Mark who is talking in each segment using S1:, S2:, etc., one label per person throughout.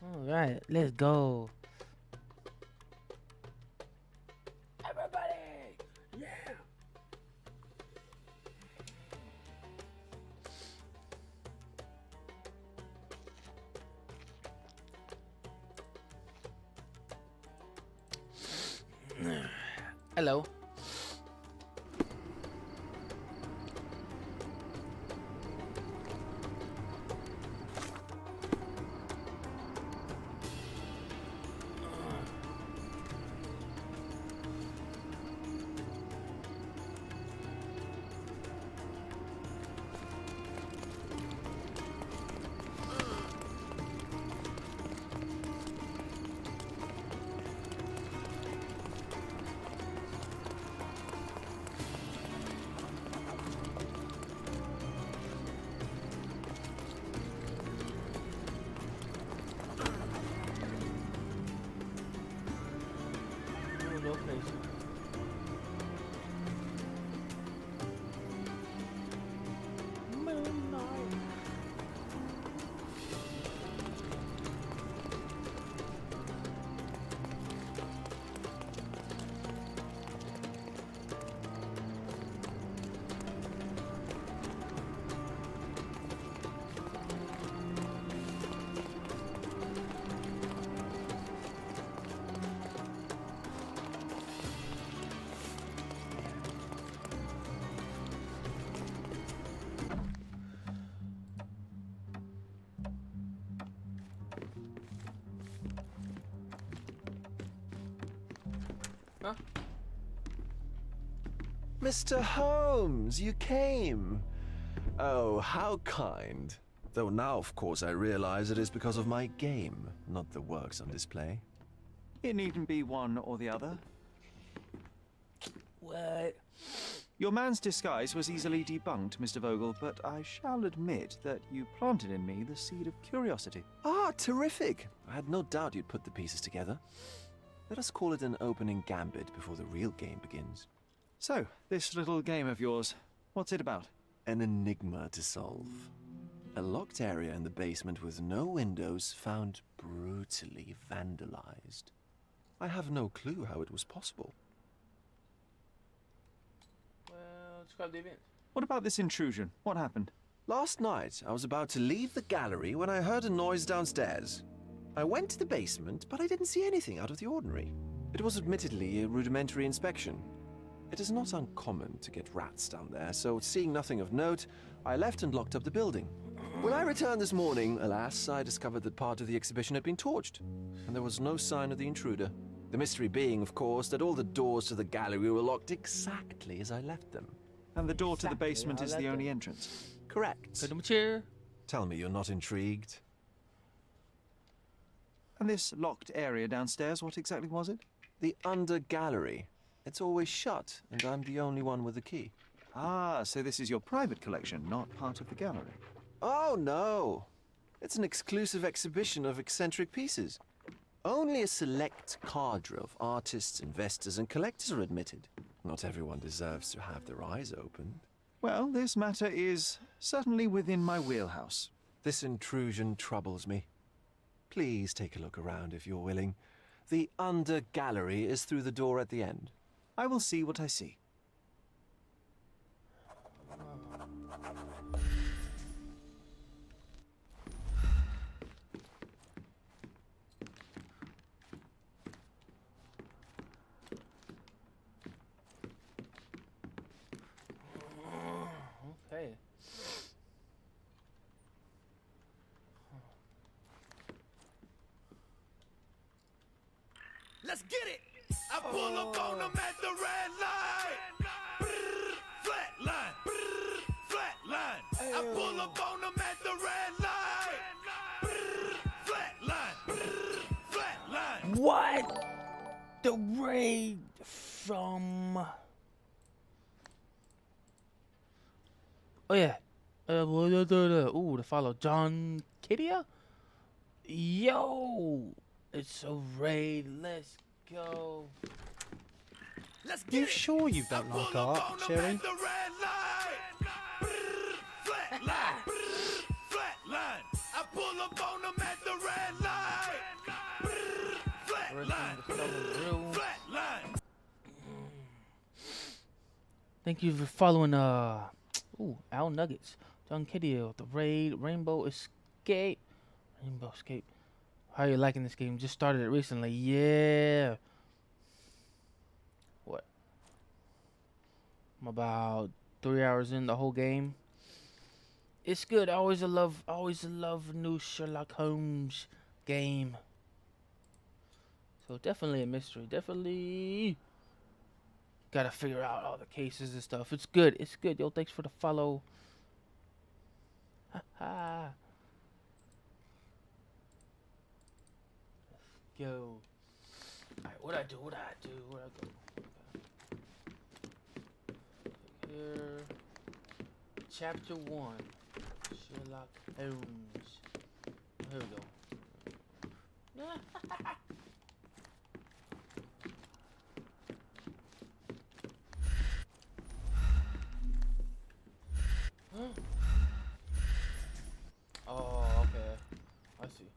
S1: All right, let's go. Everybody, yeah. Hello. No place. Moonlight. Huh?
S2: Mr. Holmes, you came. Oh, how kind. Though now, of course, I realize it is because of my game, not the works on display.
S3: It needn't be one or the other.
S1: What?
S3: Your man's disguise was easily debunked, Mr. Vogel, but I shall admit that you planted in me the seed of curiosity.
S2: Ah, terrific. I had no doubt you'd put the pieces together. Let us call it an opening gambit before the real game begins.
S3: So, this little game of yours, what's it about?
S2: An enigma to solve. A locked area in the basement with no windows found brutally vandalized. I have no clue how it was possible.
S1: Well, describe the event.
S3: What about this intrusion? What happened?
S2: Last night, I was about to leave the gallery when I heard a noise downstairs. I went to the basement, but I didn't see anything out of the ordinary. It was admittedly a rudimentary inspection. It is not uncommon to get rats down there, so seeing nothing of note, I left and locked up the building. When I returned this morning, alas, I discovered that part of the exhibition had been torched, and there was no sign of the intruder. The mystery being, of course, that all the doors to the gallery were locked exactly as I left them.
S3: And the door to the basement is the
S1: Exactly.
S3: only entrance.
S2: Correct.
S1: Put him a chair.
S2: Tell me you're not intrigued.
S3: And this locked area downstairs, what exactly was it?
S2: The under gallery. It's always shut, and I'm the only one with the key.
S3: Ah, so this is your private collection, not part of the gallery.
S2: Oh, no. It's an exclusive exhibition of eccentric pieces. Only a select cadre of artists, investors, and collectors are admitted. Not everyone deserves to have their eyes opened.
S3: Well, this matter is certainly within my wheelhouse.
S2: This intrusion troubles me. Please take a look around if you're willing. The under gallery is through the door at the end.
S3: I will see what I see.
S1: Okay.
S4: Let's get it. I pull up on them at the red light. Brrr, flat line. Brrr, flat line. I pull up on them at the red light. Flat line. Flat line.
S1: What? The raid from... Oh yeah. Ooh, to follow John Kidia? Yo! It's a raid. Let's go.
S4: Let's
S5: You
S4: get it.
S5: sure you don't
S4: I
S5: like
S4: pull up
S5: art,
S4: on them
S5: Sherry?
S4: at the red light. Flat line. Flat line. I pull up on them at the red light. Flat line. Flat line.
S1: Thank you for following Al Nuggets. John Kidio, the raid, Rainbow Escape. Rainbow Escape. How are you liking this game? Just started it recently. Yeah. What? I'm about 3 hours in the whole game. It's good. I always love a new Sherlock Holmes game. So definitely a mystery. Definitely gotta figure out all the cases and stuff. It's good. It's good. Yo, thanks for the follow. Haha. Let's go. Alright, what I do? Where I go? Here. Chapter 1. Sherlock Holmes. Here we go. Oh, okay. I see.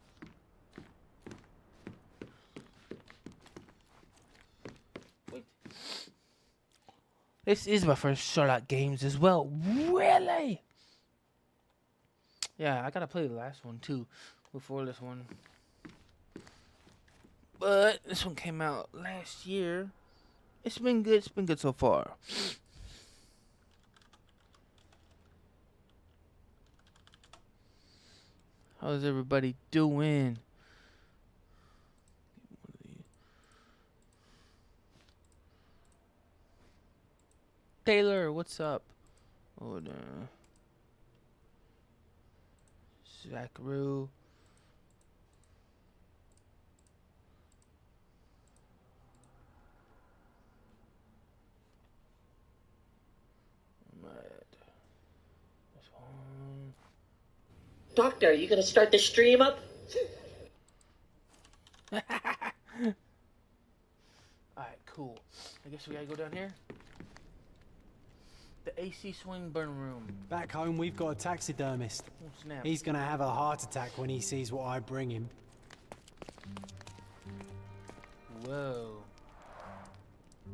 S1: Wait. This is my first Sherlock games as well. Really? Yeah, I gotta play the last one too before this one. But this one came out last year. It's been good. It's been good so far. How's everybody doing? Taylor, what's up? Oh, no. Zachary. This one.
S6: Doctor, are you gonna start the stream up?
S1: Alright, cool. I guess we gotta go down here. The AC swing burn room.
S5: Back home, we've got a taxidermist.
S1: Oh, snap.
S5: He's gonna have a heart attack when he sees what I bring him.
S1: Whoa.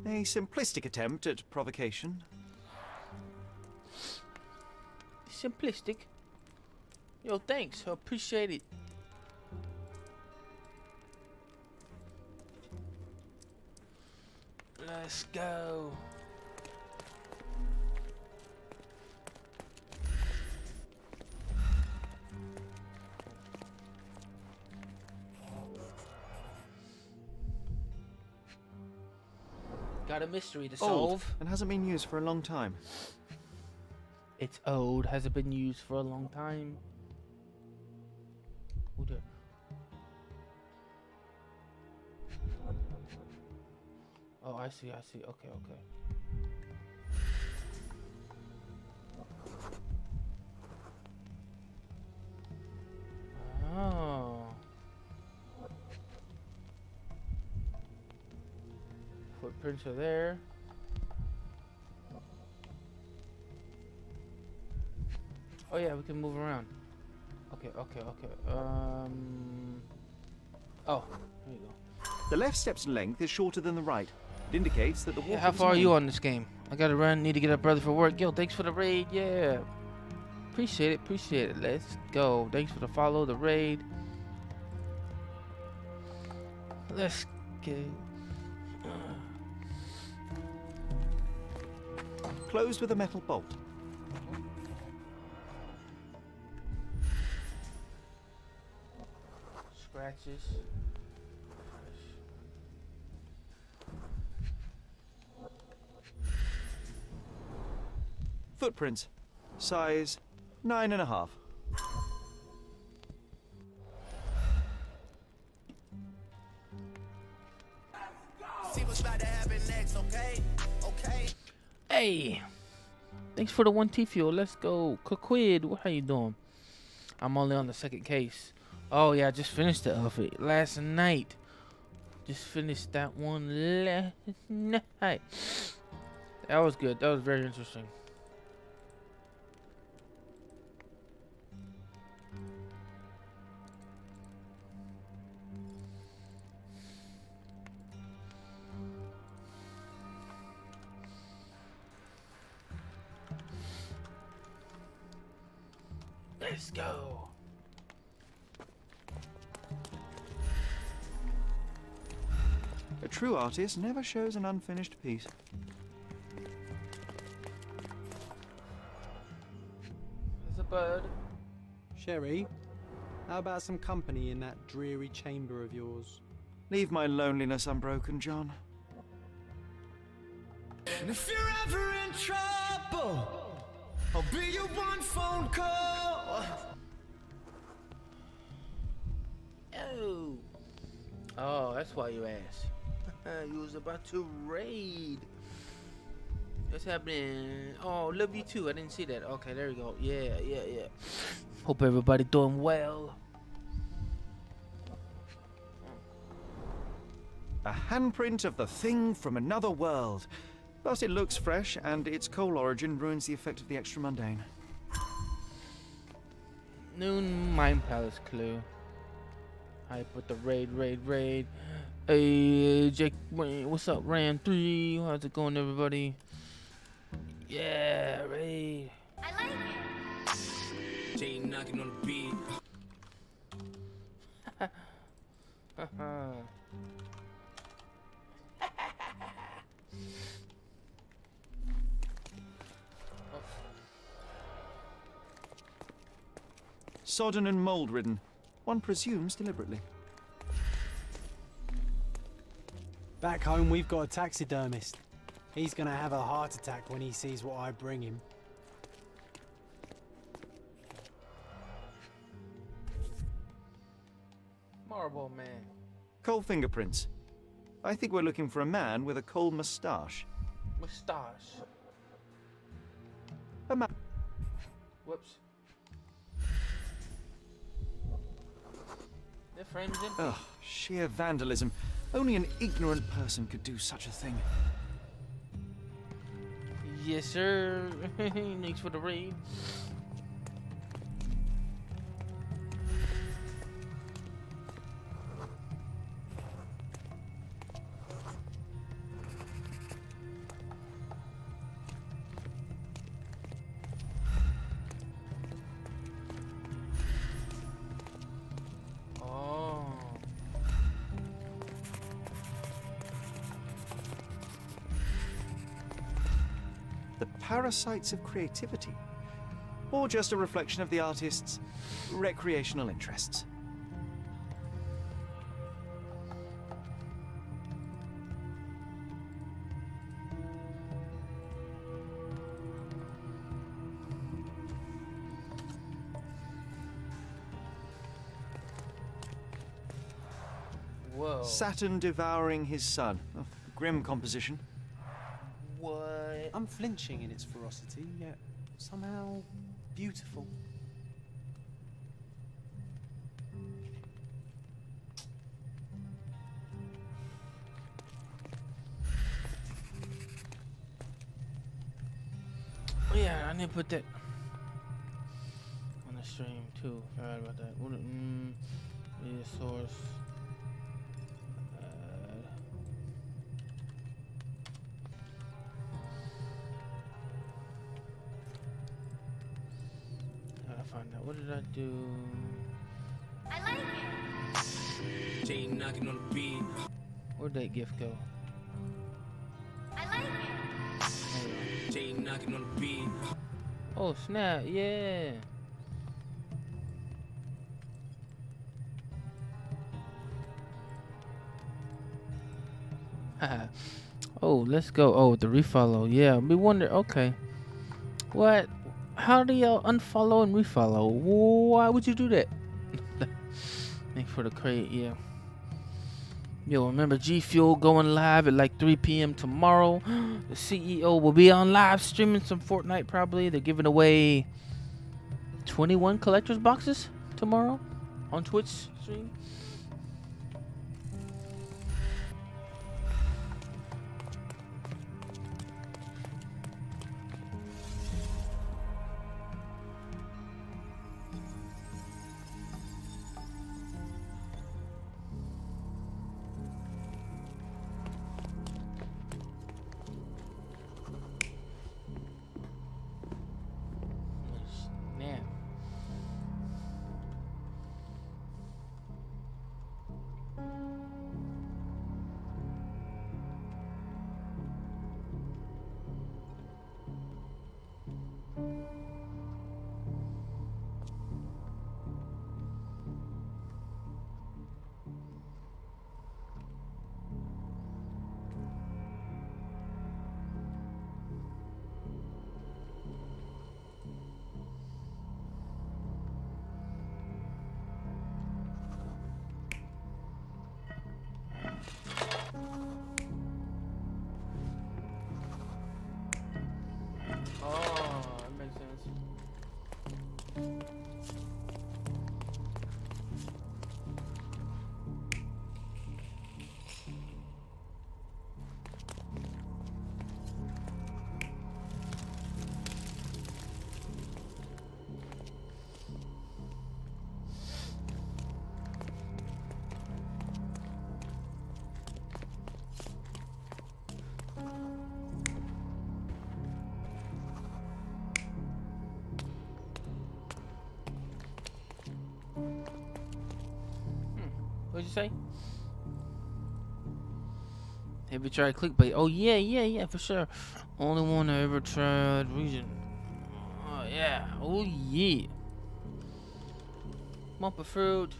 S3: A simplistic attempt at provocation.
S1: Simplistic. Yo, thanks. I appreciate it. Let's go. Got a mystery to
S3: Old
S1: solve.
S3: and hasn't been used for a long time.
S1: It's old. Hasn't been used for a long time. Oh dear. Oh, I see. Okay. Oh. Footprints are there. Oh yeah, we can move around. Okay. Oh, here you go.
S3: The left step's length is shorter than the right. It indicates that the
S1: Yeah,
S3: walk
S1: how
S3: was
S1: far are you
S3: long.
S1: on this game? I gotta run. Need to get up brother for work. Yo, thanks for the raid. Yeah, appreciate it. Let's go. Thanks for the follow, the raid. Let's go.
S3: Closed with a metal bolt.
S1: Scratches.
S3: Footprints. Size 9.5.
S4: See what's about to happen next, okay? Okay.
S1: Hey, thanks for the 1T fuel. Let's go. Quid, how you doing? I'm only on the second case. Oh yeah, I just finished it last night. Just finished that one last night. That was good. That was very interesting. Let's go.
S3: A true artist never shows an unfinished piece.
S1: There's a bird.
S5: Sherry, how about some company in that dreary chamber of yours?
S3: Leave my loneliness unbroken, John.
S4: And if you're ever in trouble, I'll be your one phone call.
S1: Oh. Oh, that's why you asked. You was about to raid. What's happening? Oh, love you too. I didn't see that. Okay, there we go. Yeah. Hope everybody doing well.
S3: A handprint of the thing from another world. But it looks fresh, and its coal origin ruins the effect of the extra mundane.
S1: Noon Mind Palace clue. Hype with the raid. Hey, Jake, what's up, Ram 3? How's it going, everybody? Yeah, raid.
S7: I like it.
S4: Jay knocking on the beat.
S3: Sodden and mold-ridden. One presumes deliberately.
S5: Back home, we've got a taxidermist. He's gonna have a heart attack when he sees what I bring him.
S1: Marble man.
S3: Coal fingerprints. I think we're looking for a man with a coal moustache.
S1: Mustache.
S3: A man.
S1: Whoops. Their frame's empty.
S3: Ugh, sheer vandalism. Only an ignorant person could do such a thing.
S1: Yes, sir. Thanks for the raid. Oh.
S3: The parasites of creativity. Or just a reflection of the artist's recreational interests.
S1: Whoa.
S3: Saturn devouring his sun. Oh, grim composition.
S1: What?
S5: Unflinching in its ferocity, yet somehow beautiful.
S1: Oh, yeah, I need to put that on the stream too. Forgot about that. Media source. Gotta find out. What did I do?
S7: I like it.
S4: Jay knocking on the beat.
S1: Where'd that gift go?
S7: I like it.
S4: Jay knocking on the beat.
S1: Oh snap! Yeah. Oh, let's go. Oh, the refollow. Yeah, we wonder. Okay, what? How do y'all unfollow and refollow? Why would you do that? Thanks for the crate, yeah. Yo, remember G Fuel going live at like 3 p.m. tomorrow. The CEO will be on live streaming some Fortnite probably. They're giving away 21 collector's boxes tomorrow on Twitch stream. Snap. Oh, that makes sense. What'd you say? Have you tried clickbait? Oh yeah, for sure. Only one I ever tried region. Oh yeah, oh yeah. Bumper fruit.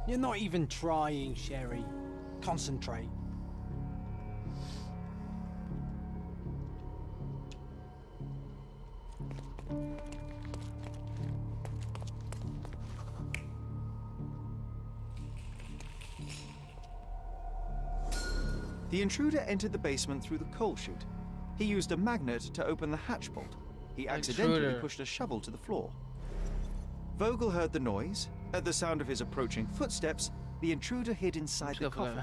S5: You're not even trying, Sherry. Concentrate.
S3: The intruder entered the basement through the coal chute. He used a magnet to open the hatch bolt. He accidentally
S1: Intruder.
S3: pushed a shovel to the floor. Vogel heard the noise. At the sound of his approaching footsteps, the intruder hid inside the coffin.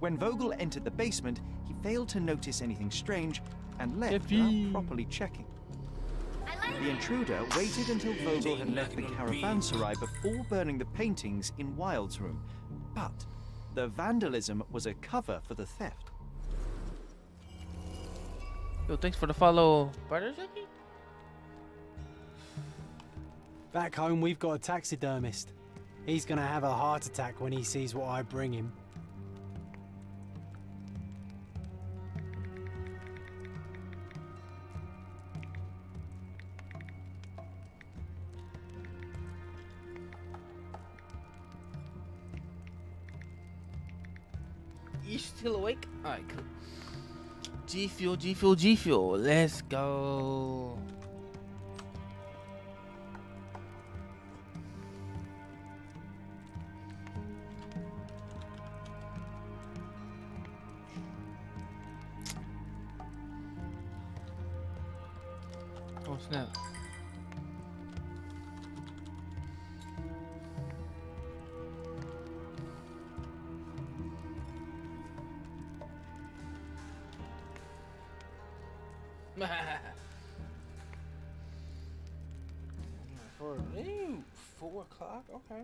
S3: When Vogel entered the basement, he failed to notice anything strange and left without properly checking.
S7: I like
S3: The
S7: it.
S3: intruder waited until Vogel had left the caravanserai before burning the paintings in Wild's room. But the vandalism was a cover for the theft.
S1: Yo, thanks for the follow, brother Jackie.
S5: Back home, we've got a taxidermist. He's gonna have a heart attack when he sees what I bring him.
S1: You still awake? Alright, cool. G Fuel, G Fuel, G Fuel. Let's go. Oh snap. Ooh, 4 o'clock? Okay.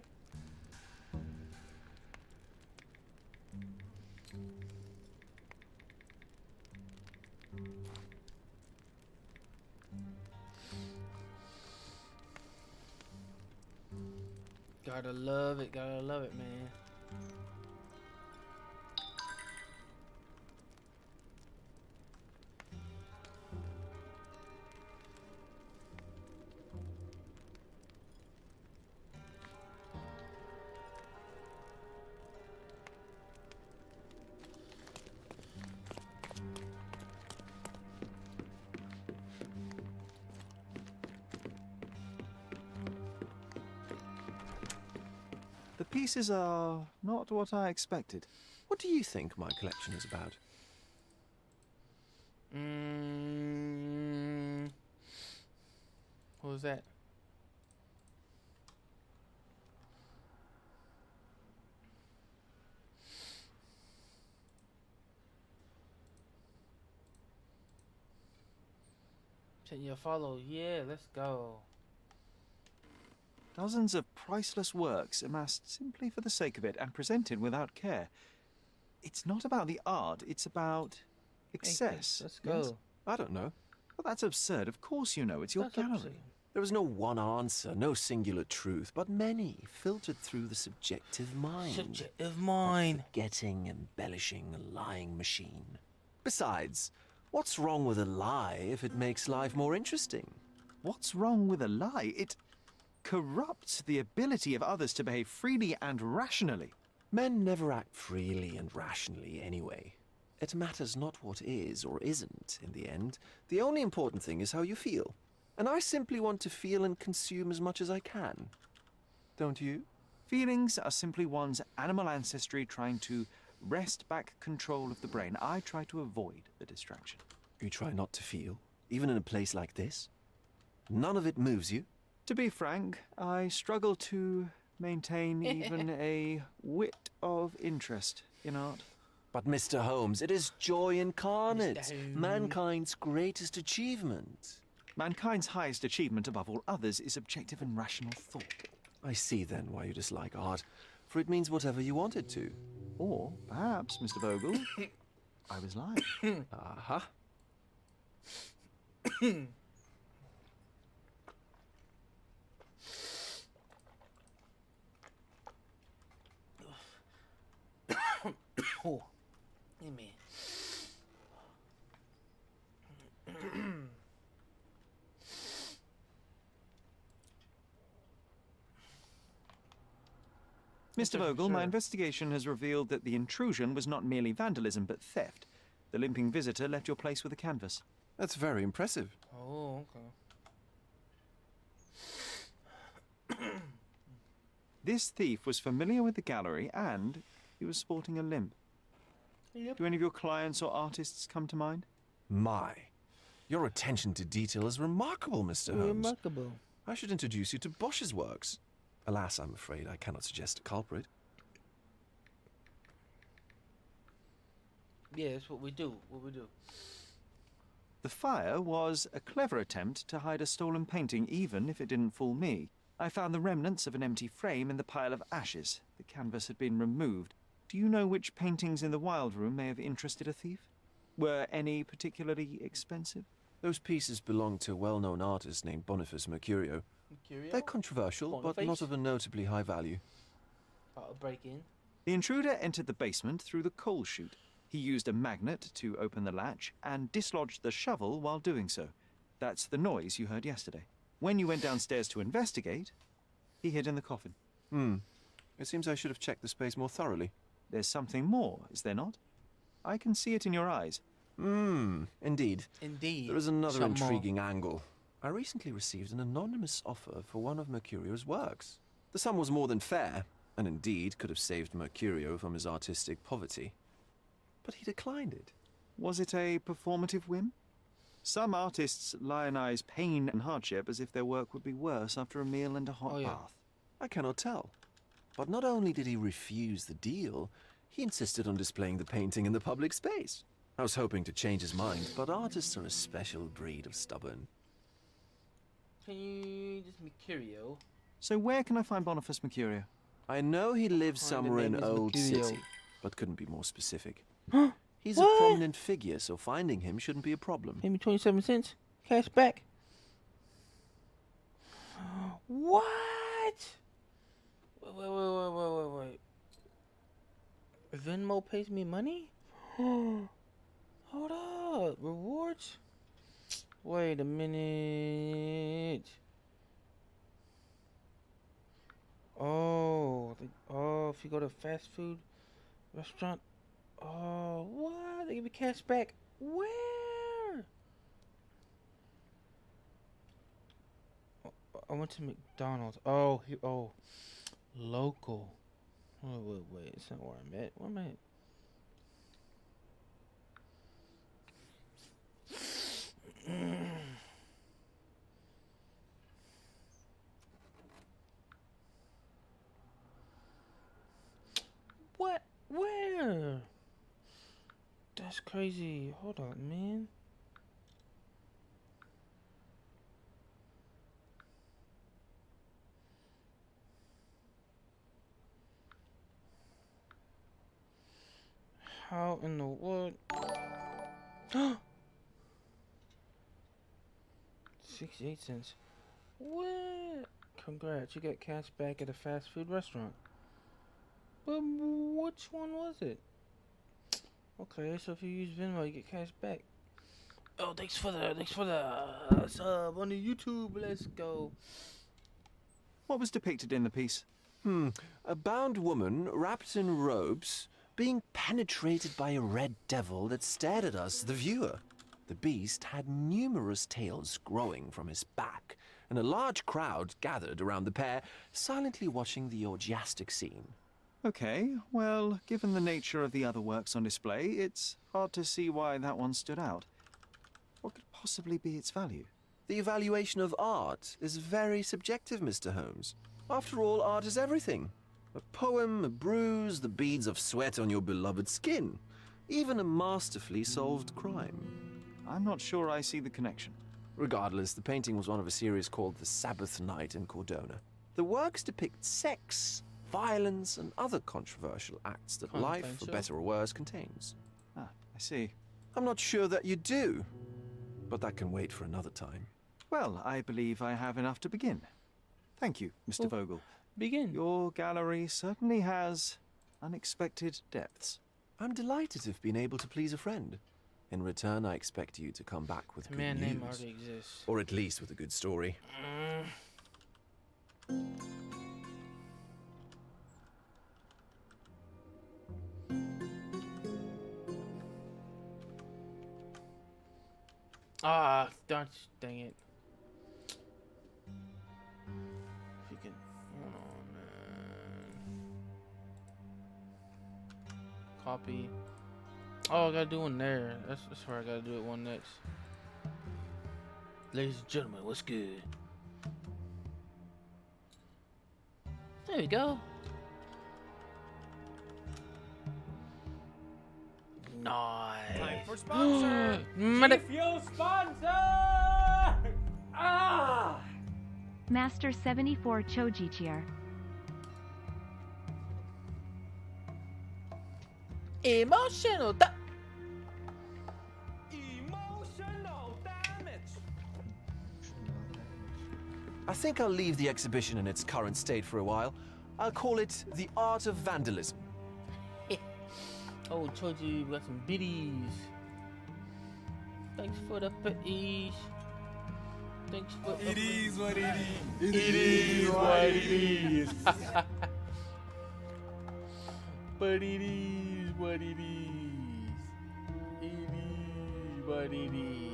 S1: Gotta love it, man.
S3: The pieces are not what I expected.
S2: What do you think my collection is about?
S1: What was that? Send you a follow. Yeah, let's go.
S3: Dozens of priceless works amassed simply for the sake of it and presented without care. It's not about the art, it's about excess.
S1: Let's
S3: yes?
S1: go.
S2: I don't know.
S3: Well, that's absurd. Of course you know. It's your
S1: That's
S3: gallery.
S1: absurd.
S2: There is no one answer, no singular truth, but many filtered through the subjective mind.
S1: Subjective mind.
S2: Forgetting, embellishing, lying machine. Besides, what's wrong with a lie if it makes life more interesting?
S3: What's wrong with a lie? It corrupts the ability of others to behave freely and rationally.
S2: Men never act freely and rationally anyway. It matters not what is or isn't in the end. The only important thing is how you feel. And I simply want to feel and consume as much as I can. Don't you?
S3: Feelings are simply one's animal ancestry trying to wrest back control of the brain. I try to avoid the distraction.
S2: You try not to feel, even in a place like this? None of it moves you?
S3: To be frank, I struggle to maintain even a whit of interest in art.
S2: But Mr. Holmes, it is joy incarnate.
S1: Mr. Holmes.
S2: Mankind's greatest achievement.
S3: Mankind's highest achievement above all others is objective and rational thought.
S2: I see then why you dislike art, for it means whatever you want it to.
S3: Or perhaps, Mr. Vogel, I was lying.
S2: Aha.
S1: Oh, hey man.
S3: Mr. Vogel, my
S1: Sure.
S3: investigation has revealed that the intrusion was not merely vandalism but theft. The limping visitor left your place with a canvas.
S2: That's very impressive.
S1: Oh, okay.
S3: This thief was familiar with the gallery and he was sporting a limp.
S1: Yep.
S3: Do any of your clients or artists come to mind?
S2: My. Your attention to detail is remarkable, Mr. Holmes.
S1: Remarkable.
S2: I should introduce you to Bosch's works. Alas, I'm afraid I cannot suggest a culprit.
S1: Yeah, that's what we do.
S3: The fire was a clever attempt to hide a stolen painting, even if it didn't fool me. I found the remnants of an empty frame in the pile of ashes. The canvas had been removed. Do you know which paintings in the Wild Room may have interested a thief? Were any particularly expensive?
S2: Those pieces belong to a well-known artist named Boniface Mercurio. They're controversial, but
S1: Boniface?
S2: not of a notably high value.
S1: About to break in.
S3: The intruder entered the basement through the coal chute. He used a magnet to open the latch and dislodged the shovel while doing so. That's the noise you heard yesterday. When you went downstairs to investigate, he hid in the coffin.
S2: It seems I should have checked the space more thoroughly.
S3: There's something more, is there not? I can see it in your eyes.
S2: Indeed.
S1: Indeed.
S2: There is another
S1: Some more.
S2: intriguing angle. I recently received an anonymous offer for one of Mercurio's works. The sum was more than fair, and indeed could have saved Mercurio from his artistic poverty. But he declined it.
S3: Was it a performative whim? Some artists lionize pain and hardship as if their work would be worse after a meal and a hot
S1: Oh, yeah.
S3: bath.
S2: I cannot tell. But not only did he refuse the deal, he insisted on displaying the painting in the public space. I was hoping to change his mind, but artists are a special breed of stubborn.
S1: Can you just be curious?
S3: So where can I find Boniface Mercurio?
S2: I know he lives
S1: Find
S2: somewhere
S1: the
S2: in
S1: name is
S2: Old
S1: Mercurio.
S2: City, but couldn't be more specific. He's a
S1: What?
S2: prominent figure, so finding him shouldn't be a problem.
S1: Pay me 27 cents. Cash back. What? Venmo pays me money? Hold up. Rewards? Wait a minute. Oh, if you go to a fast food restaurant. Oh, what? They give me cash back. Where? I went to McDonald's. Oh, local. Oh, wait. It's not where I'm at. Where am I at? What? Where? That's crazy. Hold on, man. How in the world? 68 cents. What? Congrats, you got cash back at a fast food restaurant. But which one was it? Okay, so if you use Venmo, you get cash back. Oh, thanks for the sub on the YouTube. Let's go.
S3: What was depicted in the piece?
S2: A bound woman wrapped in robes being penetrated by a red devil that stared at us, the viewer. The beast had numerous tails growing from his back, and a large crowd gathered around the pair, silently watching the orgiastic scene.
S3: Okay, well, given the nature of the other works on display, it's hard to see why that one stood out. What could possibly be its value?
S2: The evaluation of art is very subjective, Mr. Holmes. After all, art is everything. A poem, a bruise, the beads of sweat on your beloved skin. Even a masterfully solved crime.
S3: I'm not sure I see the connection.
S2: Regardless, the painting was one of a series called The Sabbath Night in Cordona. The works depict sex, violence, and other controversial acts that life, for better or worse, contains.
S3: Ah, I see.
S2: I'm not sure that you do, but that can wait for another time.
S3: Well, I believe I have enough to begin. Thank you, Mr. Vogel.
S1: Begin.
S3: Your gallery certainly has unexpected depths.
S2: I'm delighted to have been able to please a friend. In return, I expect you to come back with
S1: The
S2: good
S1: man
S2: news.
S1: name already exists.
S2: Or at least with a good story.
S1: Ah, dang it. If you can, hold on, man. Copy. Oh, I gotta do one there. That's where I gotta do it one next. Ladies and gentlemen, what's good? There we go. Nice.
S8: Time for sponsor.
S1: Medic.
S8: Fuel sponsor. Ah.
S9: Master 74 Chojichier.
S1: Emotional.
S8: Emotional damage.
S2: I think I'll leave the exhibition in its current state for a while. I'll call it The Art of Vandalism.
S1: Oh, told you we got some biddies. Thanks for the biddies. Thanks for
S8: It is what it is.
S1: It is what it is. But it is what it is. It is what it is.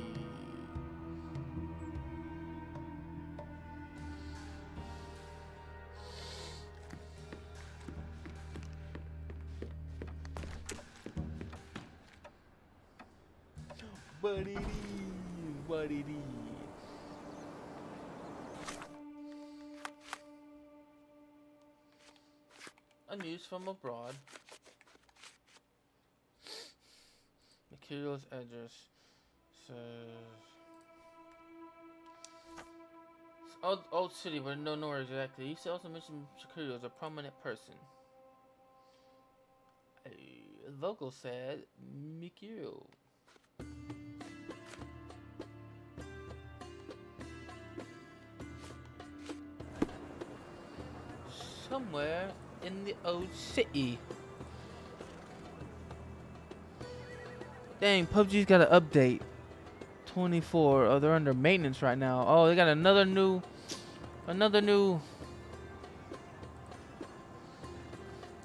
S1: But it is what it is. A news from abroad. Materials address says old city, but no nowhere exactly. He also mentioned Shakiro as a prominent person. A vocal said Mikiro. Somewhere in the old city. Dang, PUBG's got an update. 24. Oh, they're under maintenance right now. Oh, they got another new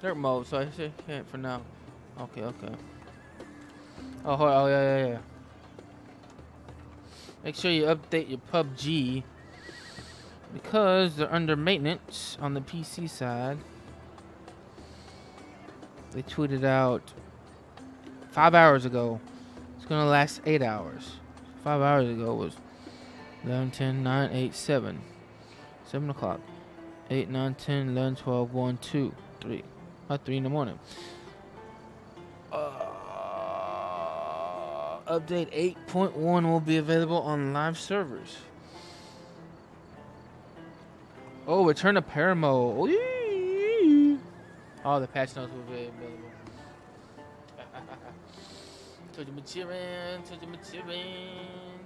S1: dirt mode. So I say can't for now. Okay, okay. Oh, oh yeah, yeah, yeah. Make sure you update your PUBG because they're under maintenance on the PC side. They tweeted out 5 hours ago. It's gonna last 8 hours. 5 hours ago was 11, 10, 9, 8, 7. 7 o'clock. 8, 9, 10, 11, 12, 1, 2, 3. About 3 in the morning. Update 8.1 will be available on live servers. Oh, return to Paramo. Oh, the patch notes will be available. Told you maturing, told you maturing.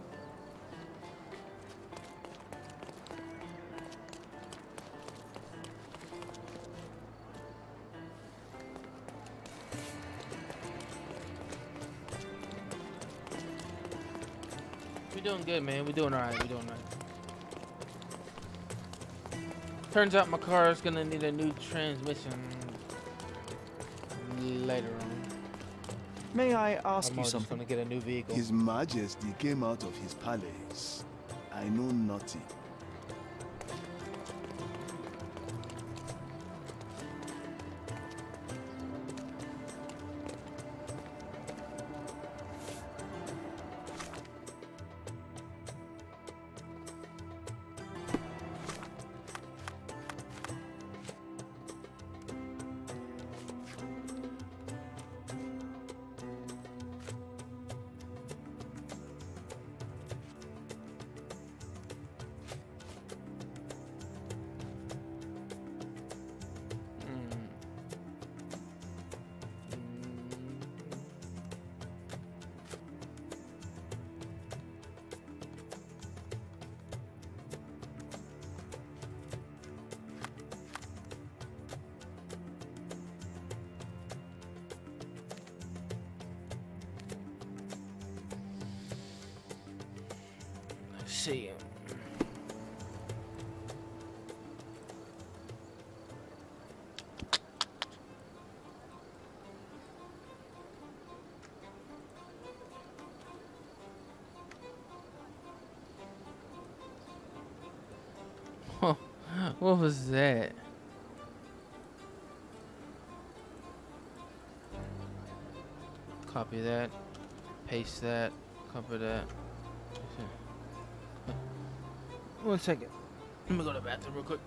S1: We're doing good, man. We're doing alright. We're doing alright. Turns out my car is gonna need a new transmission later on.
S3: May I ask
S1: I'm
S3: you
S1: just
S3: something?
S1: gonna get a new vehicle.
S10: His Majesty came out of his palace. I know nothing.
S1: Let's see. What was that? Copy that, paste that, copy that. 1 second. Let me go to the bathroom real quick.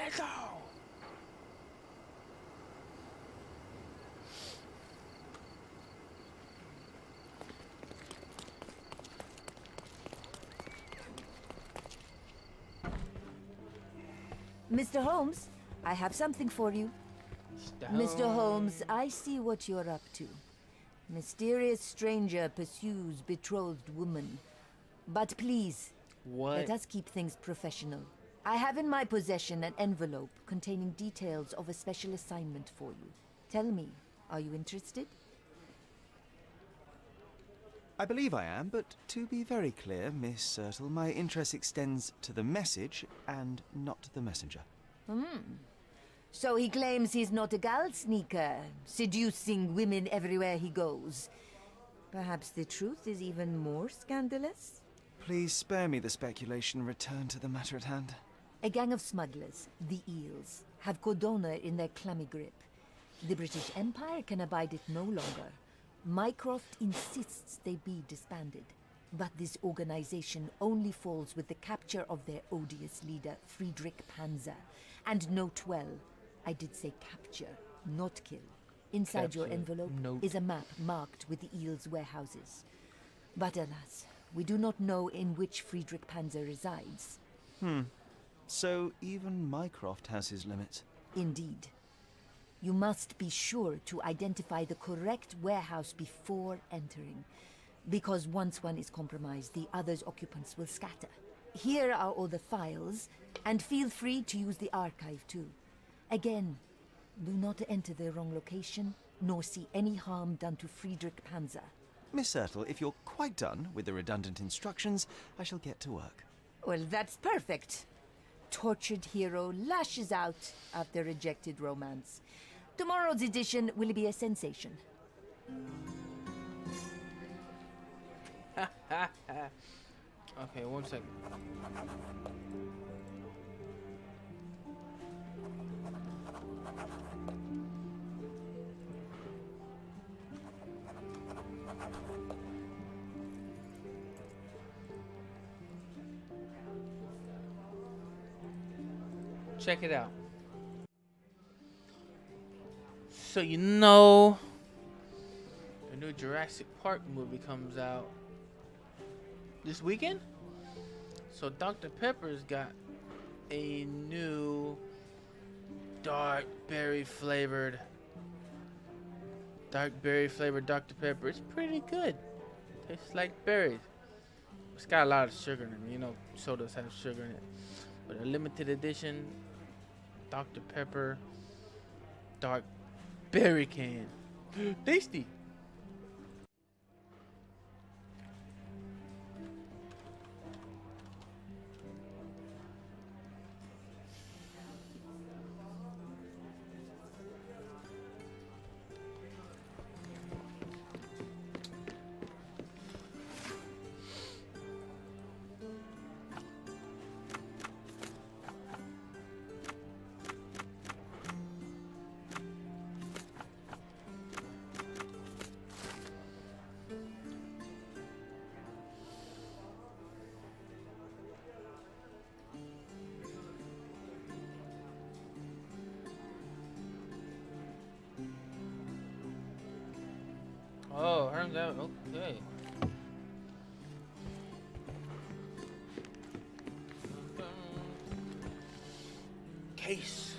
S1: Let's go.
S11: Mr. Holmes, I have something for you. Mr. Holmes, I see what you're up to. Mysterious stranger pursues betrothed woman. But please, let us keep things professional. I have in my possession an envelope containing details of a special assignment for you. Tell me, are you interested?
S3: I believe I am, but to be very clear, Miss Sertle, my interest extends to the message and not the messenger.
S11: So he claims he's not a gal sneaker, seducing women everywhere he goes. Perhaps the truth is even more scandalous?
S3: Please spare me the speculation and return to the matter at hand.
S11: A gang of smugglers, the Eels, have Codona in their clammy grip. The British Empire can abide it no longer. Mycroft insists they be disbanded. But this organization only falls with the capture of their odious leader, Friedrich Panzer. And note well, I did say capture, not kill. Inside your envelope is a map marked with the Eels' warehouses. But alas, we do not know in which Friedrich Panzer resides.
S3: So even Mycroft has his limits.
S11: Indeed. You must be sure to identify the correct warehouse before entering. Because once one is compromised, the other's occupants will scatter. Here are all the files, and feel free to use the archive too. Again, do not enter the wrong location, nor see any harm done to Friedrich Panzer.
S3: Miss Sertle, if you're quite done with the redundant instructions, I shall get to work.
S11: Well, that's perfect. Tortured hero lashes out after rejected romance. Tomorrow's edition will be a sensation.
S1: Okay, 1 second. Check it out. So you know, the new Jurassic Park movie comes out this weekend. So Dr. Pepper's got a new dark berry flavored Dr. Pepper. It's pretty good. Tastes like berries. It's got a lot of sugar in it. You know, sodas have sugar in it. But a limited edition Dr. Pepper dark berry can. Tasty. Oh, turns out, okay. Case.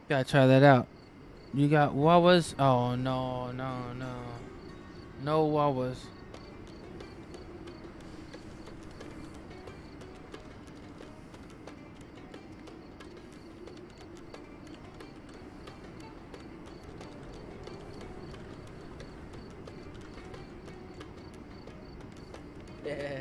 S1: Gotta try that out. You got Wawas? Oh, no. No Wawas. Yeah.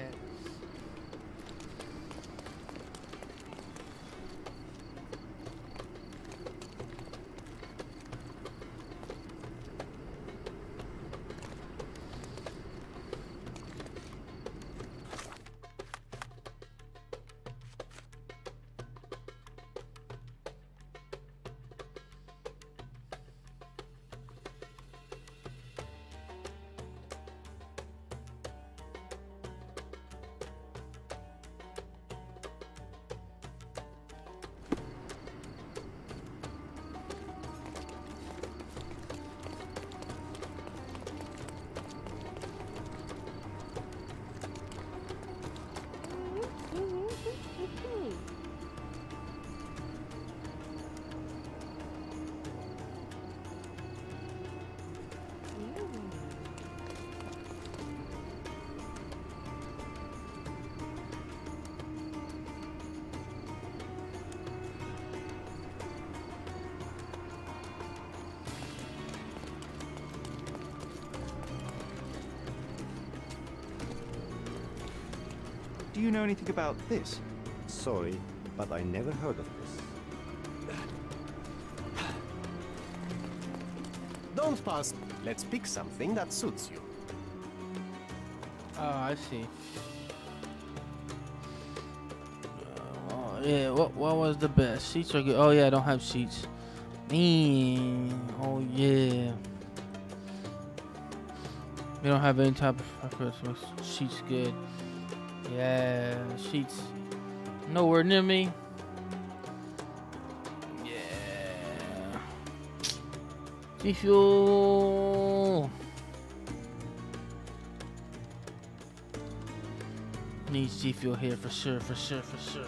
S3: Do you know anything about this?
S12: Sorry, but I never heard of this. Don't pass. Let's pick something that suits you.
S1: Oh, I see. Oh, yeah, what was the best? Seats are good. Oh, yeah, I don't have seats. Man. Oh, yeah. We don't have any type of preference. Seats good. Yeah, seats nowhere near me. Yeah. G Fuel. Needs G Fuel here for sure, for sure, for sure.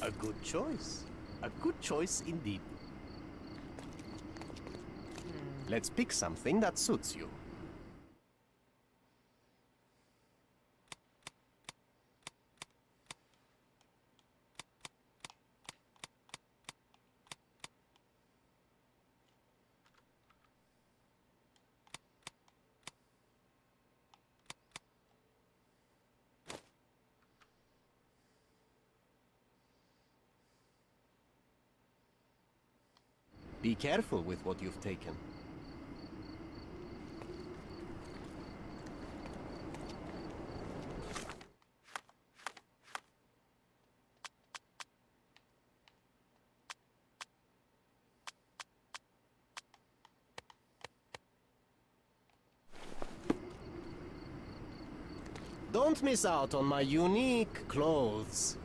S12: A good choice. A good choice indeed. Let's pick something that suits you. Be careful with what you've taken. Don't miss out on my unique clothes.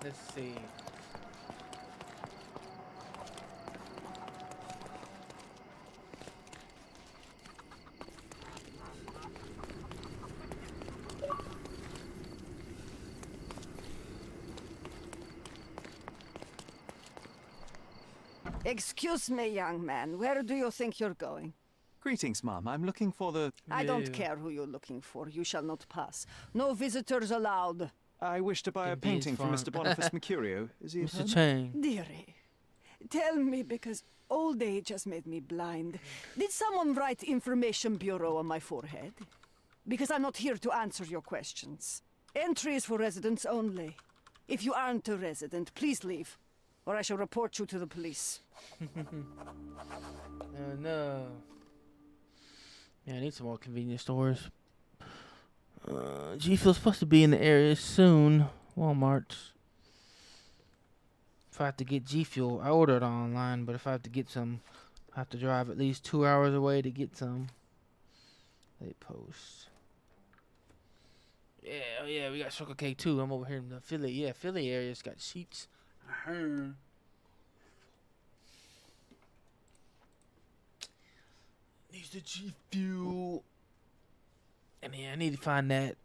S1: Let's see.
S13: Excuse me, young man. Where do you think you're going?
S3: Greetings, ma'am. I'm looking for the...
S13: I don't care who you're looking for. You shall not pass. No visitors allowed.
S3: I wish to buy a painting from Mr. Boniface Mercurio. Is he at home?
S1: Mr. Chang.
S13: Dearie, tell me, because old age has made me blind. Did someone write Information Bureau on my forehead? Because I'm not here to answer your questions. Entry is for residents only. If you aren't a resident, please leave, or I shall report you to the police.
S1: Oh no. Yeah, I need some more convenience stores. G Fuel's supposed to be in the area soon. Walmart's. If I have to get G Fuel, I ordered online, but if I have to get some, I have to drive at least 2 hours away to get some. They post. Yeah, oh yeah, we got Circle K too. I'm over here in the Philly. Yeah, Philly area's got sheets. Needs the G Fuel. And yeah, I need to find that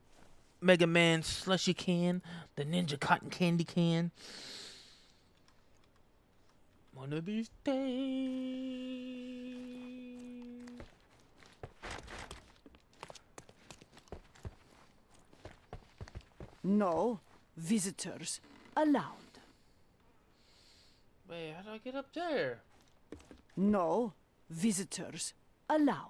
S1: Mega Man slushy can, the Ninja Cotton Candy can. One of these days.
S13: No visitors allowed.
S1: Wait, how do I get up there?
S13: No visitors allowed.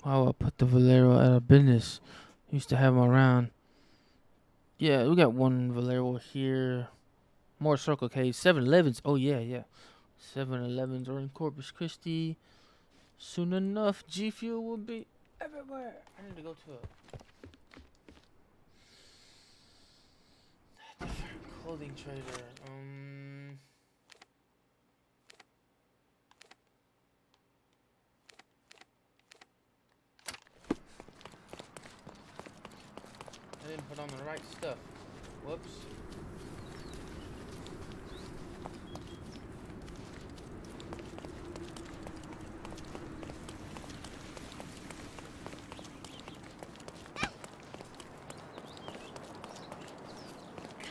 S1: Wow, I put the Valero out of business. Used to have him around. Yeah, we got one Valero here. More Circle K. 7-Elevens. Oh, yeah, yeah. 7-Elevens are in Corpus Christi. Soon enough, G Fuel will be everywhere. I need to go to a different clothing trader. I didn't put on the right stuff. Whoops.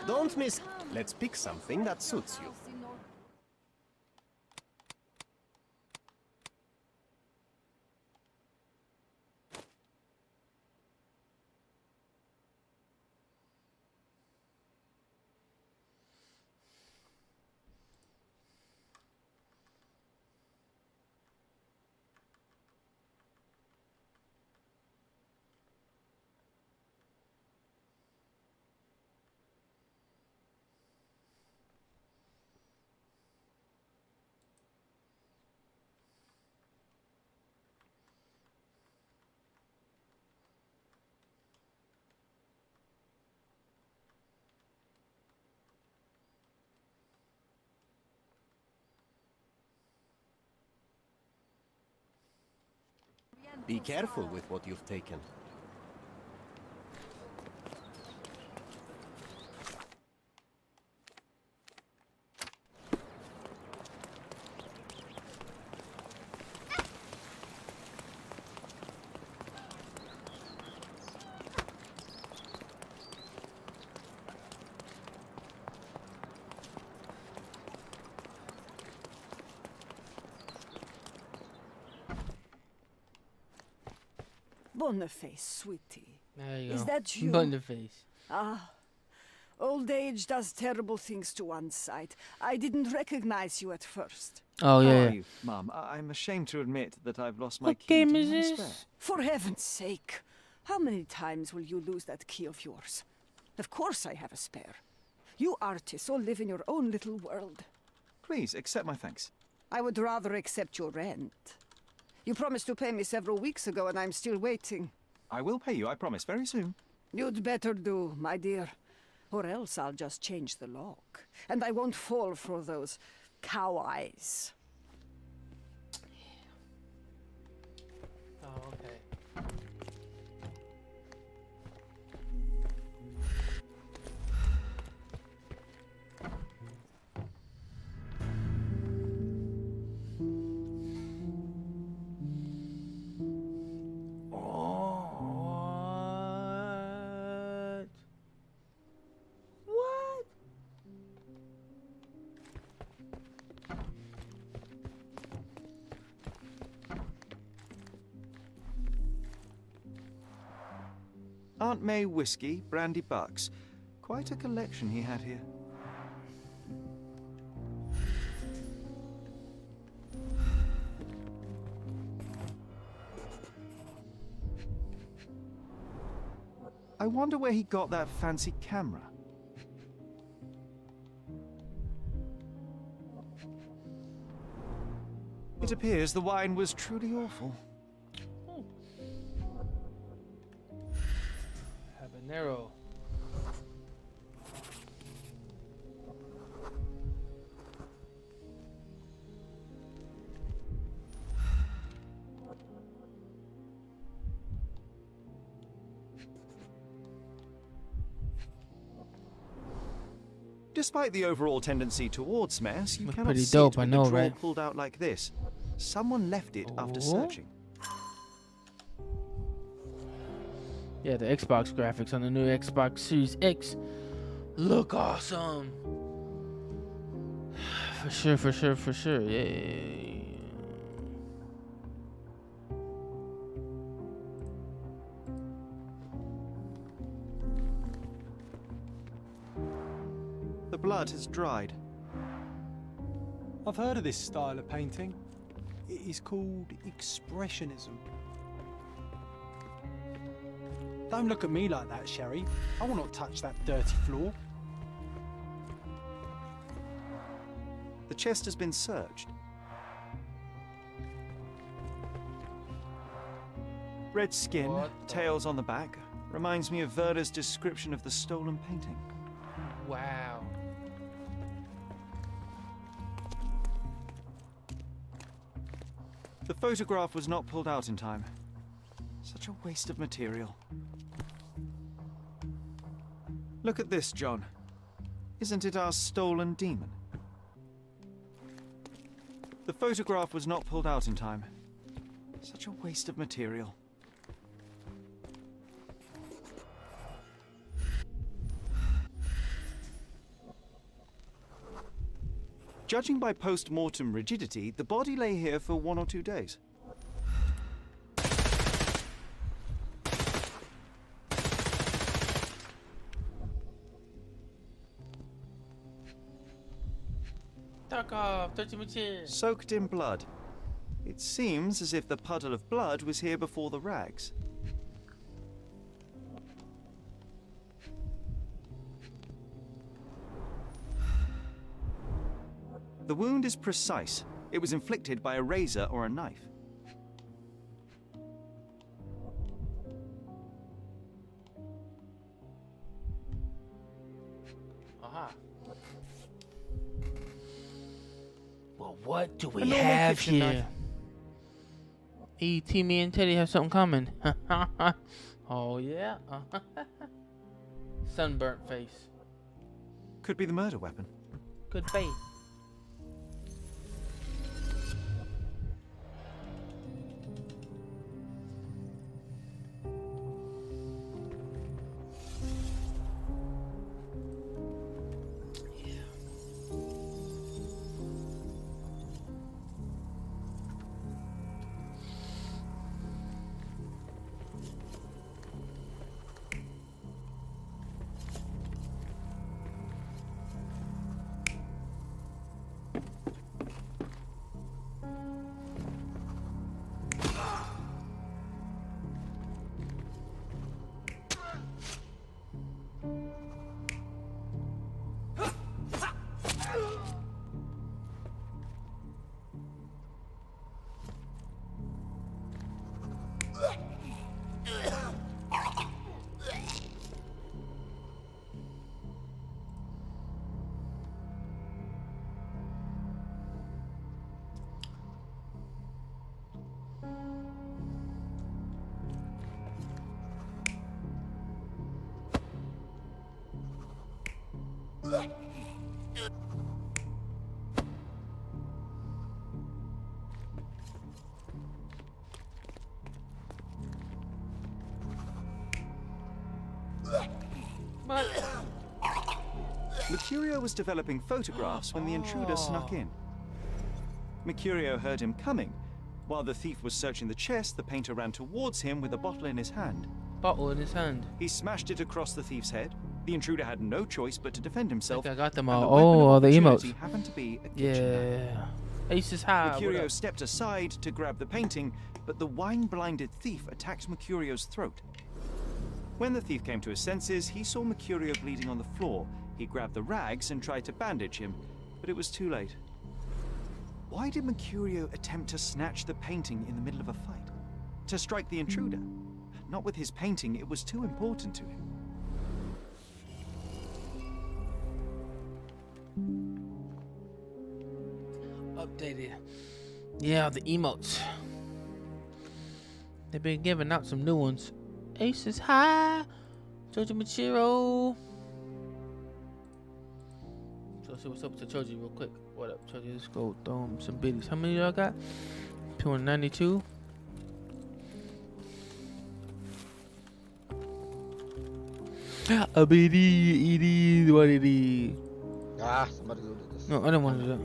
S12: Don't miss. Let's pick something that suits you. Be careful with what you've taken.
S13: Boniface, sweetie.
S1: There you go.
S13: Is that you?
S1: Boniface.
S13: Ah, old age does terrible things to one's sight. I didn't recognize you at first.
S1: Oh,
S3: How
S1: yeah.
S3: are you, Mum? I'm ashamed to admit that I've lost my
S1: What
S3: key.
S1: game
S3: Do
S1: is
S3: you have a
S1: this?
S3: spare?
S13: For heaven's sake, how many times will you lose that key of yours? Of course I have a spare. You artists all live in your own little world.
S3: Please, accept my thanks.
S13: I would rather accept your rent. You promised to pay me several weeks ago, and I'm still waiting.
S3: I will pay you, I promise, very soon.
S13: You'd better do, my dear. Or else I'll just change the lock. And I won't fall for those cow eyes.
S1: Oh, okay. What?
S3: Aunt May whiskey, brandy bucks. Quite a collection he had here. I wonder where he got that fancy camera. It appears the wine was truly awful.
S1: Habanero.
S3: Despite the overall tendency towards mess, you
S1: Looks
S3: cannot
S1: pretty
S3: see
S1: dope,
S3: it
S1: I
S3: with
S1: know,
S3: the drawer
S1: right?
S3: pulled out like this. Someone left it after
S1: Oh.
S3: searching.
S1: Yeah, the Xbox graphics on the new Xbox Series X look awesome. For sure, for sure, for sure. Yeah.
S3: The blood has dried.
S5: I've heard of this style of painting. It is called expressionism. Don't look at me like that, Sherry. I will not touch that dirty floor.
S3: The chest has been searched. Red skin, tails on the back, reminds me of Werder's description of the stolen painting.
S1: Wow.
S3: The photograph was not pulled out in time. Such a waste of material. Look at this, John. Isn't it our stolen demon? The photograph was not pulled out in time. Such a waste of material. Judging by post-mortem rigidity, the body lay here for 1 or 2 days.
S1: Tuck off, touch my chin.
S3: Soaked in blood. It seems as if the puddle of blood was here before the rags. The wound is precise. It was inflicted by a razor or a knife.
S1: Aha. Well, what do we
S3: A normal
S1: have
S3: kitchen
S1: here?
S3: knife.
S1: E.T. me and Teddy have something coming. Oh yeah. Sunburnt face.
S3: Could be the murder weapon.
S1: Could be.
S3: Mercurio was developing photographs when the intruder snuck in. Mercurio heard him coming. While the thief was searching the chest, the painter ran towards him with a bottle in his hand.
S1: Bottle in his hand.
S3: He smashed it across the thief's head. The intruder had no choice but to defend himself.
S1: I got them
S3: and
S1: all.
S3: the weapon of
S1: Oh, the
S3: opportunity
S1: emotes.
S3: happened to be a kitchen knife.
S1: Yeah. Ace is high.
S3: Mercurio stepped aside to grab the painting, but the wine-blinded thief attacked Mercurio's throat. When the thief came to his senses, he saw Mercurio bleeding on the floor. He grabbed the rags and tried to bandage him, but it was too late. Why did Mercurio attempt to snatch the painting in the middle of a fight? To strike the intruder? Not with his painting, it was too important to him.
S1: Updated. Yeah, the emotes. They've been giving out some new ones. Ace is high. Choji Michiro. So let's see what's up to Choji real quick. What up, Choji? Let's go throw him some biddies. How many y'all got? 292. A biddy, it is what it is.
S14: Ah, somebody do this.
S1: No, I don't want to do that.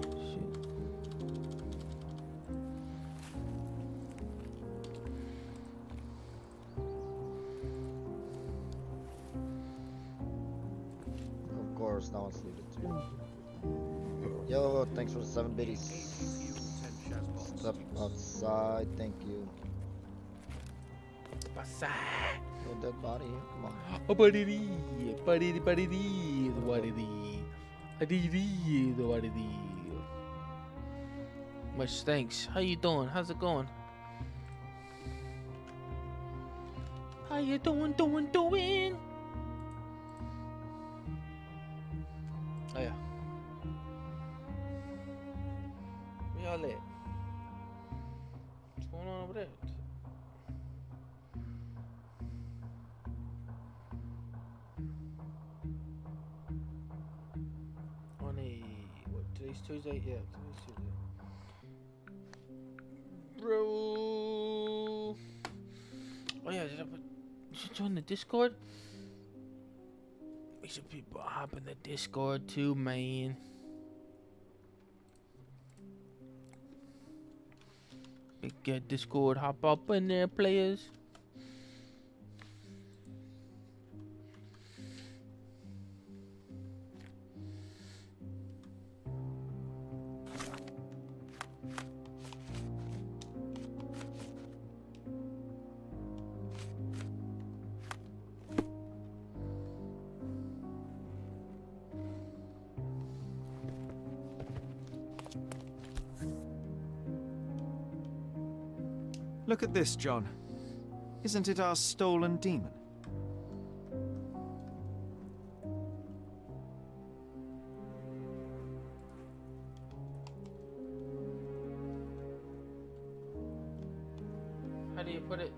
S14: Of course, no one's leaving too. Yo, thanks for the 7 biddies. Step outside, thank you.
S1: Outside.
S14: A dead body here. Come on.
S1: Oh, what it is, what it is, what it is, what it is. What it is, what it is. Much thanks. How you doing? How's it going? How you doing? Oh yeah. Where y'all at? What's going on over there? On a what? Today's Tuesday. Yeah, today's Tuesday. Bro. Oh yeah, did you join the Discord? Make sure people hop in the Discord too, man. Get Discord, hop up in there, players.
S3: Look at this, John. Isn't it our stolen demon?
S1: How do you put it?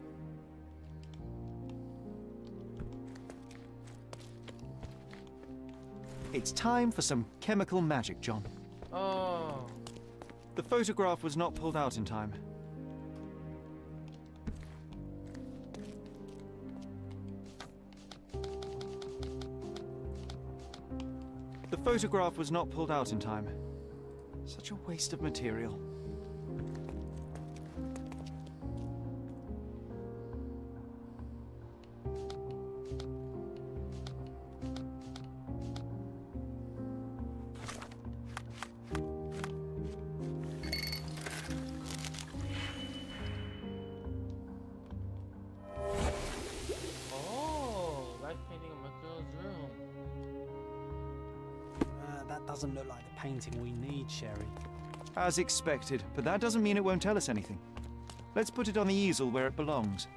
S3: It's time for some chemical magic, John.
S1: Oh.
S3: The photograph was not pulled out in time. The photograph was not pulled out in time. Such a waste of material.
S1: Oh, light painting of my girl's room.
S5: That doesn't look like the painting we need, Sherry.
S3: As expected, but that doesn't mean it won't tell us anything. Let's put it on the easel where it belongs.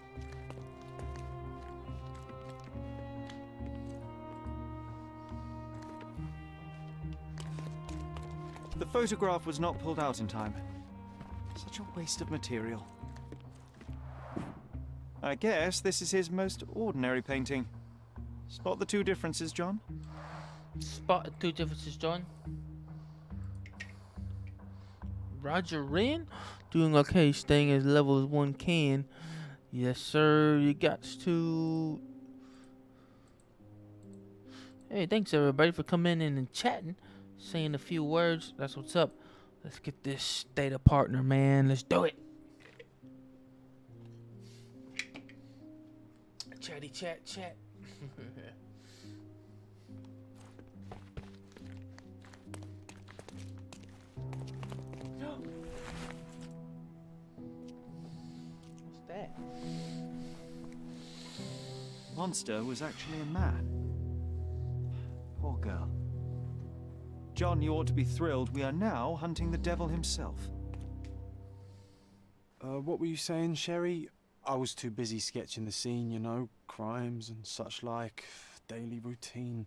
S3: The photograph was not pulled out in time. Such a waste of material. I guess this is his most ordinary painting. Spot the two differences, John?
S1: Spot the two differences, John. Roger Wren? Doing okay, staying as level as one can. Yes, sir, you got to. Hey, thanks everybody for coming in and chatting. Saying a few words. That's what's up. Let's get this data partner, man. Let's do it. Chatty chat chat. What's that?
S3: Monster was actually a man. Poor girl. John, you ought to be thrilled. We are now hunting the devil himself.
S5: What were you saying, Sherry? I was too busy sketching the scene, you know, crimes and such like, daily routine.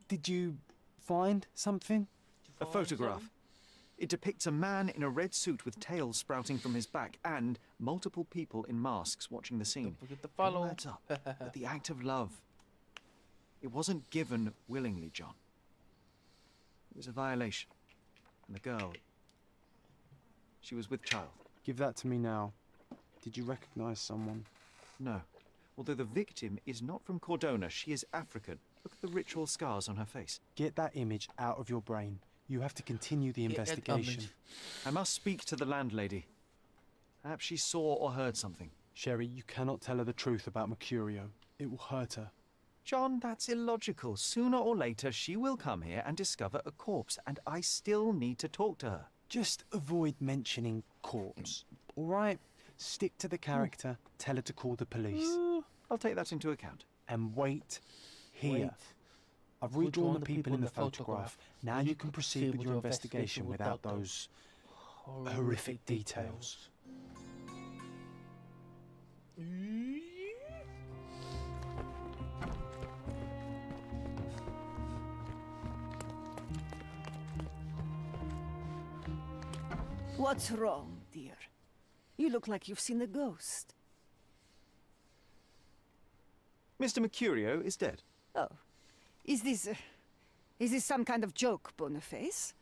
S5: Did you find something?
S3: A photograph. It depicts a man in a red suit with tails sprouting from his back and multiple people in masks watching the scene.
S1: Don't forget to follow.
S3: It all adds up. But the act of love, it wasn't given willingly, John. It was a violation. And the girl, she was with child.
S5: Give that to me now. Did you recognize someone?
S3: No. Although the victim is not from Cordona, she is African. Look at the ritual scars on her face.
S5: Get that image out of your brain. You have to continue the investigation.
S3: I must speak to the landlady. Perhaps she saw or heard something.
S5: Sherry, you cannot tell her the truth about Mercurio. It will hurt her.
S3: John, that's illogical. Sooner or later, she will come here and discover a corpse, and I still need to talk to her.
S5: Just avoid mentioning corpse, all right? Stick to the character. Tell her to call the police.
S3: I'll take that into account.
S5: And wait here.
S1: Wait.
S5: I've redrawn the people in the photograph. Now you can proceed with your investigation without those horrific details.
S13: What's wrong, dear? You look like you've seen a ghost.
S3: Mr. Mercurio is dead.
S13: Oh. Is this some kind of joke, Boniface?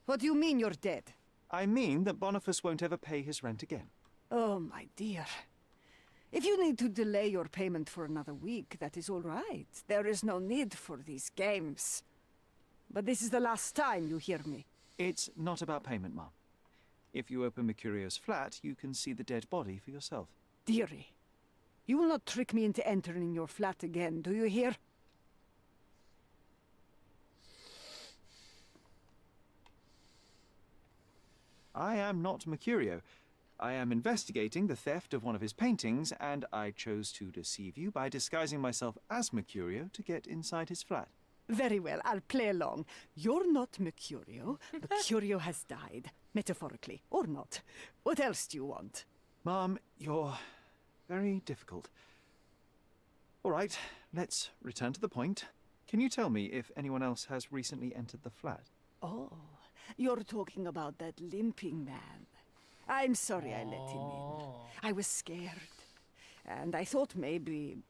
S13: What do you mean you're dead?
S3: I mean that Boniface won't ever pay his rent again.
S13: Oh, my dear. If you need to delay your payment for another week, that is all right. There is no need for these games. But this is the last time you hear me.
S3: It's not about payment, Mom. If you open Mercurio's flat, you can see the dead body for yourself.
S13: Dearie, you will not trick me into entering your flat again, do you hear?
S3: I am not Mercurio. I am investigating the theft of one of his paintings, and I chose to deceive you by disguising myself as Mercurio to get inside his flat.
S13: Very well, I'll play along. You're not Mercurio. Mercurio has died, metaphorically, or not. What else do you want?
S3: Mom, you're very difficult. All right, let's return to the point. Can you tell me if anyone else has recently entered the flat?
S13: Oh, you're talking about that limping man. I'm sorry I let him in. I was scared. And I thought maybe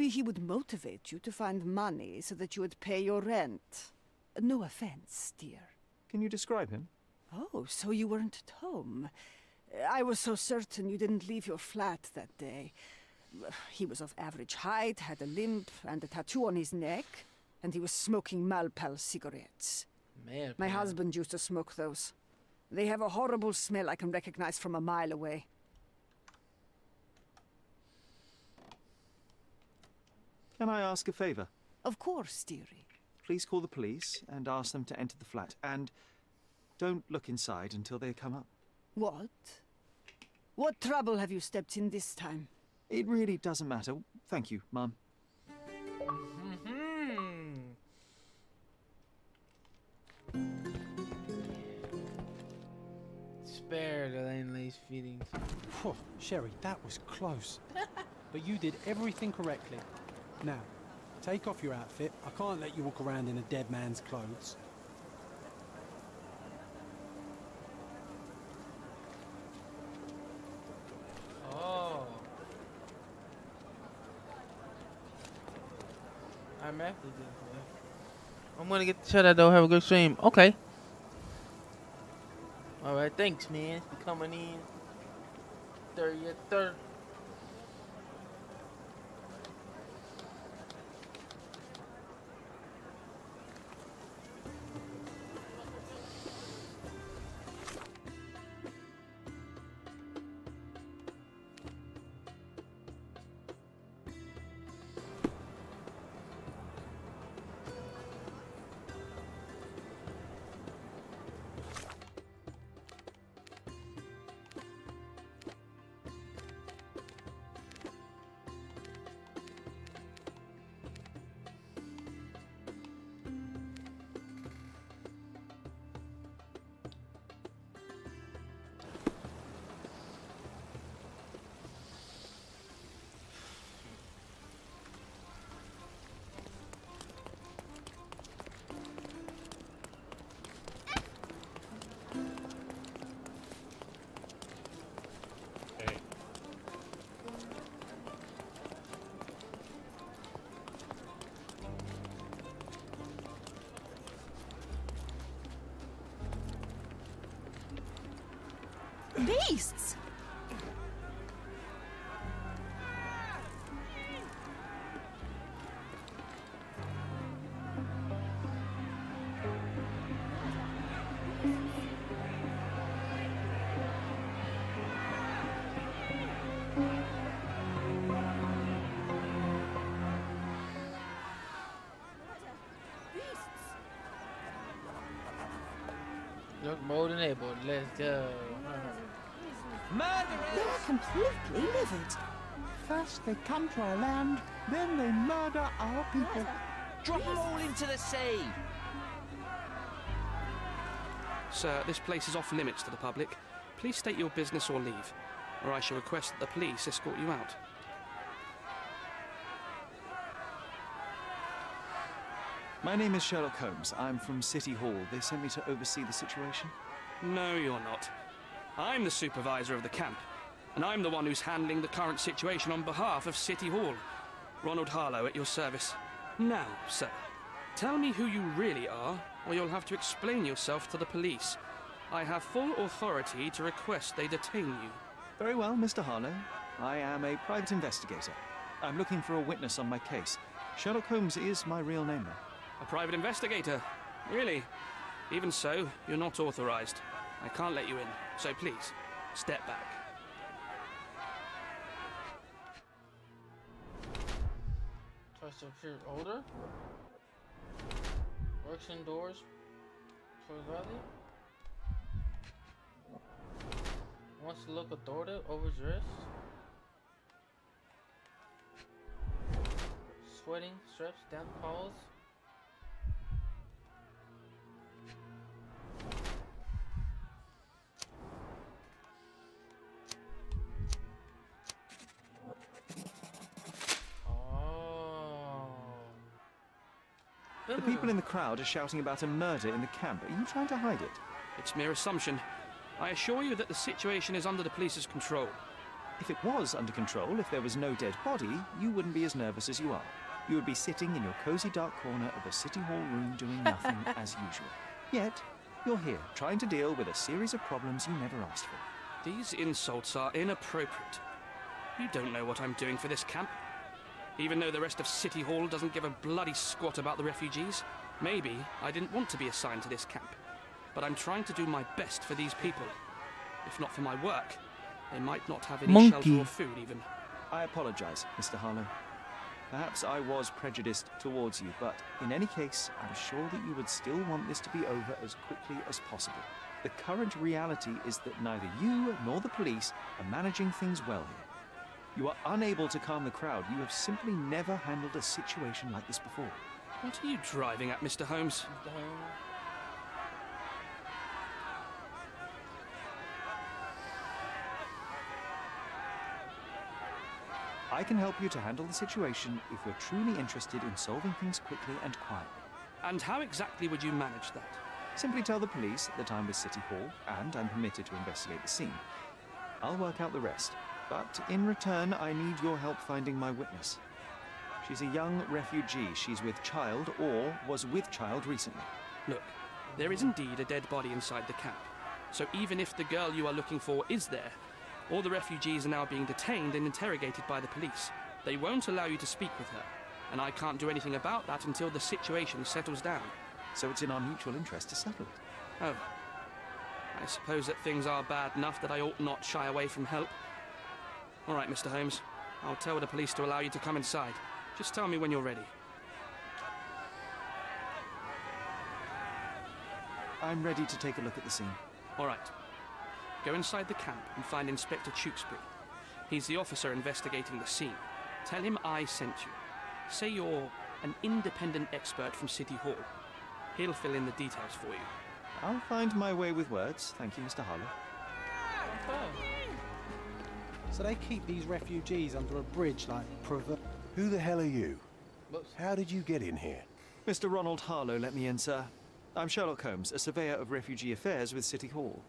S13: he would motivate you to find money so that you would pay your rent. No offense, dear.
S3: Can you describe him?
S13: Oh, so you weren't at home. I was so certain you didn't leave your flat that day. He was of average height, had a limp and a tattoo on his neck, and he was smoking Malpal cigarettes. My husband used to smoke those. They have a horrible smell I can recognize from a mile away.
S3: Can I ask a favor?
S13: Of course, dearie.
S3: Please call the police and ask them to enter the flat, and don't look inside until they come up.
S13: What? What trouble have you stepped in this time?
S3: It really doesn't matter. Thank you, Mum.
S1: Spare the landlady's feelings.
S5: Whew, Sherry, that was close. But you did everything correctly. Now, take off your outfit. I can't let you walk around in a dead man's clothes.
S1: Oh. I'm after this. I'm gonna get the shut out though. Have a good stream. Okay. All right. Thanks, man, for coming in. Third.
S13: Beasts!
S1: Look more than able. Let's go.
S13: They're completely livid.
S3: First they come to our land, then they murder our people.
S15: Drop them all into the sea!
S16: Sir, this place is off limits to the public. Please state your business or leave, or I shall request that the police escort you out.
S3: My name is Sherlock Holmes. I'm from City Hall. They sent me to oversee the situation.
S16: No, you're not. I'm the supervisor of the camp, and I'm the one who's handling the current situation on behalf of City Hall. Ronald Harlow at your service. Now, sir, tell me who you really are, or you'll have to explain yourself to the police. I have full authority to request they detain you.
S3: Very well, Mr. Harlow. I am a private investigator. I'm looking for a witness on my case. Sherlock Holmes is my real name, though.
S16: A private investigator? Really? Even so, you're not authorized. I can't let you in, so please, step back.
S1: Tries to appear older. Works indoors. Towards Valley. Wants to look authoritative, overdressed. Sweating, straps, down paws.
S3: The people in the crowd are shouting about a murder in the camp. Are you trying to hide it?
S16: It's mere assumption. I assure you that the situation is under the police's control.
S3: If it was under control, if there was no dead body, you wouldn't be as nervous as you are. You would be sitting in your cozy dark corner of a City Hall room doing nothing as usual. Yet, you're here, trying to deal with a series of problems you never asked for.
S16: These insults are inappropriate. You don't know what I'm doing for this camp. Even though the rest of City Hall doesn't give a bloody squat about the refugees, maybe I didn't want to be assigned to this camp. But I'm trying to do my best for these people. If not for my work, they might not have any shelter or food even.
S3: I apologize, Mr. Harlow. Perhaps I was prejudiced towards you, but in any case, I'm sure that you would still want this to be over as quickly as possible. The current reality is that neither you nor the police are managing things well here. You are unable to calm the crowd. You have simply never handled a situation like this before.
S16: What are you driving at, Mr. Holmes?
S3: I can help you to handle the situation if you're truly interested in solving things quickly and quietly.
S16: And how exactly would you manage that?
S3: Simply tell the police that I'm with City Hall and I'm permitted to investigate the scene. I'll work out the rest. But in return, I need your help finding my witness. She's a young refugee. She's with child or was with child recently.
S16: Look, there is indeed a dead body inside the camp. So even if the girl you are looking for is there, all the refugees are now being detained and interrogated by the police. They won't allow you to speak with her, and I can't do anything about that until the situation settles down.
S3: So it's in our mutual interest to settle it.
S16: Oh. I suppose that things are bad enough that I ought not shy away from help. All right, Mr. Holmes. I'll tell the police to allow you to come inside. Just tell me when you're ready.
S3: I'm ready to take a look at the scene.
S16: All right. Go inside the camp and find Inspector Tewkesbury. He's the officer investigating the scene. Tell him I sent you. Say you're an independent expert from City Hall. He'll fill in the details for you.
S3: I'll find my way with words. Thank you, Mr. Harlow.
S5: So they keep these refugees under a bridge like
S17: Who the hell are you? How did you get in here?
S3: Mr. Ronald Harlow let me in, sir. I'm Sherlock Holmes, a surveyor of refugee affairs with City Hall.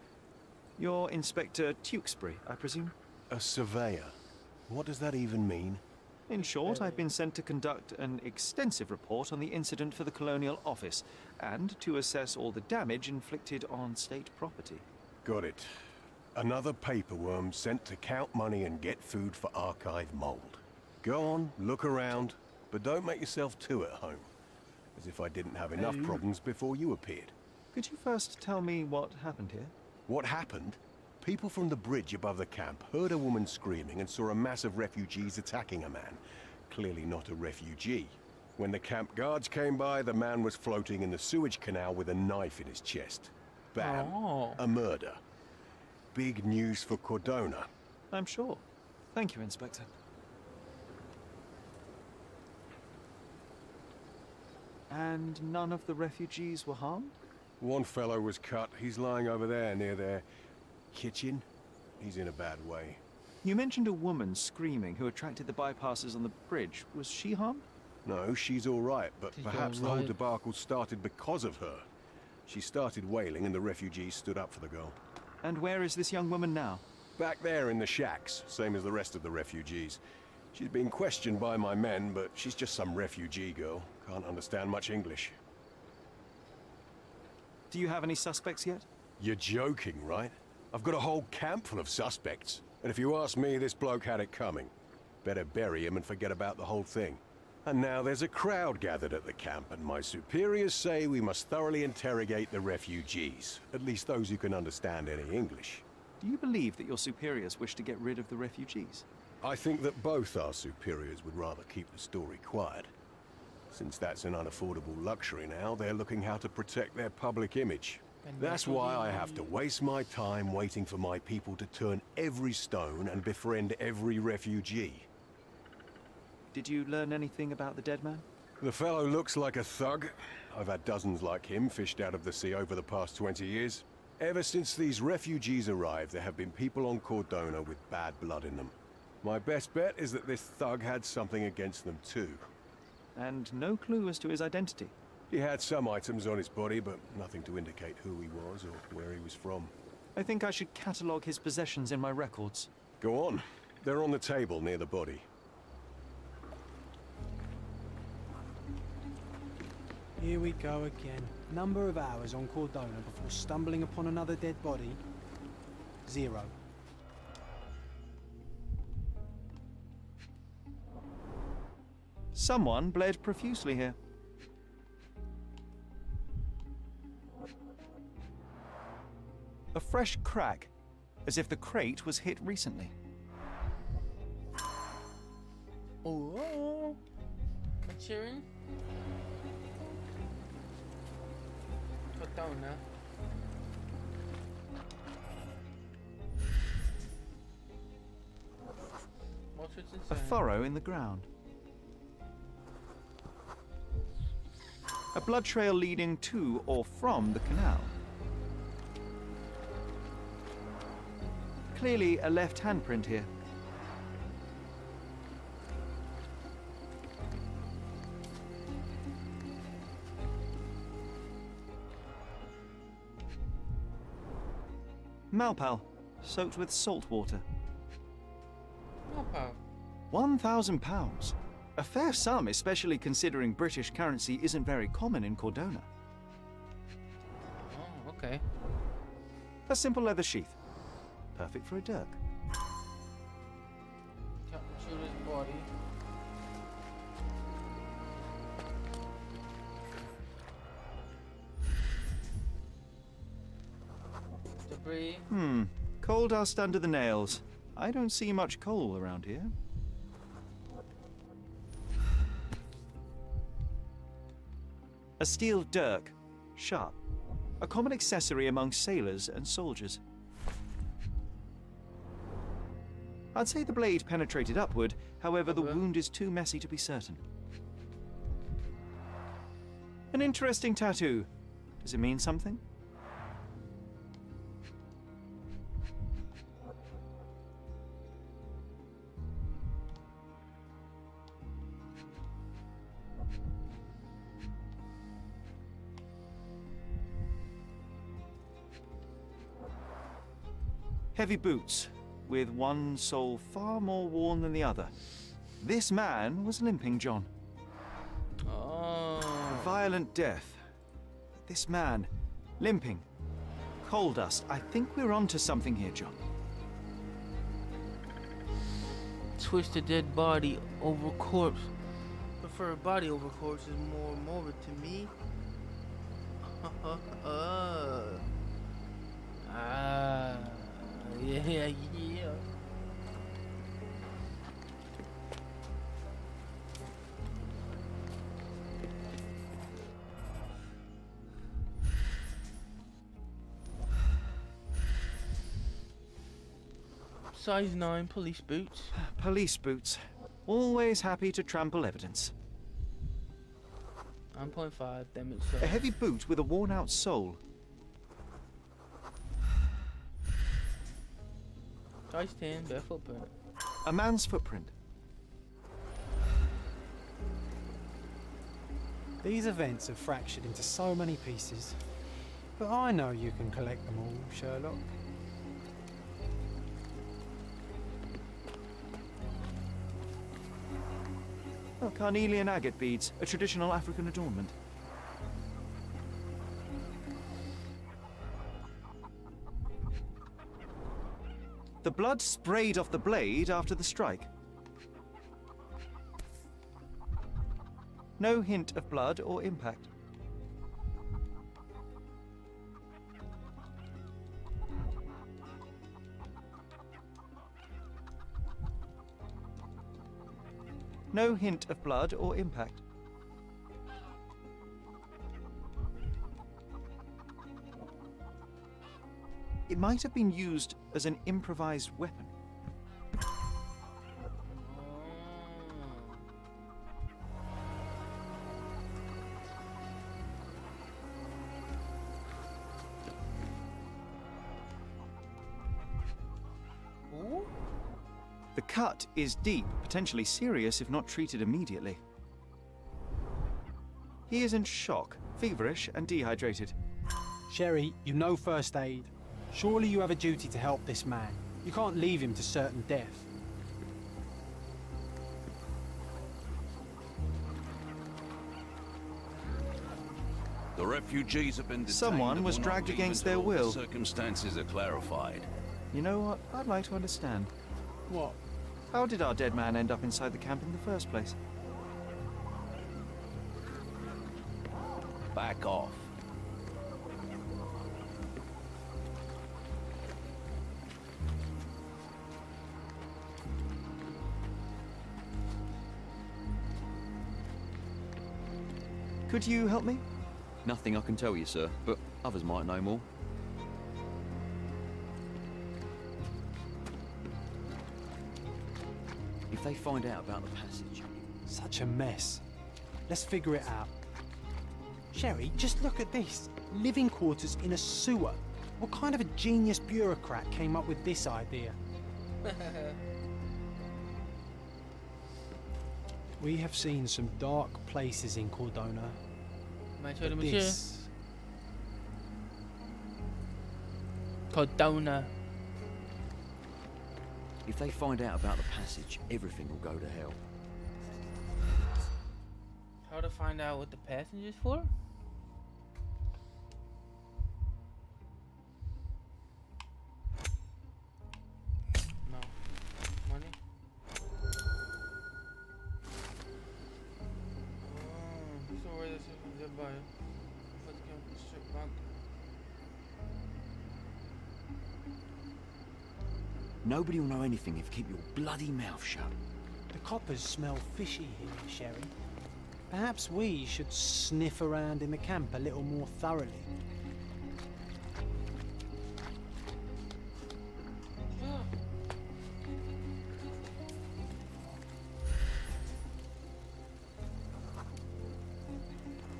S3: You're Inspector Tewkesbury, I presume?
S17: A surveyor? What does that even mean?
S3: In short, I've been sent to conduct an extensive report on the incident for the Colonial Office and to assess all the damage inflicted on state property.
S17: Got it. Another paperworm sent to count money and get food for archive mold. Go on, look around, but don't make yourself too at home. As if I didn't have enough problems before you appeared.
S3: Could you first tell me what happened here?
S17: What happened? People from the bridge above the camp heard a woman screaming and saw a mass of refugees attacking a man. Clearly not a refugee. When the camp guards came by, the man was floating in the sewage canal with a knife in his chest. Bam.
S1: Oh.
S17: A murder. Big news for Cordona.
S3: I'm sure. Thank you, Inspector. And none of the refugees were harmed?
S17: One fellow was cut. He's lying over there near their kitchen. He's in a bad way.
S3: You mentioned a woman screaming who attracted the bypassers on the bridge. Was she harmed?
S17: No, she's all right, but
S1: She's
S17: perhaps
S1: all
S17: the whole
S1: right.
S17: debacle started because of her. She started wailing and the refugees stood up for the girl.
S3: And where is this young woman now?
S17: Back there in the shacks, same as the rest of the refugees. She's being questioned by my men, but she's just some refugee girl. Can't understand much English.
S3: Do you have any suspects yet?
S17: You're joking, right? I've got a whole camp full of suspects. And if you ask me, this bloke had it coming. Better bury him and forget about the whole thing. And now there's a crowd gathered at the camp, and my superiors say we must thoroughly interrogate the refugees. At least those who can understand any English.
S3: Do you believe that your superiors wish to get rid of the refugees?
S17: I think that both our superiors would rather keep the story quiet. Since that's an unaffordable luxury now, they're looking how to protect their public image. That's why I have to waste my time waiting for my people to turn every stone and befriend every refugee.
S3: Did you learn anything about the dead man?
S17: The fellow looks like a thug. I've had dozens like him fished out of the sea over the past 20 years. Ever since these refugees arrived, there have been people on Cordona with bad blood in them. My best bet is that this thug had something against them too.
S3: And no clue as to his identity?
S17: He had some items on his body, but nothing to indicate who he was or where he was from.
S3: I think I should catalogue his possessions in my records.
S17: Go on. They're on the table near the body.
S5: Here we go again. Number of hours on Cordona before stumbling upon another dead body? 0.
S3: Someone bled profusely here. A fresh crack, as if the crate was hit recently.
S1: Oh, cheering. Put down now.
S3: A furrow in the ground. A blood trail leading to or from the canal. Clearly a left handprint here. Malpal, soaked with salt water.
S1: Malpal.
S3: £1,000. A fair sum, especially considering British currency isn't very common in Cordona.
S1: Oh, okay.
S3: A simple leather sheath. Perfect for a dirk.
S1: Capture his body. Debris.
S3: Coal dust under the nails. I don't see much coal around here. A steel dirk. Sharp. A common accessory among sailors and soldiers. I'd say the blade penetrated upward, however the wound is too messy to be certain. An interesting tattoo. Does it mean something? Heavy boots, with one sole far more worn than the other. This man was limping, John.
S1: Oh.
S3: A violent death. This man, limping. Coal dust. I think we're onto something here, John.
S1: Twist a dead body over corpse. Prefer body over corpse is more morbid to me. Yeah. Size 9 police boots.
S3: Police boots. Always happy to trample evidence.
S1: 9.5 damage.
S3: A heavy boot with a worn-out sole.
S1: Size 10, bare footprint.
S3: A man's footprint.
S5: These events are fractured into so many pieces. But I know you can collect them all, Sherlock.
S3: Oh, carnelian agate beads, a traditional African adornment. The blood sprayed off the blade after the strike. No hint of blood or impact. No hint of blood or impact. It might have been used as an improvised weapon. The cut is deep, potentially serious if not treated immediately. He is in shock, feverish and dehydrated.
S5: Sherry, you know first aid. Surely you have a duty to help this man. You can't leave him to certain death.
S18: The refugees have been detained.
S3: Someone was
S18: and will not
S3: dragged
S18: leave
S3: against
S18: until
S3: their will.
S18: The circumstances are clarified.
S3: You know what? I'd like to understand.
S5: What?
S3: How did our dead man end up inside the camp in the first place?
S18: Back off.
S3: Could you help me?
S19: Nothing I can tell you, sir, but others might know more. If they find out about the passage...
S5: Such a mess. Let's figure it out. Sherry, just look at this. Living quarters in a sewer. What kind of a genius bureaucrat came up with this idea? We have seen some dark places in Cordona. But this...
S1: Cordona.
S19: If they find out about the passage, everything will go to hell.
S1: How to find out what the passenger's for? No. Money? So where this is dead by let's go to the strip bank.
S19: Nobody will know anything if you keep your bloody mouth shut.
S5: The coppers smell fishy here, Sherry. Perhaps we should sniff around in the camp a little more thoroughly.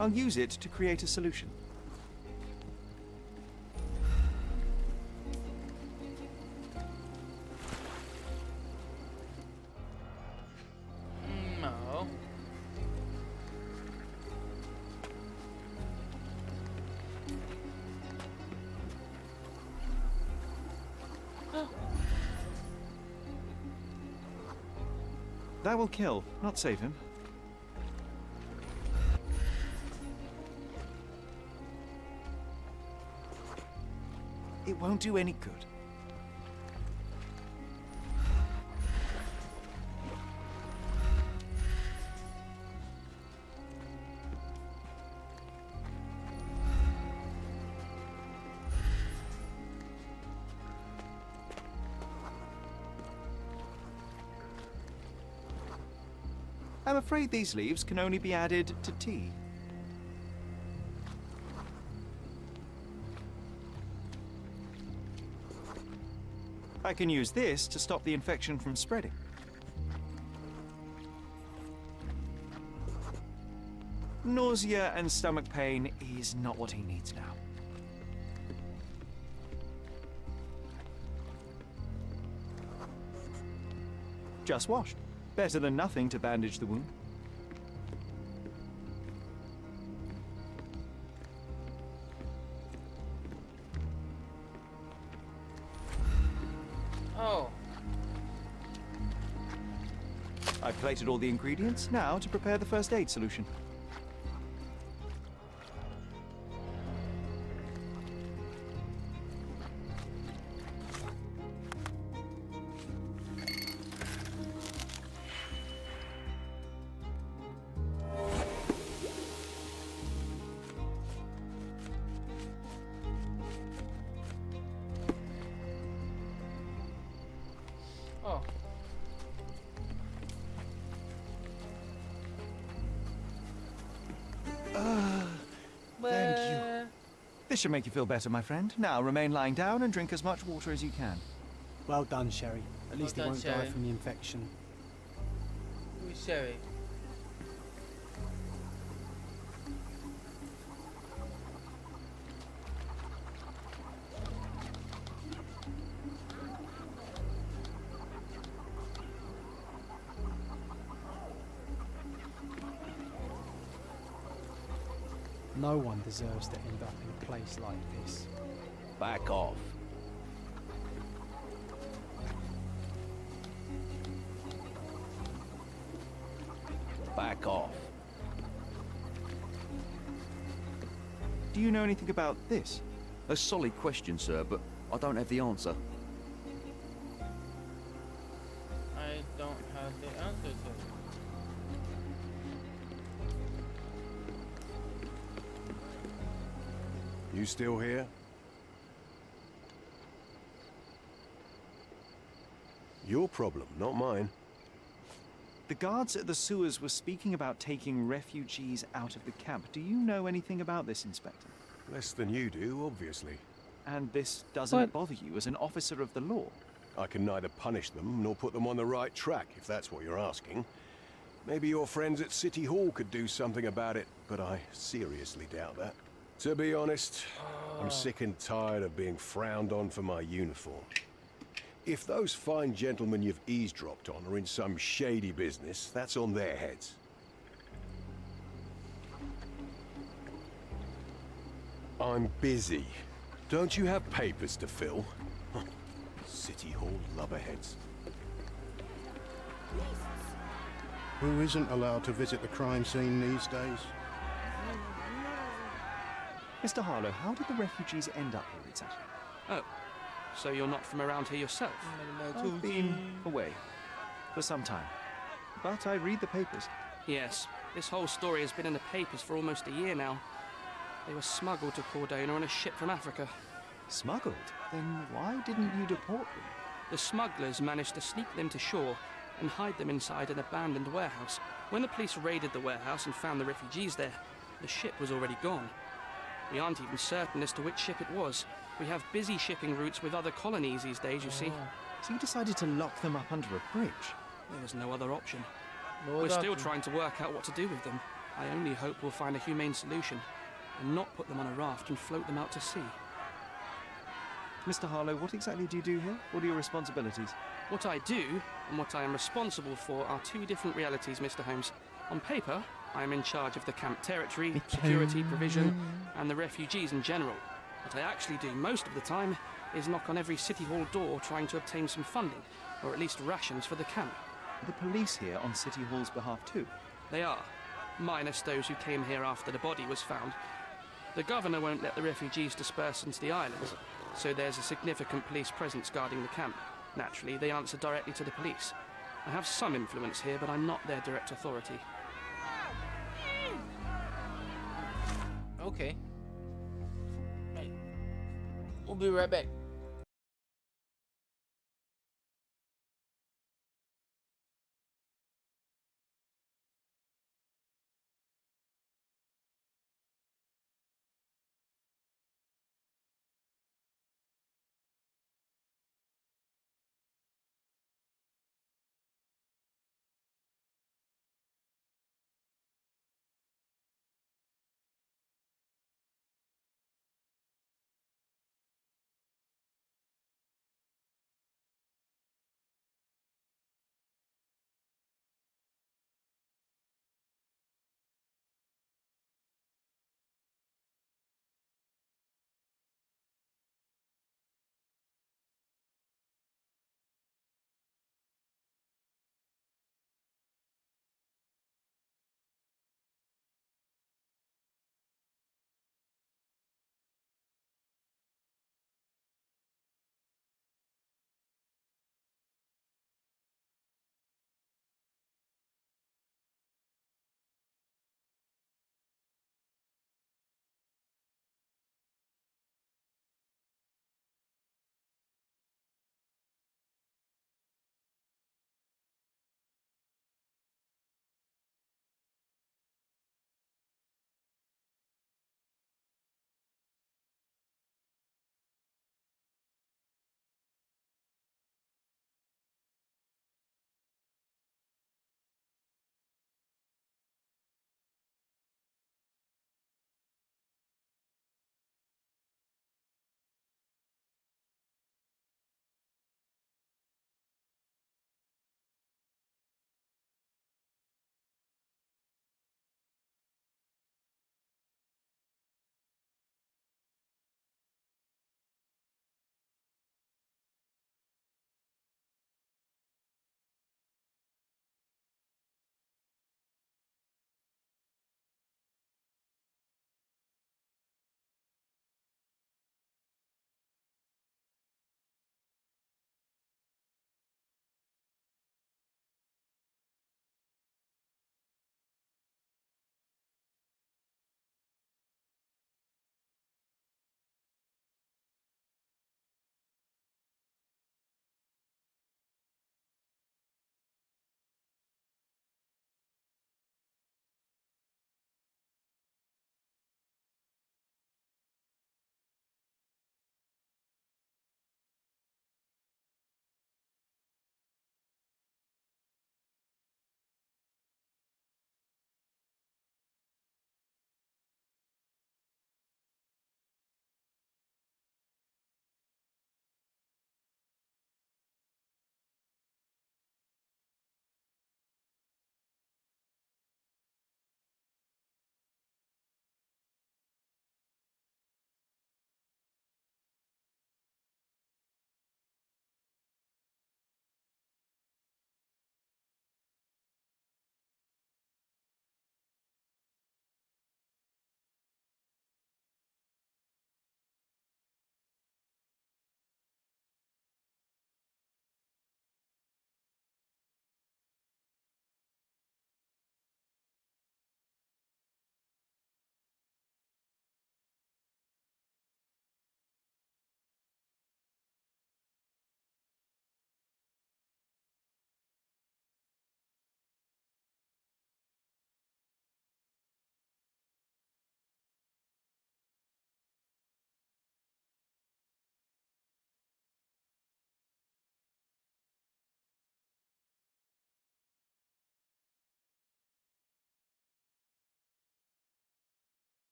S3: I'll use it to create a solution.
S1: No.
S3: That will kill, not save him. It won't do any good. I'm afraid these leaves can only be added to tea. I can use this to stop the infection from spreading. Nausea and stomach pain is not what he needs now. Just washed. Better than nothing to bandage the wound.
S1: Oh.
S3: I've plated all the ingredients, now to prepare the first aid solution.
S1: Oh.
S3: Thank you. This should make you feel better, my friend. Now remain lying down and drink as much water as you can.
S5: Well done, Sherry. At least he
S1: done,
S5: won't die
S1: Sherry.
S5: from the infection.
S1: Who's Sherry?
S5: No one deserves to end up in a place like this.
S18: Back off. Back off.
S3: Do you know anything about this?
S19: A solid question, sir, but I don't have the answer.
S1: I don't have the answer to it.
S17: You still here? Your problem, not mine.
S3: The guards at the sewers were speaking about taking refugees out of the camp. Do you know anything about this, Inspector?
S17: Less than you do, obviously.
S3: And this doesn't bother you as an officer of the law?
S17: I can neither punish them nor put them on the right track, if that's what you're asking. Maybe your friends at City Hall could do something about it, but I seriously doubt that. To be honest, I'm sick and tired of being frowned on for my uniform. If those fine gentlemen you've eavesdropped on are in some shady business, that's on their heads. I'm busy. Don't you have papers to fill? City Hall lubberheads.
S20: Who isn't allowed to visit the crime scene these days?
S3: Mr. Harlow, how did the refugees end up here exactly?
S16: Oh, so you're not from around here yourself?
S3: I've been away for some time, but I read the papers.
S16: Yes, this whole story has been in the papers for almost a year now. They were smuggled to Cordona on a ship from Africa.
S3: Smuggled? Then why didn't you deport them?
S16: The smugglers managed to sneak them to shore and hide them inside an abandoned warehouse. When the police raided the warehouse and found the refugees there, the ship was already gone. We aren't even certain as to which ship it was. We have busy shipping routes with other colonies these days, you see.
S3: So you decided to lock them up under a bridge?
S16: There was no other option.
S1: No
S16: We're
S1: other
S16: still
S1: option.
S16: trying to work out what to do with them. I only hope we'll find a humane solution and not put them on a raft and float them out to sea.
S3: Mr. Harlow, what exactly do you do here? What are your responsibilities?
S16: What I do and what I am responsible for are two different realities, Mr. Holmes. On paper, I am in charge of the camp territory, security, provision, and the refugees in general. What I actually do most of the time is knock on every City Hall door trying to obtain some funding, or at least rations for the camp.
S3: The police here on City Hall's behalf too?
S16: They are, minus those who came here after the body was found. The governor won't let the refugees disperse into the islands, so there's a significant police presence guarding the camp. Naturally, they answer directly to the police. I have some influence here, but I'm not their direct authority.
S1: Okay. Right. We'll be right back.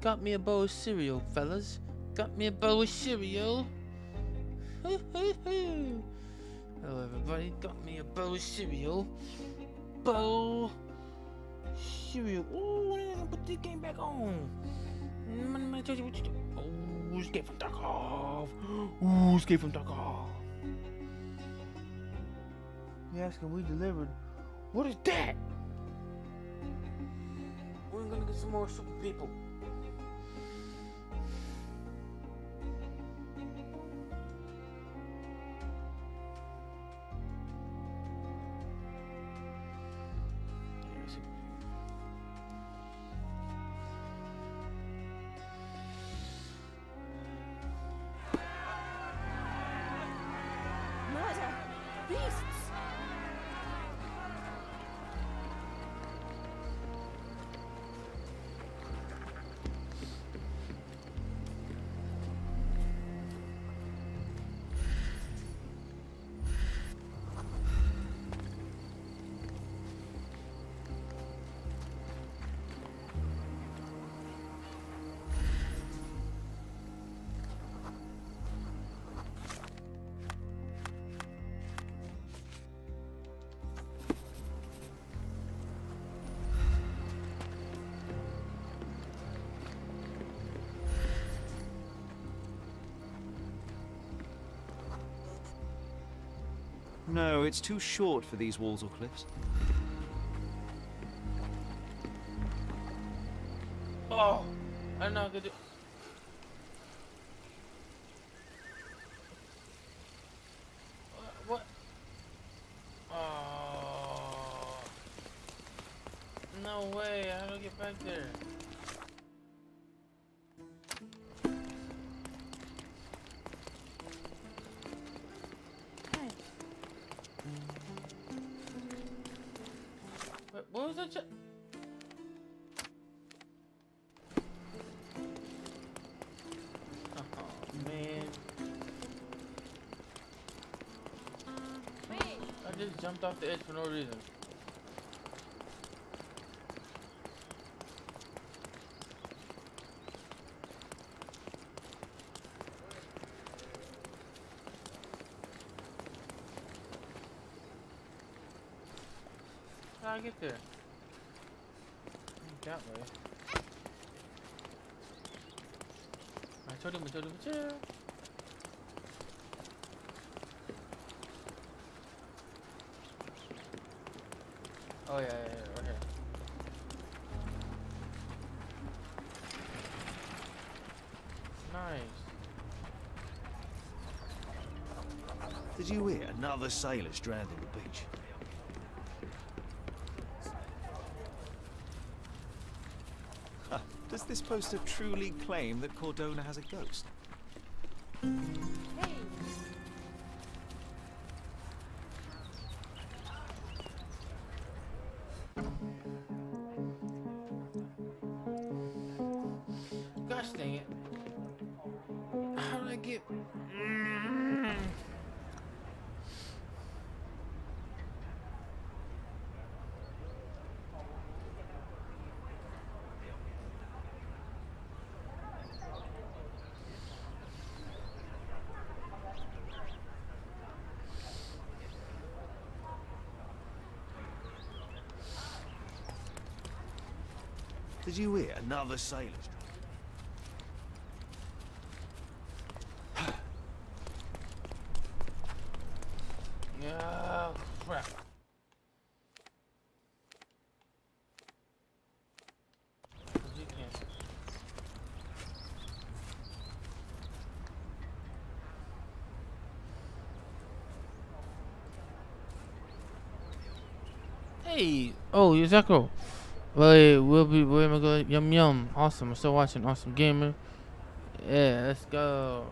S1: Got me a bowl of cereal, fellas. Got me a bowl of cereal. Hello, everybody. Got me a bowl of cereal. Bowl cereal. Ooh, when am I gonna put this game back on? Oh, escape from Tarkov. Ooh, escape from Tarkov. Yes, can we delivered? What is that? We're gonna get some more super people.
S13: Murder! Beasts!
S3: No, it's too short for these walls or cliffs.
S1: Oh, I know I could do. What? Oh, no way! How do I get back there? What was that? Oh man! I just jumped off the edge for no reason. How did I get there? That way. I told him. Oh yeah, right here. Nice.
S3: Did you hear? Another sailor stranded on the beach. Does this poster truly claim that Cordona has a ghost?
S1: Gosh dang it. How did I get...
S3: Did you hear? Another sailor stranded.
S1: Yeah, crap. You can't. Hey, oh, Yuzako. Wait, we're gonna go yum yum. Awesome, I'm still watching Awesome Gamer. Yeah, let's go.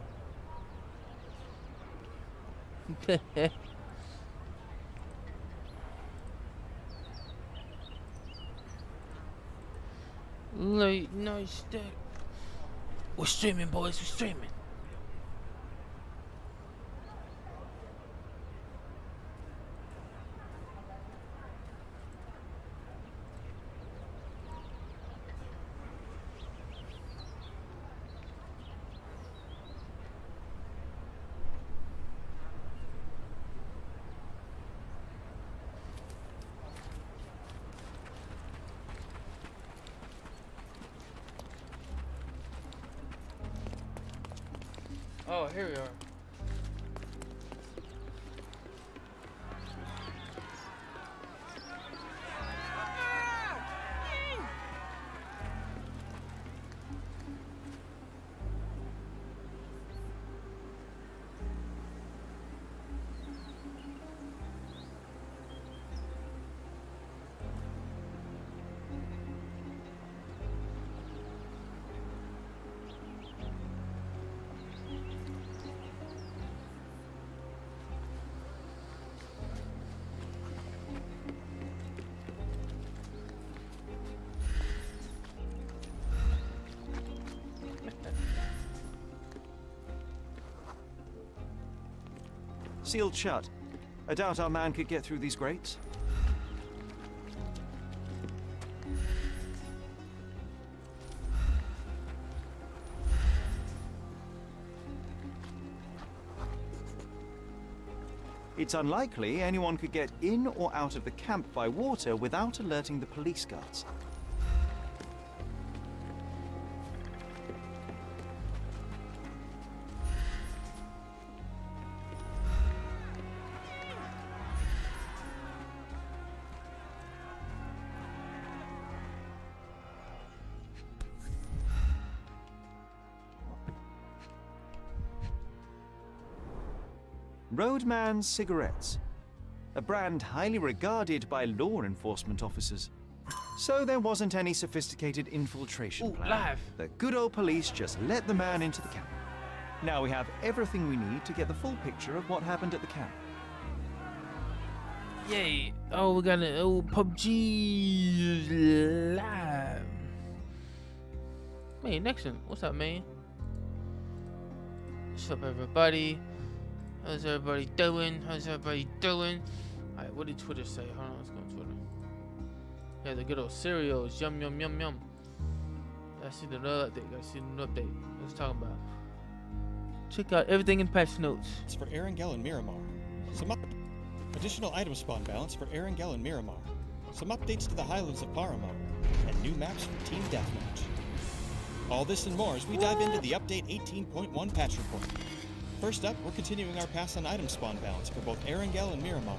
S1: Late night stack. We're streaming, boys. We're streaming. Oh, here we are.
S3: Sealed shut. I doubt our man could get through these grates. It's unlikely anyone could get in or out of the camp by water without alerting the police guards. Roadman Cigarettes, a brand highly regarded by law enforcement officers. So there wasn't any sophisticated infiltration plan.
S1: Live.
S3: The good old police just let the man into the camp. Now we have everything we need to get the full picture of what happened at the camp.
S1: Yay. Oh, we got an PUBG live. Hey, Nixon, what's up, man? What's up, everybody? How's everybody doing? Alright, what did Twitter say? Hold on, let's go on Twitter. Yeah, the good old cereals. Yum, yum, yum, yum. I see the new update. Let's talk about. Check out everything in patch notes.
S21: It's for Erangel and Miramar. Some additional item spawn balance for Erangel and Miramar. Some updates to the Highlands of Paramo. And new maps for Team Deathmatch. All this and more as we dive into the Update 18.1 patch report. First up, we're continuing our pass on item spawn balance for both Erangel and Miramar.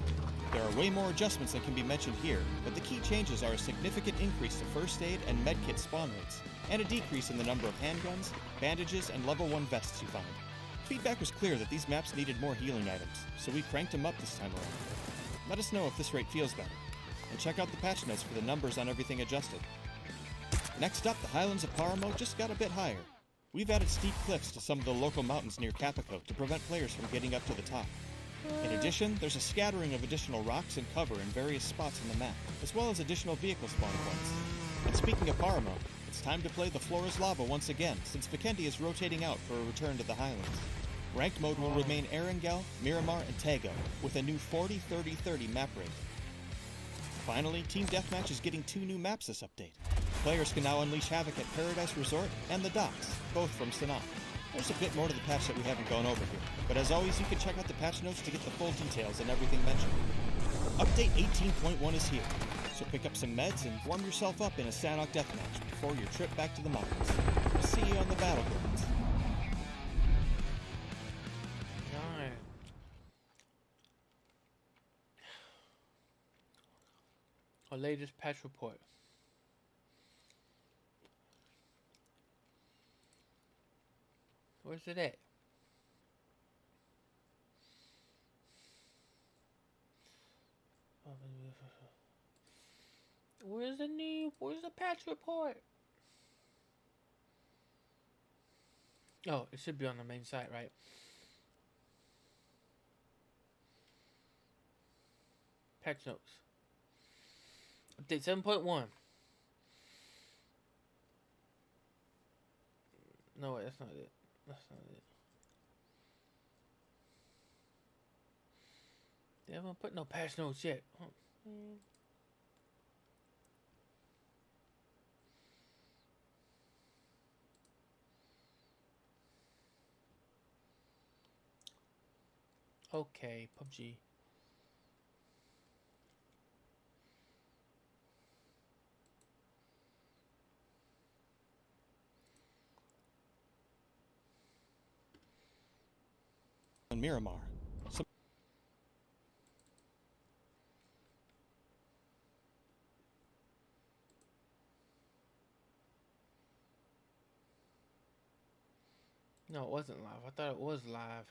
S21: There are way more adjustments than can be mentioned here, but the key changes are a significant increase to first aid and medkit spawn rates, and a decrease in the number of handguns, bandages, and level 1 vests you find. Feedback was clear that these maps needed more healing items, so we cranked them up this time around. Let us know if this rate feels better, and check out the patch notes for the numbers on everything adjusted. Next up, the Highlands of Paramo just got a bit higher. We've added steep cliffs to some of the local mountains near Capico to prevent players from getting up to the top. In addition, there's a scattering of additional rocks and cover in various spots on the map, as well as additional vehicle spawn points. And speaking of Paramo, it's time to play the floor is lava once again, since Vikendi is rotating out for a return to the Highlands. Ranked mode will remain Erangel, Miramar, and Tago, with a new 40-30-30 map rate. Finally, Team Deathmatch is getting 2 new maps this update. Players can now unleash havoc at Paradise Resort and the Docks, both from Sanaa. There's a bit more to the patch that we haven't gone over here, but as always you can check out the patch notes to get the full details and everything mentioned. Update 18.1 is here, so pick up some meds and warm yourself up in a Sanok deathmatch before your trip back to the mountains. We'll see you on the battlegrounds.
S1: Alright. Our latest patch report. Where's it at? Where's the patch report? Oh, it should be on the main site, right? Patch notes. Update 7.1. No, wait, that's not it. That's not it. They haven't put no patch notes yet. Oh, man. Okay, PUBG.
S21: and Miramar.
S1: No, it wasn't live. I thought it was live.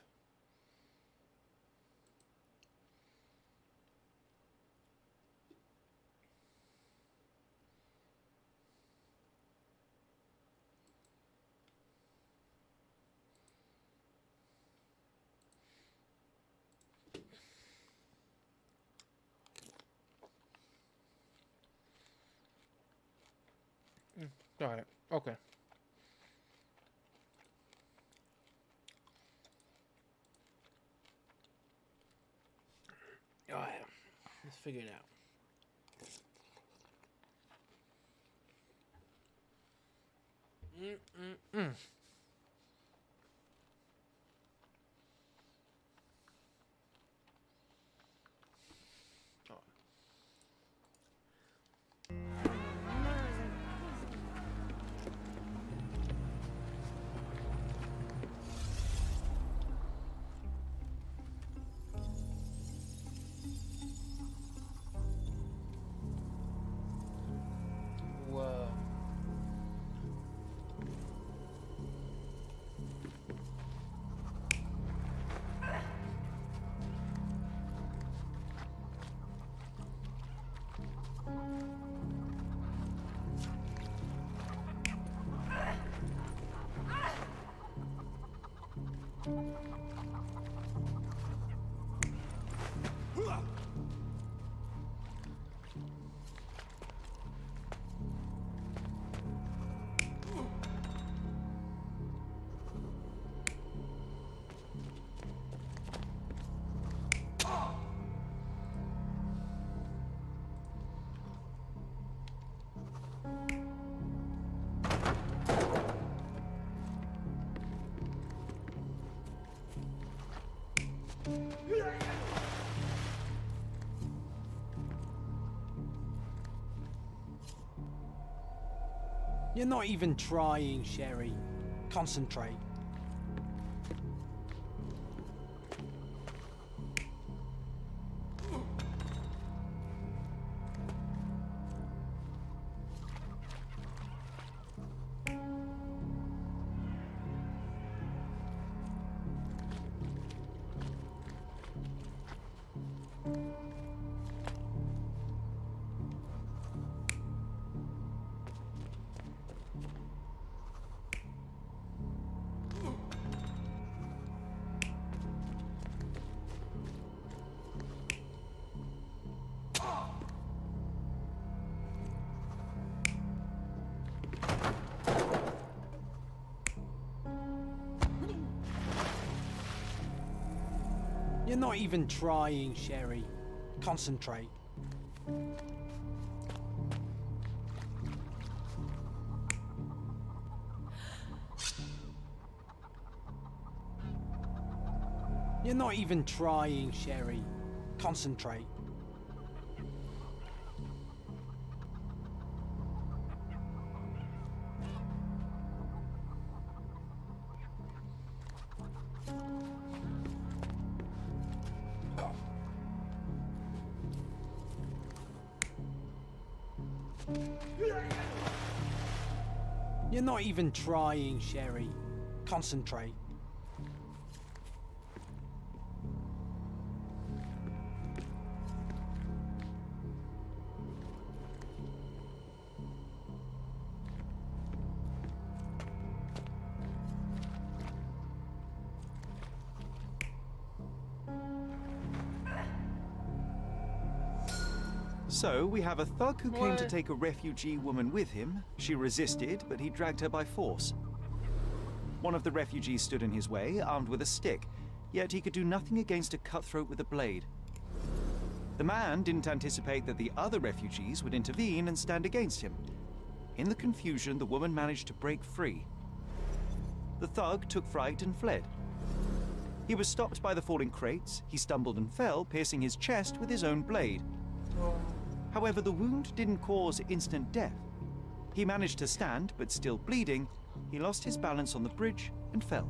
S1: Got it. Okay. All right. Let's figure it out. Mm-mm-mm. Whoa.
S5: You're not even trying, Sherry. Concentrate. You're not even trying, Sherry. Concentrate. You're not even trying, Sherry. Concentrate. You're not even trying, Sherry. Concentrate.
S3: So, we have a thug who came to take a refugee woman with him. She resisted, but he dragged her by force. One of the refugees stood in his way, armed with a stick, yet he could do nothing against a cutthroat with a blade. The man didn't anticipate that the other refugees would intervene and stand against him. In the confusion, the woman managed to break free. The thug took fright and fled. He was stopped by the falling crates. He stumbled and fell, piercing his chest with his own blade. However, the wound didn't cause instant death. He managed to stand, but still bleeding, he lost his balance on the bridge and fell.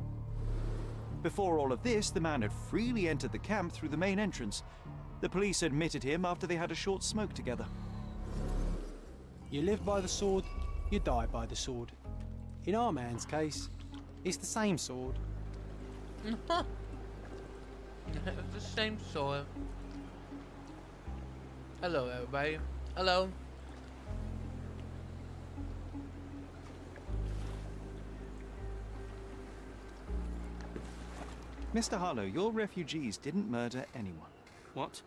S3: Before all of this, the man had freely entered the camp through the main entrance. The police admitted him after they had a short smoke together.
S5: You live by the sword, you die by the sword. In our man's case, it's the same sword.
S1: It's the same sword. Hello, everybody. Hello.
S3: Mr. Harlow, your refugees didn't murder anyone.
S16: What?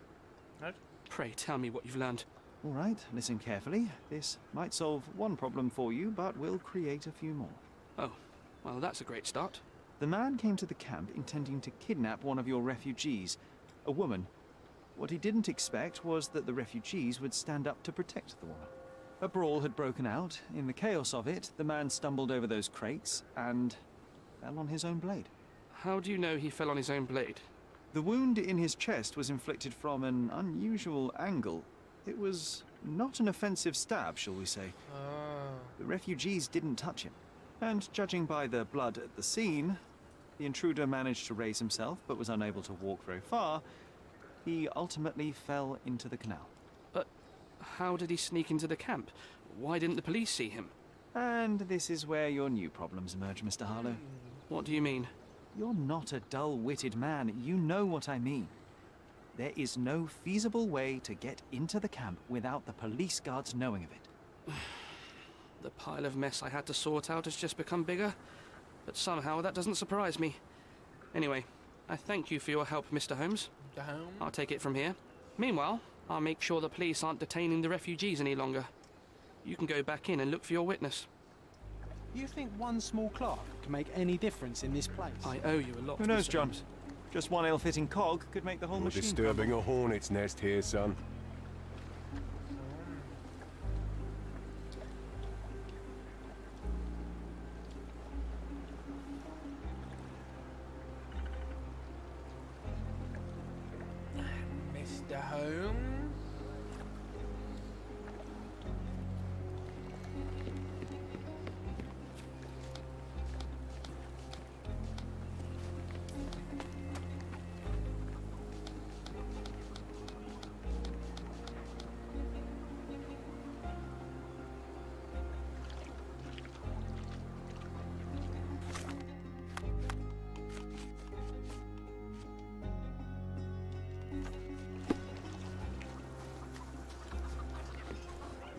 S1: What?
S16: Pray tell me what you've learned.
S3: All right, listen carefully. This might solve one problem for you, but will create a few more.
S16: Oh, well, that's a great start.
S3: The man came to the camp intending to kidnap one of your refugees, a woman. What he didn't expect was that the refugees would stand up to protect the woman. A brawl had broken out. In the chaos of it, the man stumbled over those crates and fell on his own blade.
S16: How do you know he fell on his own blade?
S3: The wound in his chest was inflicted from an unusual angle. It was not an offensive stab, shall we say. The refugees didn't touch him. And judging by the blood at the scene, the intruder managed to raise himself but was unable to walk very far. He ultimately fell into the canal.
S16: But how did he sneak into the camp? Why didn't the police see him?
S3: And this is where your new problems emerge, Mr. Harlow.
S16: What do you mean?
S3: You're not a dull-witted man. You know what I mean. There is no feasible way to get into the camp without the police guards knowing of it.
S16: The pile of mess I had to sort out has just become bigger, but somehow that doesn't surprise me. Anyway, I thank you for your help, Mr. Holmes. I'll take it from here. Meanwhile, I'll make sure the police aren't detaining the refugees any longer. You can go back in and look for your witness.
S5: You think one small clerk can make any difference in this place?
S16: I owe you a lot.
S3: Who knows,
S16: Mr.
S3: John?
S16: Holmes.
S3: Just one ill-fitting cog could make the whole
S17: You're
S3: machine
S17: disturbing
S3: crumble.
S17: a hornet's nest here, son.
S1: Mr. Holmes.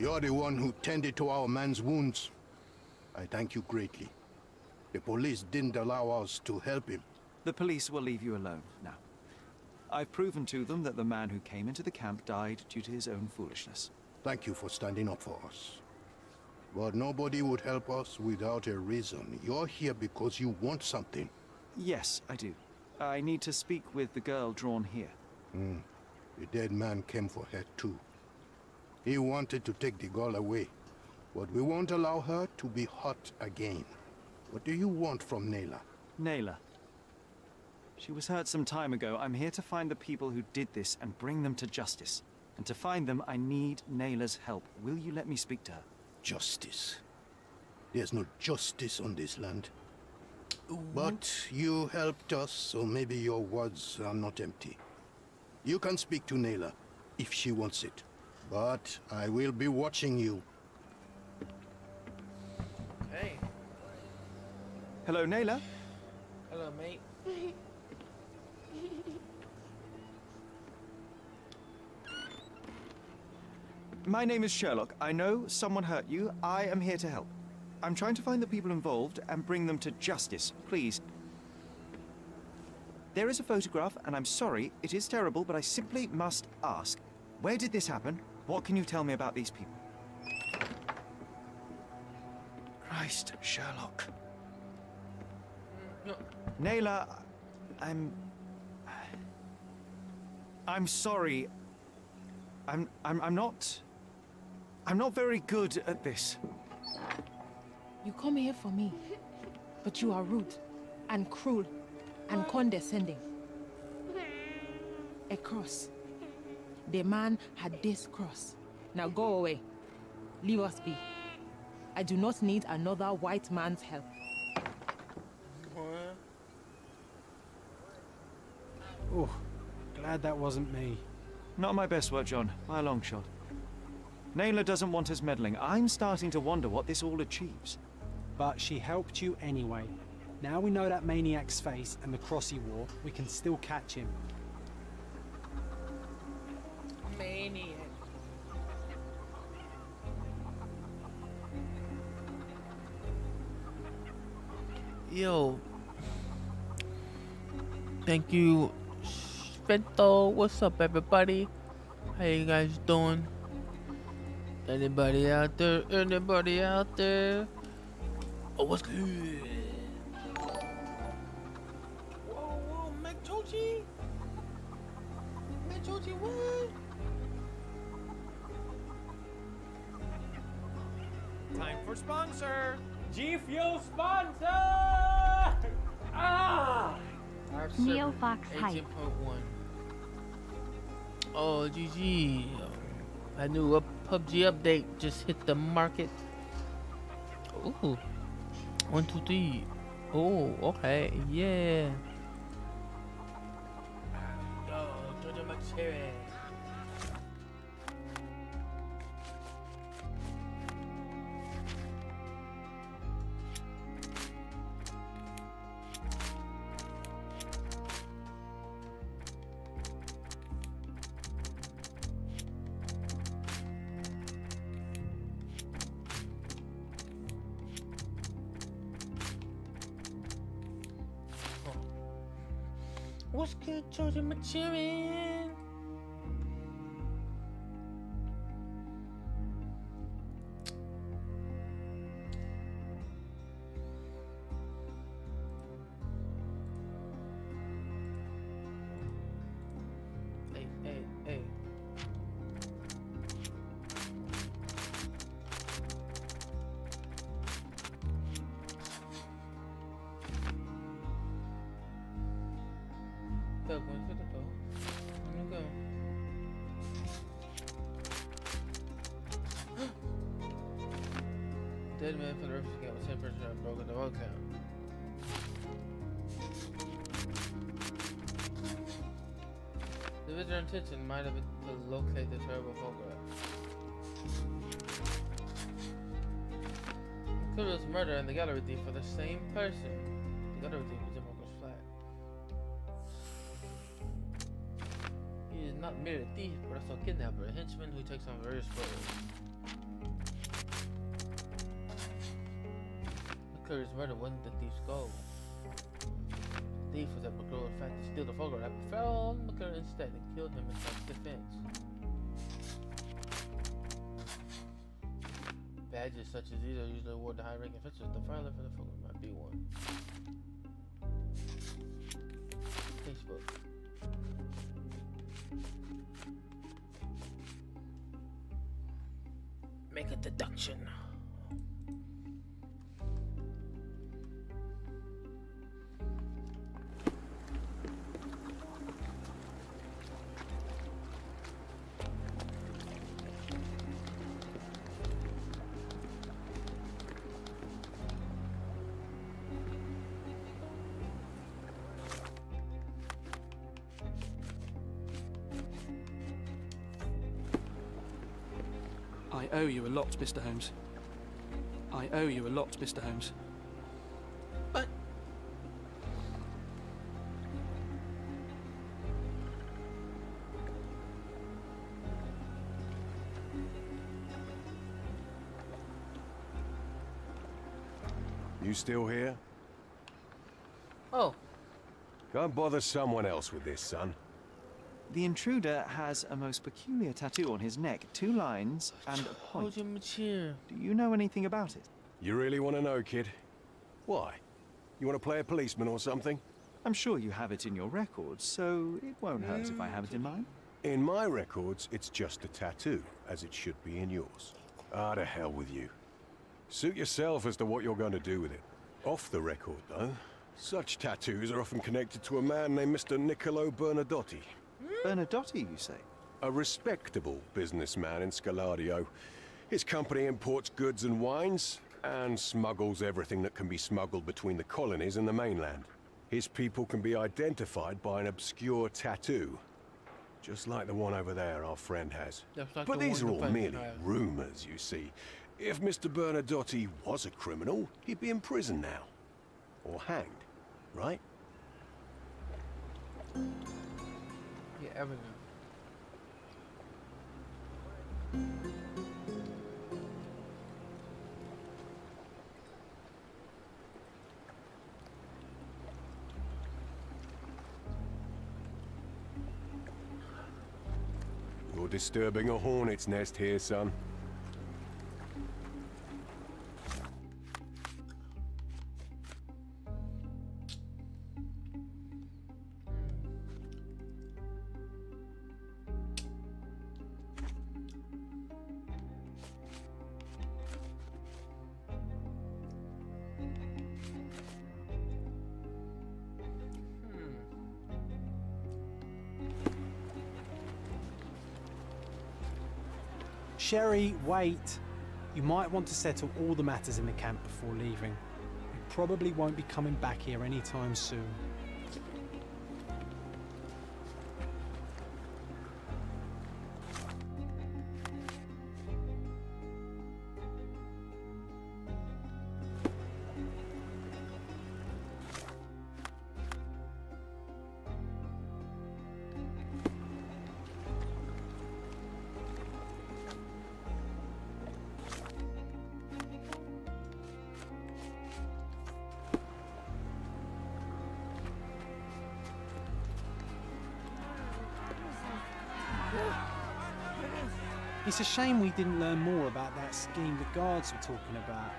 S20: You're the one who tended to our man's wounds. I thank you greatly. The police didn't allow us to help him.
S3: The police will leave you alone now. I've proven to them that the man who came into the camp died due to his own foolishness.
S20: Thank you for standing up for us. But nobody would help us without a reason. You're here because you want something.
S3: Yes, I do. I need to speak with the girl drawn here.
S20: The dead man came for her too. He wanted to take the girl away, but we won't allow her to be hurt again. What do you want from Nayla?
S3: Nayla. She was hurt some time ago. I'm here to find the people who did this and bring them to justice. And to find them, I need Nayla's help. Will you let me speak to her?
S20: Justice. There's no justice on this land. But you helped us, so maybe your words are not empty. You can speak to Nayla, if she wants it. But I will be watching you.
S1: Hey.
S3: Hello, Nayla.
S1: Hello, mate.
S3: My name is Sherlock. I know someone hurt you. I am here to help. I'm trying to find the people involved and bring them to justice. Please. There is a photograph, and I'm sorry, it is terrible, but I simply must ask. Where did this happen? What can you tell me about these people? Christ, Sherlock.
S1: No.
S3: Nayla, I'm sorry. I'm not very good at this.
S6: You come here for me, but you are rude and cruel and condescending. A cross. The man had this cross. Now go away. Leave us be. I do not need another white man's help.
S5: Oh, glad that wasn't me.
S3: Not my best work, John, by a long shot. Naylor doesn't want us meddling. I'm starting to wonder what this all achieves.
S5: But she helped you anyway. Now we know that maniac's face and the cross he wore, we can still catch him.
S1: Maniac. Yo. Thank you, Spento. What's up, everybody? How you guys doing? Anybody out there? Anybody out there? Oh, what's good? Whoa, Mechochi? Mechochi, what?
S8: Time for sponsor. G Fuel sponsor. Ah.
S9: Neo Fox Hype.
S1: 18.1. Oh, GG. A new PUBG update just hit the market. Ooh. 1, 2, 3. Oh, okay. Yeah. Yo, Jojo Machiri. What's good, Jojo Machiri? Hey. Go, going for the bow. I'm gonna go. Dead man for the refugee camp was 10 person and broken the road count. The visitor intention might have been to locate the terrible photograph. Included was murder and the gallery thief for the same person. The gallery thief was in Moko's flat. He is not merely a thief, but also a kidnapper, a henchman who takes on various roles. McClure's murder wasn't the thief's goal. The thief was at McClure, in fact, to steal the photograph, but fell on McClure instead and killed him in self-defense. Badges such as these are usually awarded to high-ranking officials. The filer for the photograph might be one. Facebook. Make a deduction.
S16: I owe you a lot, Mr. Holmes. I owe you a lot, Mr. Holmes.
S1: But...
S17: You still here?
S1: Oh.
S17: Go and bother someone else with this, son.
S3: The intruder has a most peculiar tattoo on his neck, 2 lines and a point. Do you know anything about it?
S17: You really want to know, kid? Why? You want to play a policeman or something?
S3: I'm sure you have it in your records, so it won't hurt if I have it in mine.
S17: In my records, it's just a tattoo, as it should be in yours. Ah, to hell with you. Suit yourself as to what you're going to do with it. Off the record, though, such tattoos are often connected to a man named Mr. Niccolo Bernadotti.
S3: Bernadotti, you say?
S17: A respectable businessman in Scaladio. His company imports goods and wines, and smuggles everything that can be smuggled between the colonies and the mainland. His people can be identified by an obscure tattoo. Just like the one over there our friend has.
S1: Like
S17: But
S1: the
S17: these are
S1: one
S17: all
S1: the friend
S17: merely
S1: has.
S17: rumors, you see. If Mr. Bernadotti was a criminal, he'd be in prison now. Or hanged, right?
S1: Yeah, everything.
S17: You're disturbing a hornet's nest here, son.
S5: Sherry, wait. You might want to settle all the matters in the camp before leaving. You probably won't be coming back here anytime soon. It's a shame we didn't learn more about that scheme the guards were talking about.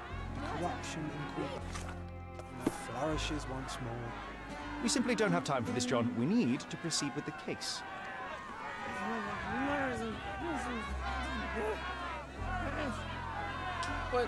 S5: Corruption and flourishes once more.
S3: We simply don't have time for this, John. We need to proceed with the case.
S1: What?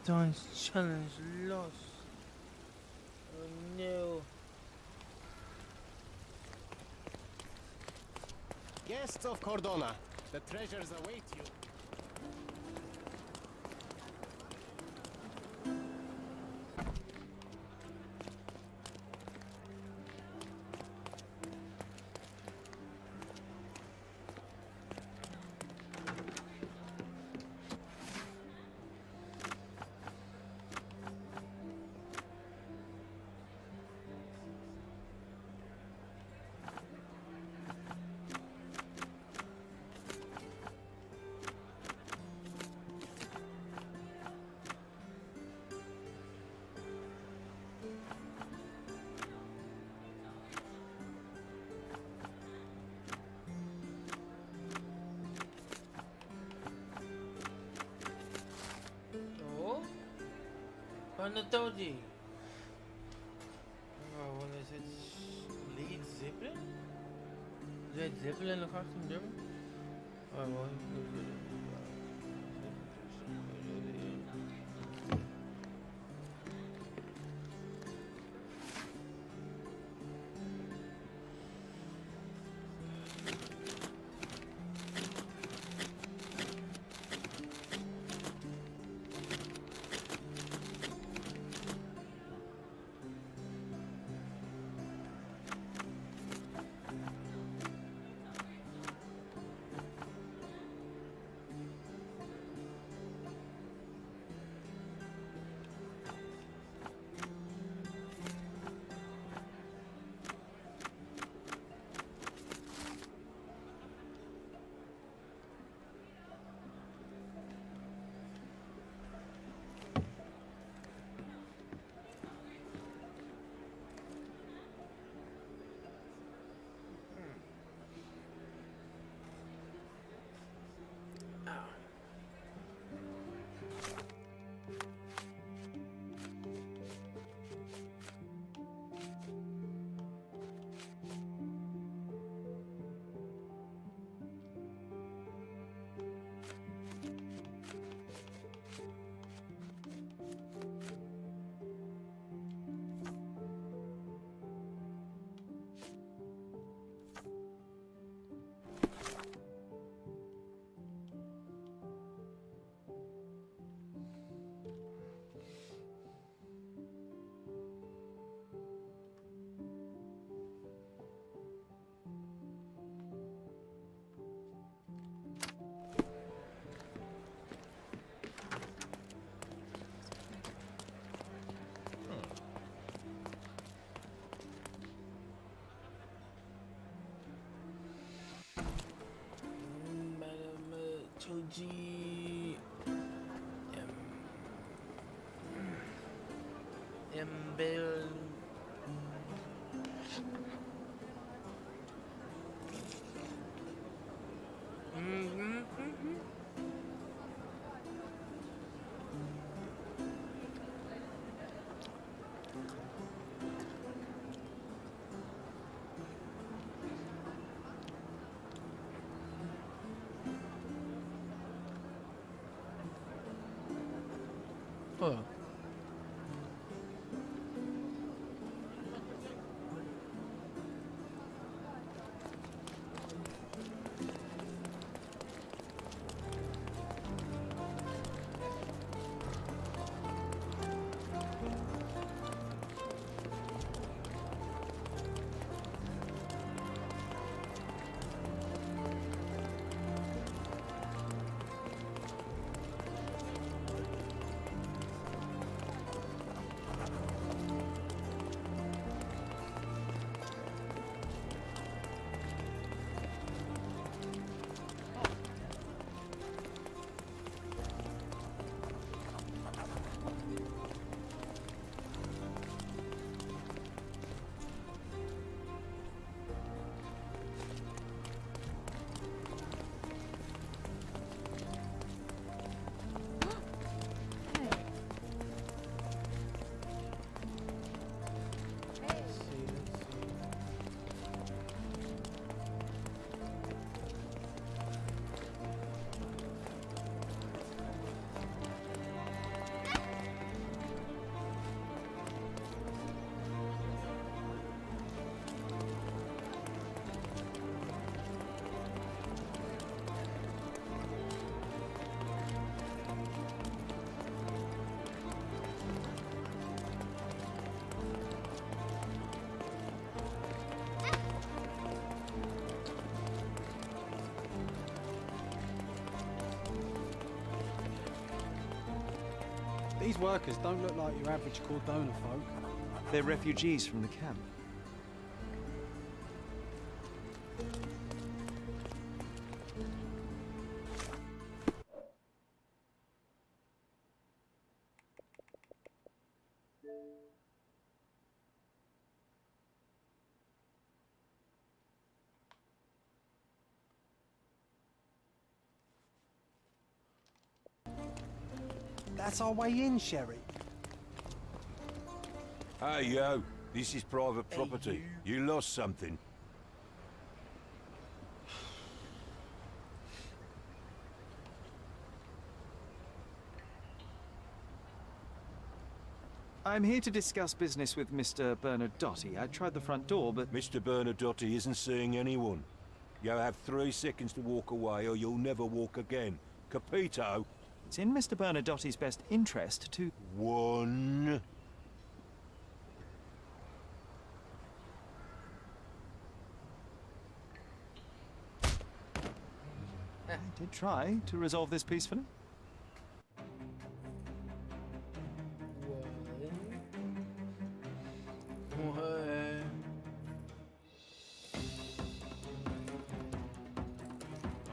S1: Dawn's challenge lost. Oh no.
S12: Guests of Cordona, the treasures await you.
S1: Panatoji. Oh, what is it? Lead Zeppelin? Is that Zeppelin across from German? Oh, well, G Embel. Huh.
S5: These workers don't look like your average Cordona folk.
S3: They're refugees from the camp.
S5: That's our way in, Sherry.
S17: Hey, yo. This is private property. You lost something.
S3: I'm here to discuss business with Mr. Bernadotti. I tried the front door, but...
S17: Mr. Bernadotti isn't seeing anyone. You have 3 seconds to walk away or you'll never walk again. Capito?
S3: It's in Mr. Bernadotti's best interest to...
S17: 1...
S3: I did try to resolve this peacefully.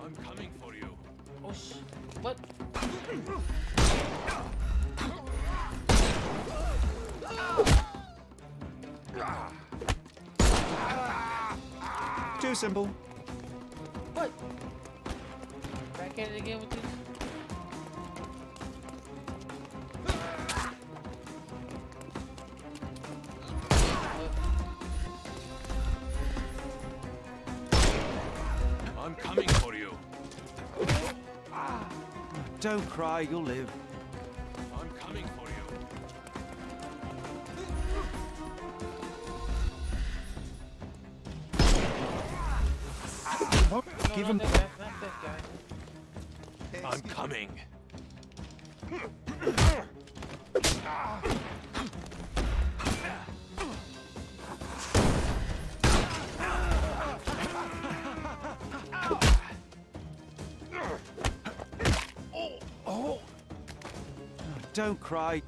S17: I'm coming for you.
S1: Oh, what?
S3: Too simple.
S1: What? Back at it again with this?
S17: I'm coming for you.
S3: Don't cry, you'll live.
S17: I'm coming for you.
S3: Give him...
S17: I'm coming.
S3: Don't cry.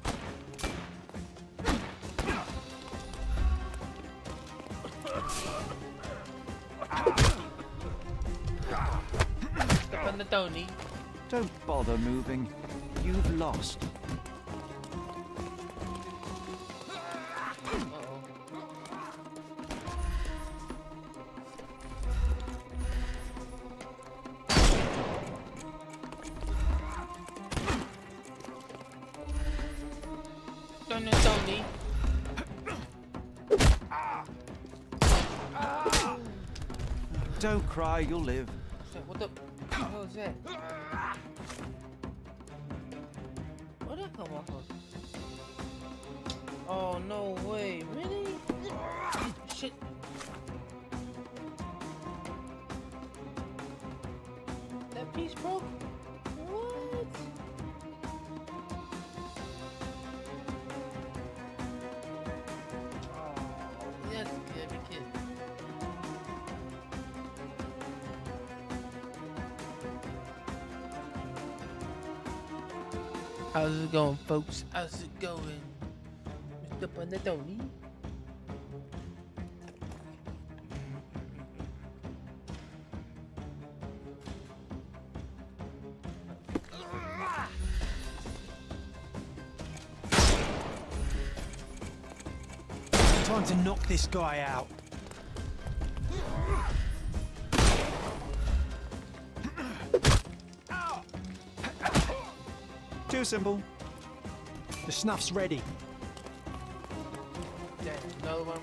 S1: Step on the Tony.
S3: Don't bother moving. You've lost.
S1: Tony.
S3: Don't cry, you'll live.
S1: What the hell is that? Where'd that come off of? Oh, no way. Really? Shit. That piece broke? What? Oh, yes, yeah, be kidding. How's it going, folks? How's it going? Mr. Panetone?
S5: Time to knock this guy out.
S3: Too simple.
S5: The snuff's ready.
S1: Damn, another one.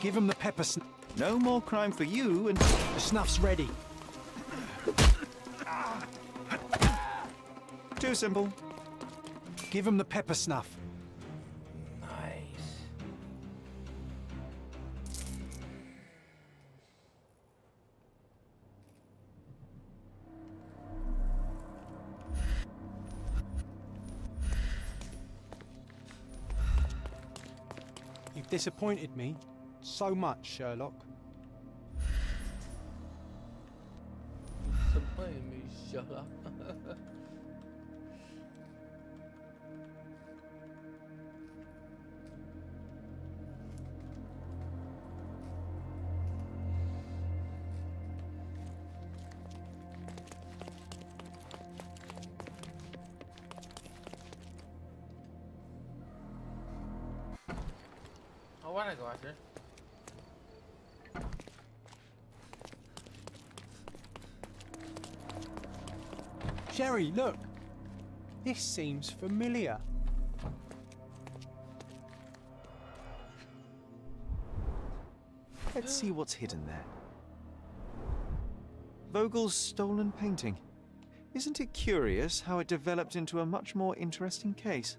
S5: Give him the pepper snuff.
S3: No more crime for you and...
S5: The snuff's ready.
S3: Too simple.
S5: Give him the pepper snuff.
S1: Nice.
S5: You've disappointed me so much, Sherlock.
S1: Disappointed me, Sherlock. I wanna go out there.
S5: Sherry, look. This seems familiar.
S3: Let's see what's hidden there. Vogel's stolen painting. Isn't it curious how it developed into a much more interesting case?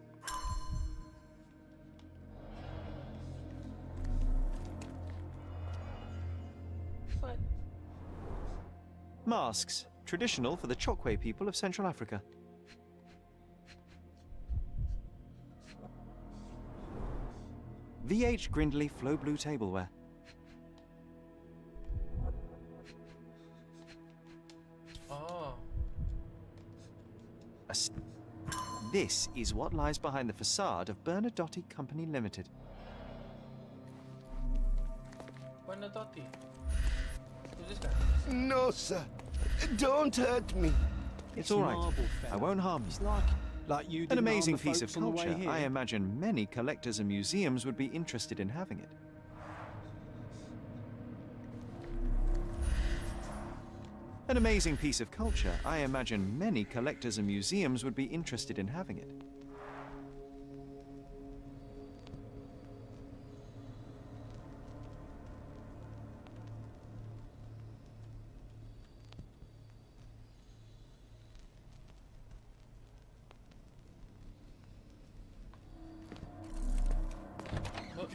S1: What?
S3: Masks, traditional for the Chokwe people of Central Africa. VH Grindley Flow Blue tableware.
S1: Oh.
S3: This is what lies behind the facade of Bernadotte Company Limited.
S1: Bernadotte. Who's this guy?
S10: No, sir. Don't hurt me.
S3: It's all right. I won't harm you.
S5: It's like you
S3: An
S5: didn't
S3: amazing
S5: harm the
S3: piece of
S5: folks on the way
S3: culture.
S5: here.
S3: I imagine many collectors and museums would be interested in having it. An amazing piece of culture. I imagine many collectors and museums would be interested in having it.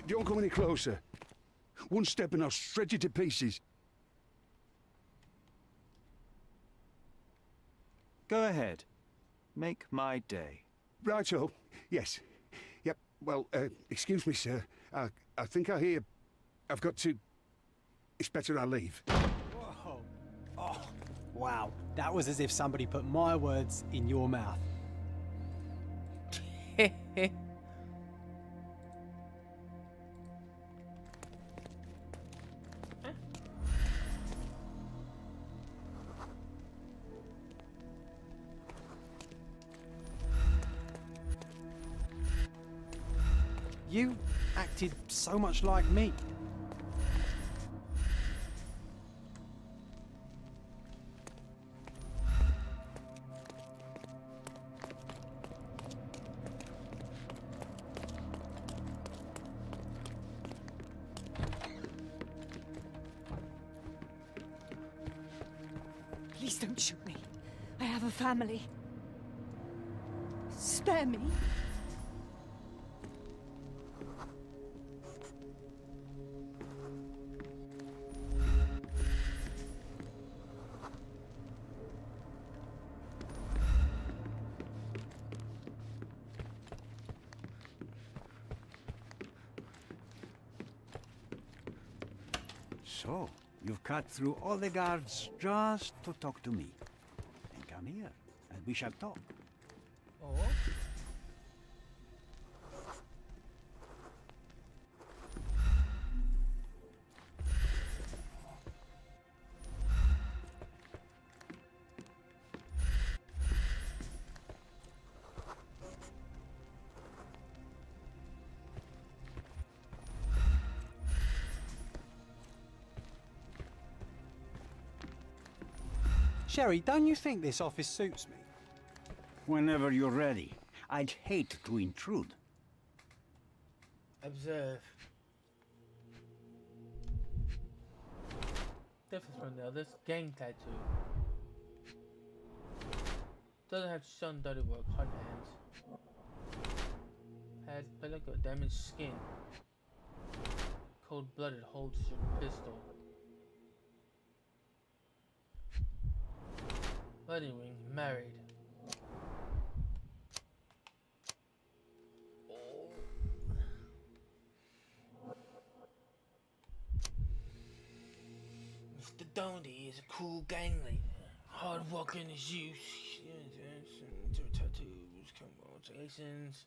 S10: Don't come any closer. One step and I'll shred you to pieces.
S3: Go ahead. Make my day.
S10: Righto. Yes. Yep. Well, excuse me, sir. I think I hear... I've got to... It's better I leave.
S5: Whoa. Oh, wow. That was as if somebody put my words in your mouth. You acted so much like me.
S13: Please don't shoot me. I have a family. Spare me.
S4: So, you've cut through all the guards just to talk to me. Then come here, and we shall talk.
S1: Oh.
S5: Sherry, don't you think this office suits me?
S4: Whenever you're ready. I'd hate to intrude.
S1: Observe. Different from the others. Gang tattoo. Doesn't have shown dirty work. Hard hands. Has but look at damaged skin. Cold-blooded holds your pistol. Wedding ring. Married. Mr. Dondy is a cool gang leader. Hard working as you. Tattoos, congratulations.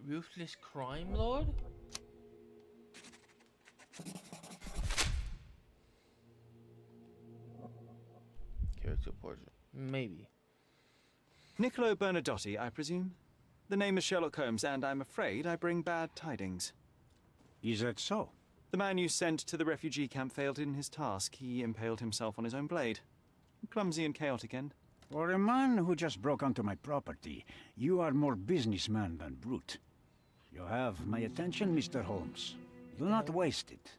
S1: Ruthless crime lord? Character portrait. Maybe.
S3: Niccolo Bernadotti, I presume? The name is Sherlock Holmes, and I'm afraid I bring bad tidings.
S4: Is that so?
S3: The man you sent to the refugee camp failed in his task. He impaled himself on his own blade. Clumsy and chaotic end.
S4: For a man who just broke onto my property, you are more businessman than brute. You have my attention, Mr. Holmes. Do not waste it.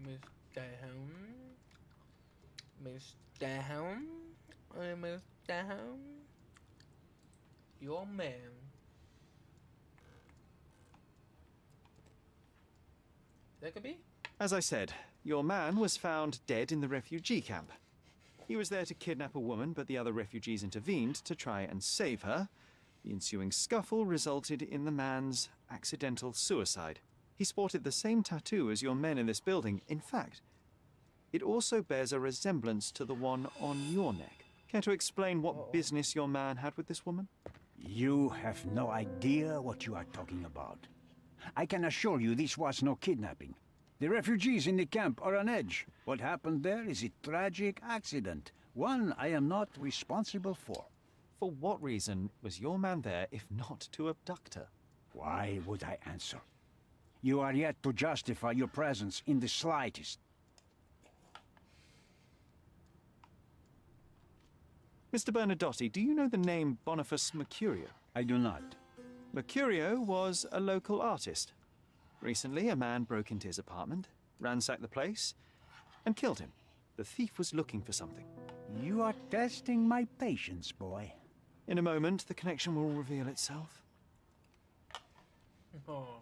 S1: Mr. Holmes. Mr. Holmes. Mr. Holmes. Your man. That could be?
S3: As I said, your man was found dead in the refugee camp. He was there to kidnap a woman, but the other refugees intervened to try and save her. The ensuing scuffle resulted in the man's accidental suicide. He sported the same tattoo as your men in this building. In fact, it also bears a resemblance to the one on your neck. Care to explain what business your man had with this woman?
S4: You have no idea what you are talking about. I can assure you this was no kidnapping. The refugees in the camp are on edge. What happened there is a tragic accident, one I am not responsible for.
S3: For what reason was your man there if not to abduct her?
S4: Why would I answer? You are yet to justify your presence in the slightest.
S3: Mr. Bernadotti, do you know the name Boniface Mercurio?
S4: I do not.
S3: Mercurio was a local artist. Recently, a man broke into his apartment, ransacked the place, and killed him. The thief was looking for something.
S4: You are testing my patience, boy.
S3: In a moment, the connection will reveal itself.
S1: Oh.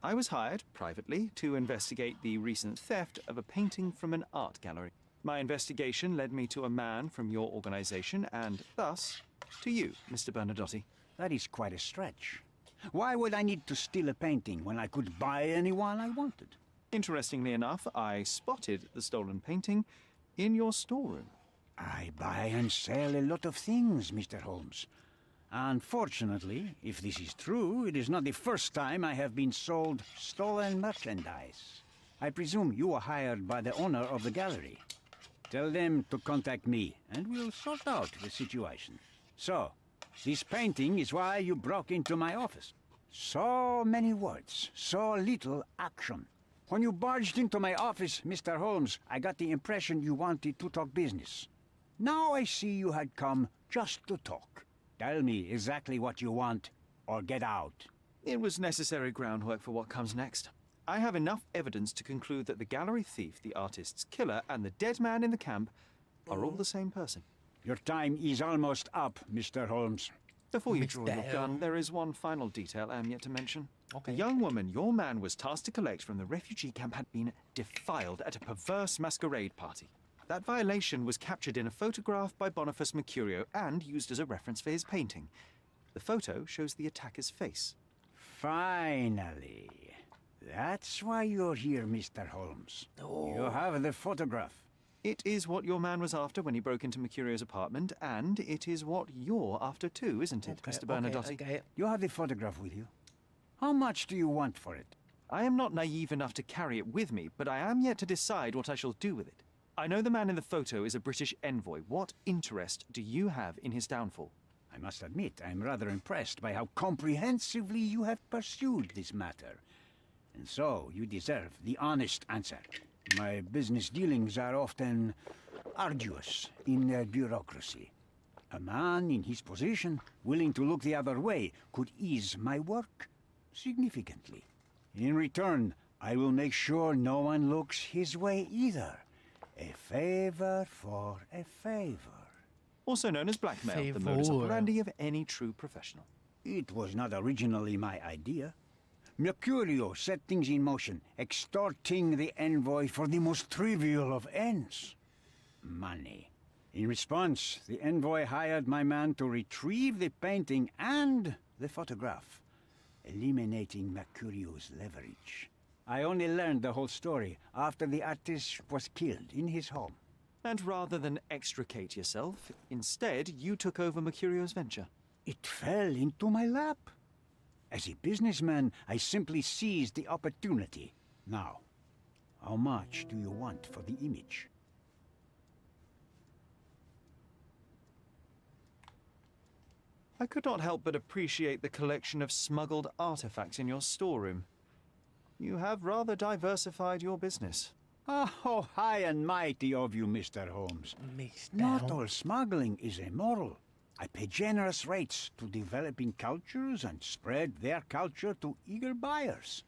S3: I was hired, privately, to investigate the recent theft of a painting from an art gallery. My investigation led me to a man from your organization, and thus, to you, Mr. Bernadotti.
S4: That is quite a stretch. Why would I need to steal a painting when I could buy anyone I wanted?
S3: Interestingly enough, I spotted the stolen painting in your storeroom.
S4: I buy and sell a lot of things, Mr. Holmes. Unfortunately, if this is true, it is not the first time I have been sold stolen merchandise. I presume you were hired by the owner of the gallery. Tell them to contact me, and we'll sort out the situation. So, this painting is why you broke into my office. So many words, so little action. When you barged into my office, Mr. Holmes, I got the impression you wanted to talk business. Now I see you had come just to talk. Tell me exactly what you want, or get out.
S3: It was necessary groundwork for what comes next. I have enough evidence to conclude that the gallery thief, the artist's killer, and the dead man in the camp are all the same person.
S4: Your time is almost up, Mr. Holmes.
S3: Before you draw your gun, there is one final detail I am yet to mention.
S1: Okay.
S3: The young woman your man was tasked to collect from the refugee camp had been defiled at a perverse masquerade party. That violation was captured in a photograph by Boniface Mercurio and used as a reference for his painting. The photo shows the attacker's face.
S4: Finally. That's why you're here, Mr. Holmes.
S1: Oh.
S4: You have the photograph.
S3: It is what your man was after when he broke into Mercurio's apartment, and it is what you're after too, isn't it, Mr. Bernadotte?
S1: Okay.
S4: You have the photograph with you. How much do you want for it?
S3: I am not naive enough to carry it with me, but I am yet to decide what I shall do with it. I know the man in the photo is a British envoy. What interest do you have in his downfall?
S4: I must admit, I'm rather impressed by how comprehensively you have pursued this matter. And so, you deserve the honest answer. My business dealings are often arduous in their bureaucracy. A man in his position, willing to look the other way, could ease my work significantly. In return, I will make sure no one looks his way either. A favor for a favor.
S3: Also known as blackmail, the modus operandi of any true professional.
S4: It was not originally my idea. Mercurio set things in motion, extorting the envoy for the most trivial of ends. Money. In response, the envoy hired my man to retrieve the painting and the photograph, eliminating Mercurio's leverage. I only learned the whole story after the artist was killed in his home.
S3: And rather than extricate yourself, instead you took over Mercurio's venture.
S4: It fell into my lap. As a businessman, I simply seized the opportunity. Now, how much do you want for the image?
S3: I could not help but appreciate the collection of smuggled artifacts in your storeroom. You have rather diversified your business.
S4: Oh, high and mighty of you, Mr. Holmes. Not all smuggling is immoral. I pay generous rates to developing cultures and spread their culture to eager buyers.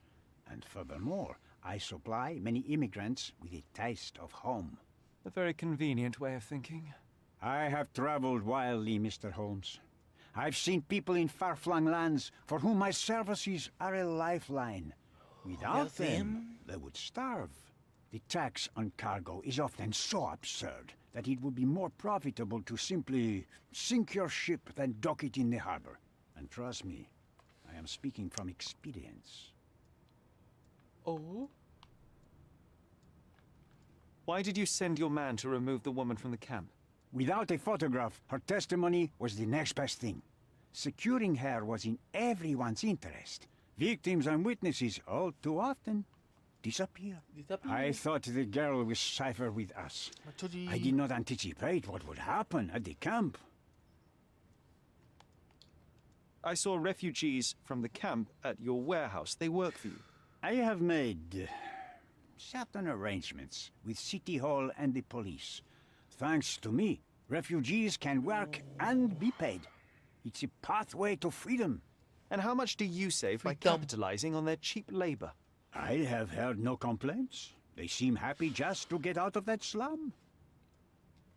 S4: And furthermore, I supply many immigrants with a taste of home.
S3: A very convenient way of thinking.
S4: I have traveled wildly, Mr. Holmes. I've seen people in far-flung lands for whom my services are a lifeline. Without them, they would starve. The tax on cargo is often so absurd that it would be more profitable to simply sink your ship than dock it in the harbor. And trust me, I am speaking from experience.
S3: Oh? Why did you send your man to remove the woman from the camp?
S4: Without a photograph, her testimony was the next best thing. Securing her was in everyone's interest. Victims and witnesses all too often disappear. I thought the girl was safer with us. I did not anticipate what would happen at the camp.
S3: I saw refugees from the camp at your warehouse. They work for you.
S4: I have made certain arrangements with City Hall and the police. Thanks to me, refugees can work and be paid. It's a pathway to freedom.
S3: And how much do you save by capitalizing on their cheap labor?
S4: I have heard no complaints. They seem happy just to get out of that slum.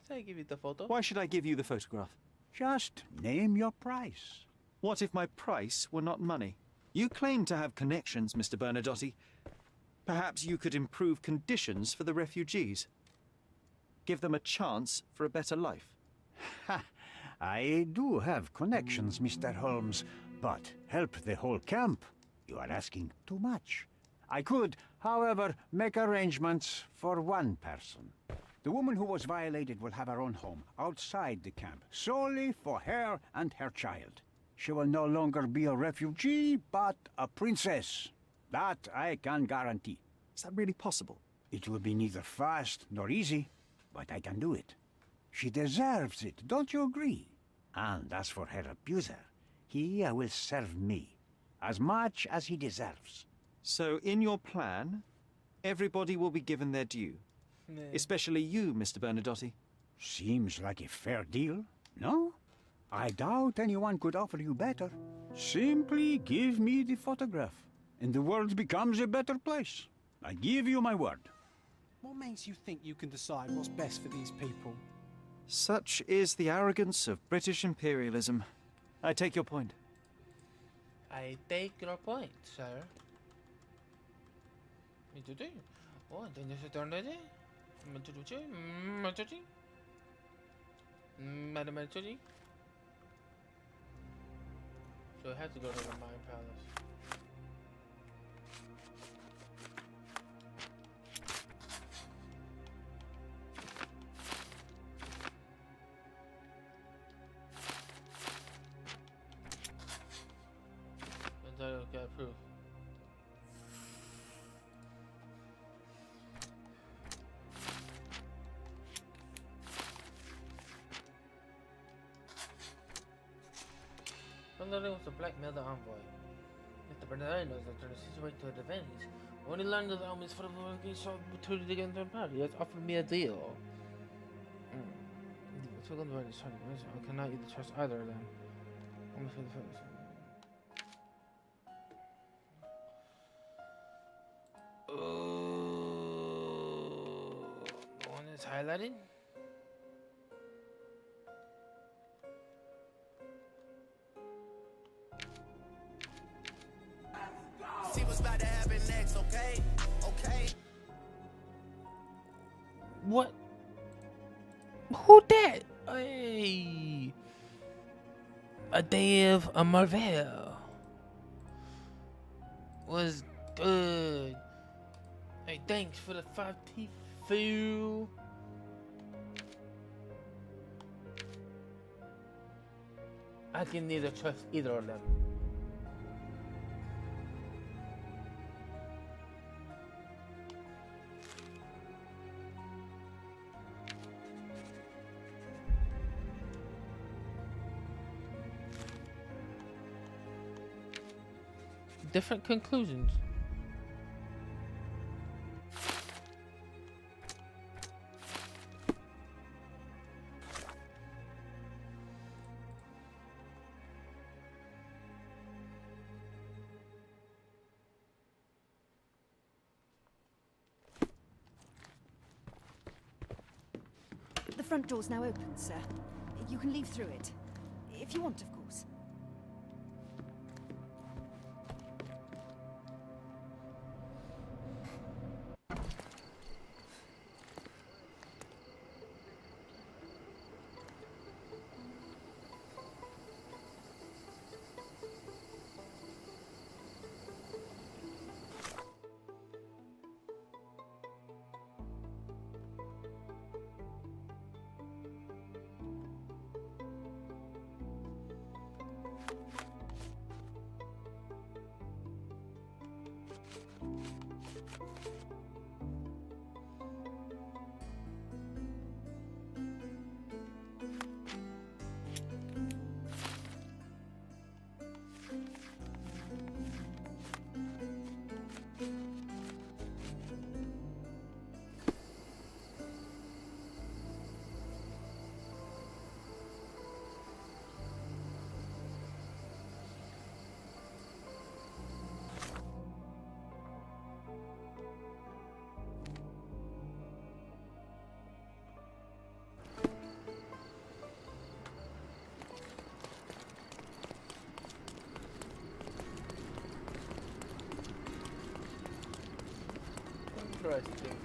S1: So I give you the photo.
S3: Why should I give you the photograph?
S4: Just name your price.
S3: What if my price were not money? You claim to have connections, Mr. Bernadotte. Perhaps you could improve conditions for the refugees. Give them a chance for a better life.
S4: Ha! I do have connections, Mr. Holmes, But help the whole camp? You are asking too much. I could, however, make arrangements for one person. The woman who was violated will have her own home outside the camp, solely for her and her child. She will no longer be a refugee, but a princess. That I can guarantee.
S3: Is that really possible?
S4: It will be neither fast nor easy, but I can do it. She deserves it, don't you agree? And as for her abuser, he will serve me, as much as he deserves.
S3: So, in your plan, everybody will be given their due.
S1: Yeah.
S3: Especially you, Mr. Bernadotte.
S4: Seems like a fair deal, no? I doubt anyone could offer you better. Simply give me the photograph, and the world becomes a better place. I give you my word.
S5: What makes you think you can decide what's best for these people?
S3: Such is the arrogance of British imperialism. I take your point.
S1: I take your point, sir. Oh, then you turn it. So I have to go to the Mine Palace. Untitled got approved. Untitled was to blackmail the envoy. Mr. Bernardino knows that turn the situation to an advantage. I only learned of the omens for the opportunity to get into the party. He has offered me a deal. I cannot either trust either of them. Only for the first. The one that's highlighted?
S12: See what's about to happen next, okay? Okay.
S1: What? Who that? Hey, a Dave a Marvel was good. Hey, thanks for the 5T foo. I can neither trust either of them. Different conclusions.
S7: The front door's now open, sir. You can leave through it. If you want, of course.
S1: Interesting.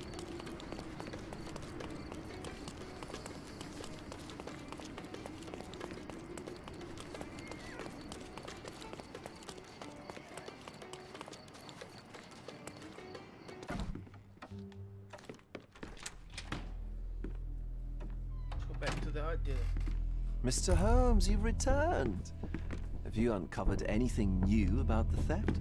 S1: No, it didn't.
S18: Mr. Holmes, you've returned. Have you uncovered anything new about the theft?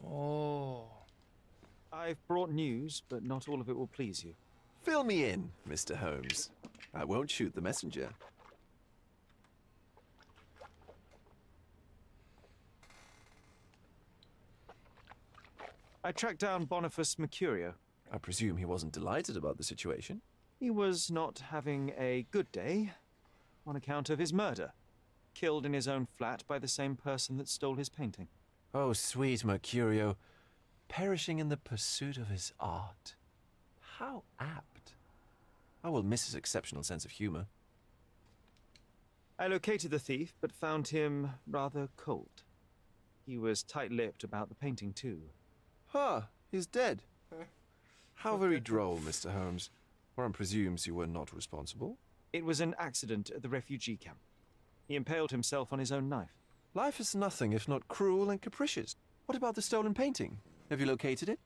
S1: Oh.
S3: I've brought news, but not all of it will please you.
S18: Fill me in, Mr. Holmes. I won't shoot the messenger.
S3: I tracked down Boniface Mercurio.
S18: I presume he wasn't delighted about the situation.
S3: He was not having a good day on account of his murder. Killed in his own flat by the same person that stole his painting.
S18: Oh, sweet Mercurio. Perishing in the pursuit of his art. How apt. I will miss his exceptional sense of humor.
S3: I located the thief, but found him rather cold. He was tight-lipped about the painting, too.
S18: Huh, he's dead. How very droll, Mr. Holmes. One presumes you were not responsible.
S3: It was an accident at the refugee camp. He impaled himself on his own knife.
S18: Life is nothing if not cruel and capricious. What about the stolen painting? Have you located it?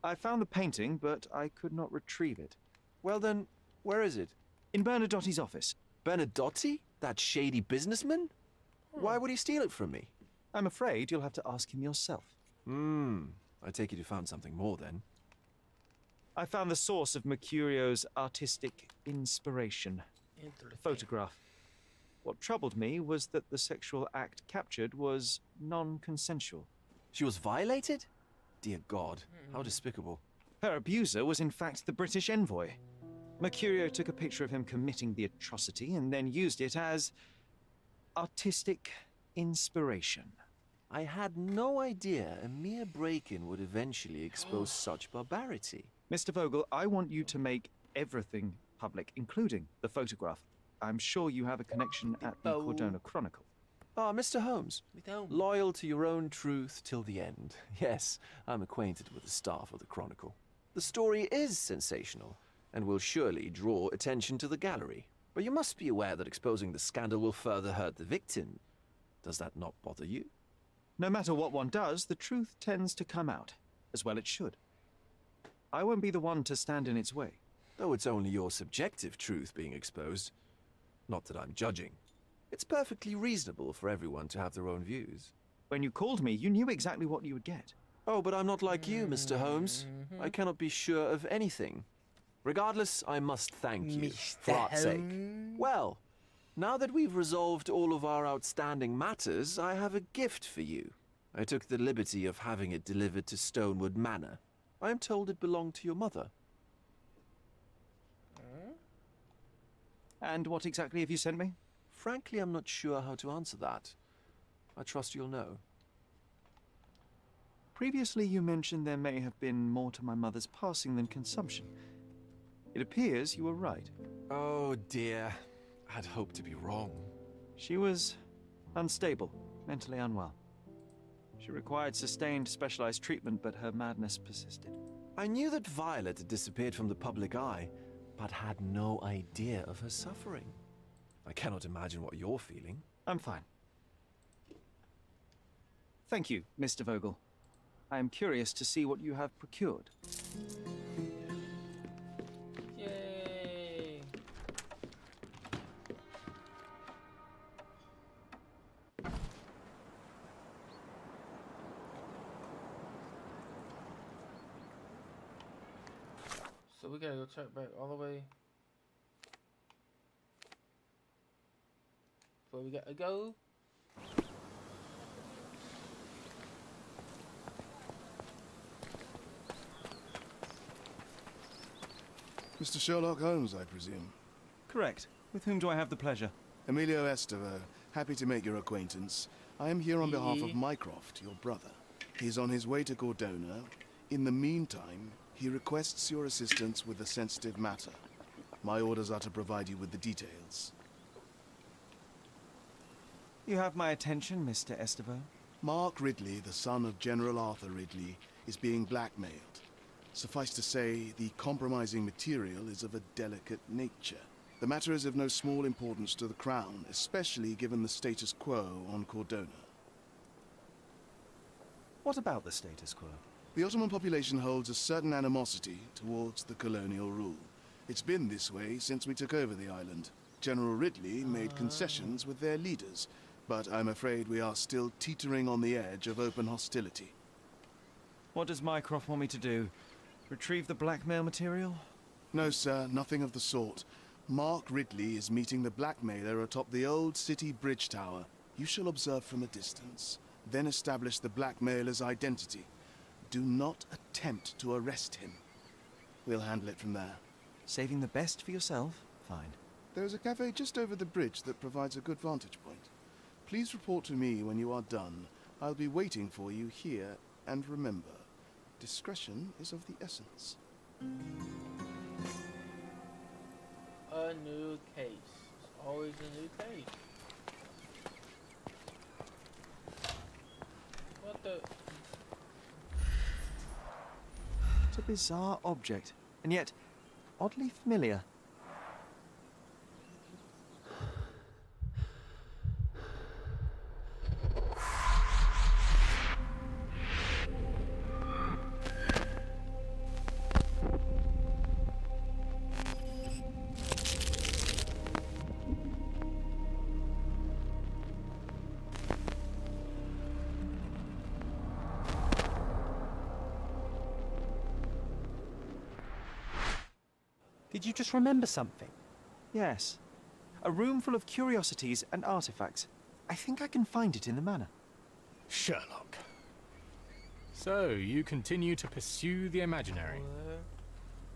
S3: I found the painting, but I could not retrieve it.
S18: Well then, where is it?
S3: In Bernadotti's office.
S18: Bernadotti? That shady businessman? Why would he steal it from me?
S3: I'm afraid you'll have to ask him yourself.
S18: I take it you found something more then.
S3: I found the source of Mercurio's artistic inspiration. A photograph. What troubled me was that the sexual act captured was non-consensual.
S18: She was violated? Dear God, how despicable.
S3: Her abuser was in fact the British envoy. Mercurio took a picture of him committing the atrocity and then used it as artistic inspiration.
S18: I had no idea a mere break-in would eventually expose such barbarity.
S3: Mr. Vogel, I want you to make everything public, including the photograph. I'm sure you have a connection at the Cordona Chronicle.
S18: Ah, Mr. Holmes. Loyal to your own truth till the end. Yes, I'm acquainted with the staff of the Chronicle. The story is sensational, and will surely draw attention to the gallery. But you must be aware that exposing the scandal will further hurt the victim. Does that not bother you?
S3: No matter what one does, the truth tends to come out, as well it should. I won't be the one to stand in its way.
S18: Though it's only your subjective truth being exposed. Not that I'm judging. It's perfectly reasonable for everyone to have their own views.
S3: When you called me, you knew exactly what you would get.
S18: Oh, but I'm not like you, Mr. Holmes. I cannot be sure of anything. Regardless, I must thank you, for art's sake. Well, now that we've resolved all of our outstanding matters, I have a gift for you. I took the liberty of having it delivered to Stonewood Manor. I am told it belonged to your mother.
S3: And what exactly have you sent me?
S18: Frankly, I'm not sure how to answer that. I trust you'll know.
S3: Previously, you mentioned there may have been more to my mother's passing than consumption. It appears you were right.
S18: Oh dear. I'd hoped to be wrong.
S3: She was unstable, mentally unwell. She required sustained, specialized treatment, but her madness persisted.
S18: I knew that Violet had disappeared from the public eye, but had no idea of her suffering. I cannot imagine what you're feeling.
S3: I'm fine. Thank you, Mr. Vogel. I am curious to see what you have procured.
S1: Yay! So we gotta go check back all the way. Where we gotta go?
S2: Mr. Sherlock Holmes, I presume?
S3: Correct. With whom do I have the pleasure?
S2: Emilio Esteva. Happy to make your acquaintance. I am here on behalf of Mycroft, your brother. He's on his way to Cordona. In the meantime, he requests your assistance with a sensitive matter. My orders are to provide you with the details.
S3: You have my attention, Mr. Esteva.
S2: Mark Ridley, the son of General Arthur Ridley, is being blackmailed. Suffice to say, the compromising material is of a delicate nature. The matter is of no small importance to the Crown, especially given the status quo on Cordona.
S3: What about the status quo?
S2: The Ottoman population holds a certain animosity towards the colonial rule. It's been this way since we took over the island. General Ridley made concessions with their leaders, but I'm afraid we are still teetering on the edge of open hostility.
S3: What does Mycroft want me to do? Retrieve the blackmail material?
S2: No, sir, nothing of the sort. Mark Ridley is meeting the blackmailer atop the old city bridge tower. You shall observe from a distance, then establish the blackmailer's identity. Do not attempt to arrest him. We'll handle it from there.
S3: Saving the best for yourself? Fine.
S2: There's a cafe just over the bridge that provides a good vantage point. Please report to me when you are done. I'll be waiting for you here, and remember, discretion is of the essence.
S1: A new case. It's always a new case. What the?
S3: It's a bizarre object, and yet oddly familiar.
S5: Did you just remember something?
S3: Yes. A room full of curiosities and artifacts. I think I can find it in the manor.
S11: Sherlock. So, you continue to pursue the imaginary.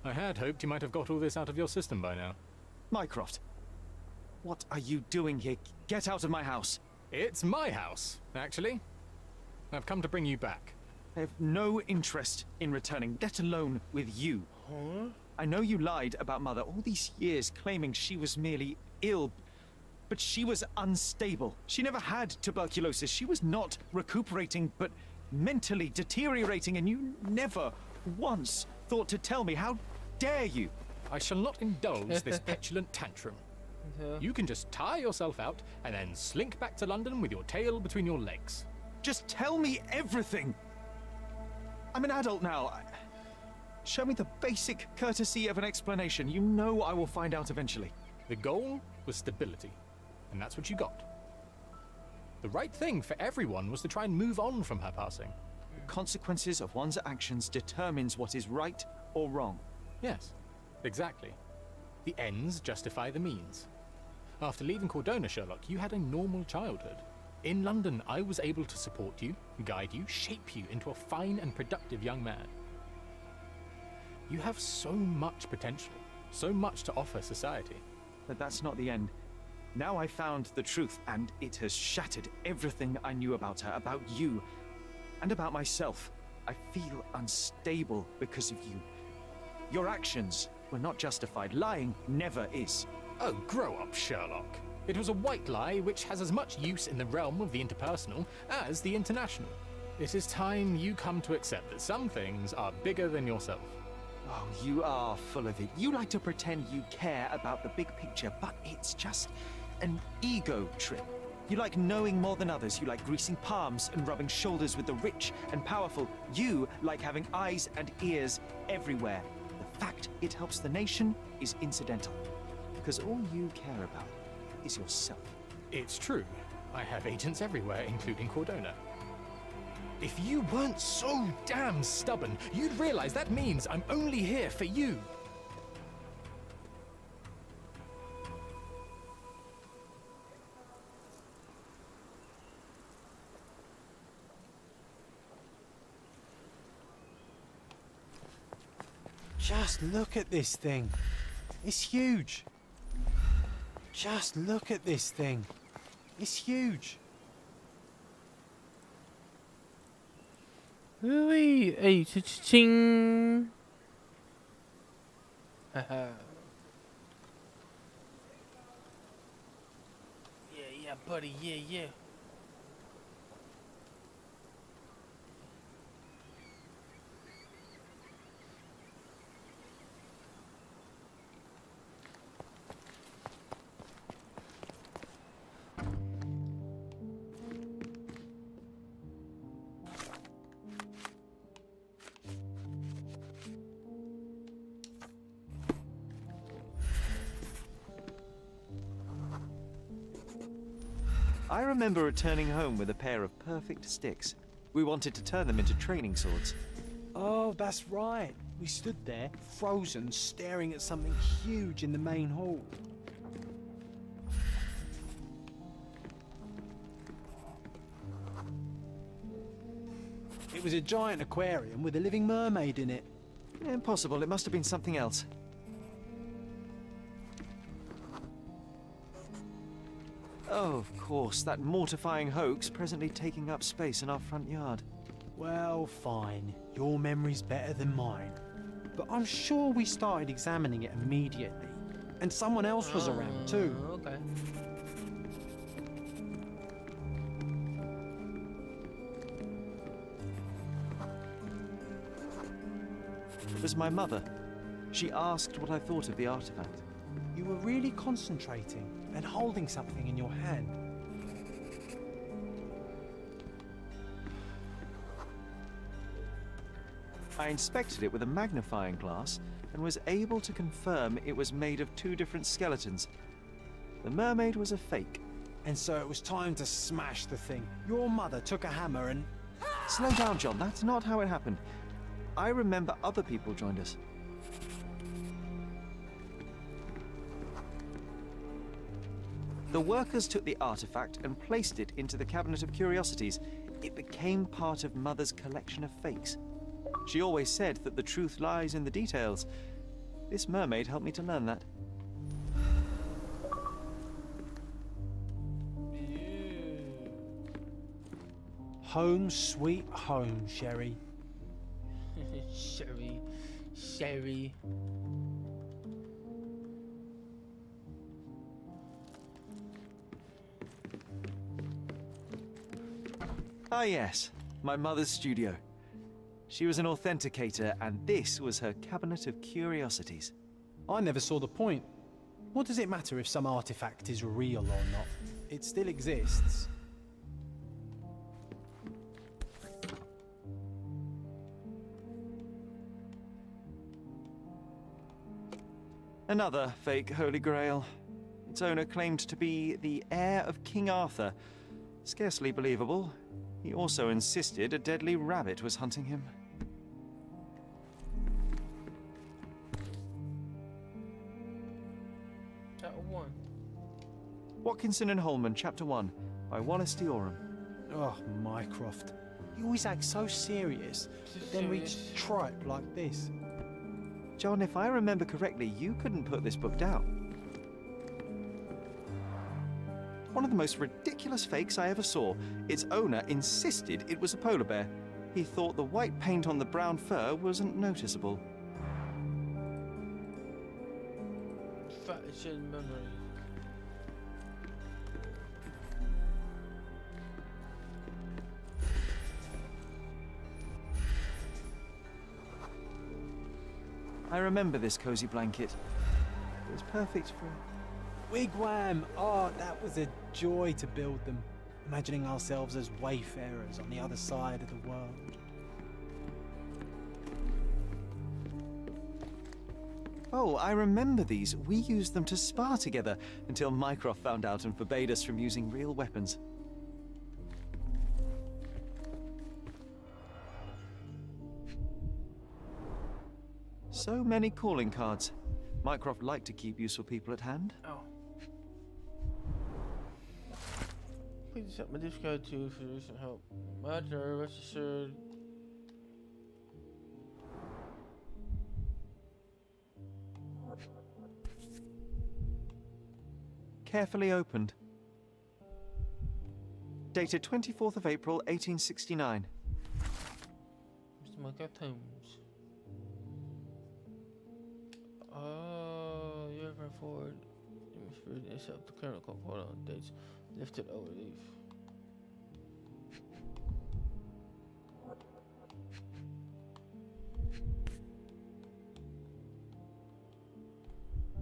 S11: I had hoped you might have got all this out of your system by now.
S3: Mycroft, what are you doing here? Get out of my house.
S11: It's my house, actually. I've come to bring you back.
S3: I have no interest in returning, let alone with you.
S1: Huh?
S3: I know you lied about Mother all these years, claiming she was merely ill, but she was unstable. She never had tuberculosis. She was not recuperating, but mentally deteriorating, and you never once thought to tell me. How dare you?
S11: I shall not indulge this petulant tantrum. You can just tire yourself out and then slink back to London with your tail between your legs.
S3: Just tell me everything. I'm an adult now. Show me the basic courtesy of an explanation. You know I will find out eventually.
S11: The goal was stability, and that's what you got. The right thing for everyone was to try and move on from her passing.
S3: The consequences of one's actions determines what is right or wrong.
S11: Yes, exactly. The ends justify the means. After leaving Cordona, Sherlock, you had a normal childhood. In London, I was able to support you, guide you, shape you into a fine and productive young man. You have so much potential, so much to offer society.
S3: But that's not the end. Now I found the truth, and it has shattered everything I knew about her, about you, and about myself. I feel unstable because of you. Your actions were not justified. Lying never is.
S11: Oh, grow up, Sherlock. It was a white lie which has as much use in the realm of the interpersonal as the international. It is time you come to accept that some things are bigger than yourself.
S3: Oh, you are full of it. You like to pretend you care about the big picture, but it's just an ego trip. You like knowing more than others. You like greasing palms and rubbing shoulders with the rich and powerful. You like having eyes and ears everywhere. The fact it helps the nation is incidental, because all you care about is yourself.
S11: It's true. I have agents everywhere, including Cordona. If you weren't so damn stubborn, you'd realize that means I'm only here for you.
S5: Just look at this thing. It's huge. Just look at this thing. It's huge.
S1: Ooh-wee. Hey, cha-ching. Haha. Yeah, buddy. Yeah.
S3: I remember returning home with a pair of perfect sticks. We wanted to turn them into training swords.
S5: Oh, that's right. We stood there, frozen, staring at something huge in the main hall. It was a giant aquarium with a living mermaid in it.
S3: Impossible. It must have been something else. Oh, of course, that mortifying hoax presently taking up space in our front yard.
S5: Well, fine. Your memory's better than mine. But I'm sure we started examining it immediately. And someone else was around too.
S1: Okay.
S3: It was my mother. She asked what I thought of the artifact.
S5: You were really concentrating and holding something in your hand.
S3: I inspected it with a magnifying glass and was able to confirm it was made of two different skeletons. The mermaid was a fake.
S5: And so it was time to smash the thing. Your mother took a hammer and...
S3: Slow down, John. That's not how it happened. I remember other people joined us. The workers took the artifact and placed it into the Cabinet of Curiosities. It became part of Mother's collection of fakes. She always said that the truth lies in the details. This mermaid helped me to learn that.
S5: Home sweet home, Sherry.
S1: Sherry.
S3: Ah yes, my mother's studio. She was an authenticator, and this was her Cabinet of Curiosities.
S5: I never saw the point. What does it matter if some artifact is real or not? It still exists.
S3: Another fake Holy Grail. Its owner claimed to be the heir of King Arthur. Scarcely believable. He also insisted a deadly rabbit was hunting him.
S1: Chapter 1.
S3: Watkinson and Holman, Chapter 1, by Wallace D. Oram.
S5: Oh, Mycroft. You always act so serious, then reach tripe like this.
S3: John, if I remember correctly, you couldn't put this book down. One of the most ridiculous fakes I ever saw. Its owner insisted it was a polar bear. He thought the white paint on the brown fur wasn't noticeable.
S1: Fashion memory.
S3: I remember this cozy blanket. It was perfect for...
S5: Wigwam! Oh, that was a joy to build them. Imagining ourselves as wayfarers on the other side of the world.
S3: Oh, I remember these. We used them to spar together until Mycroft found out and forbade us from using real weapons. So many calling cards. Mycroft liked to keep useful people at hand.
S1: Oh. Please accept my discard too for recent help. My turn, rest assured.
S3: Carefully opened. Dated 24th of April, 1869.
S1: Mr. Michael Holmes. You're going forward. You must read and accept the current component on dates. Lifted over leaf.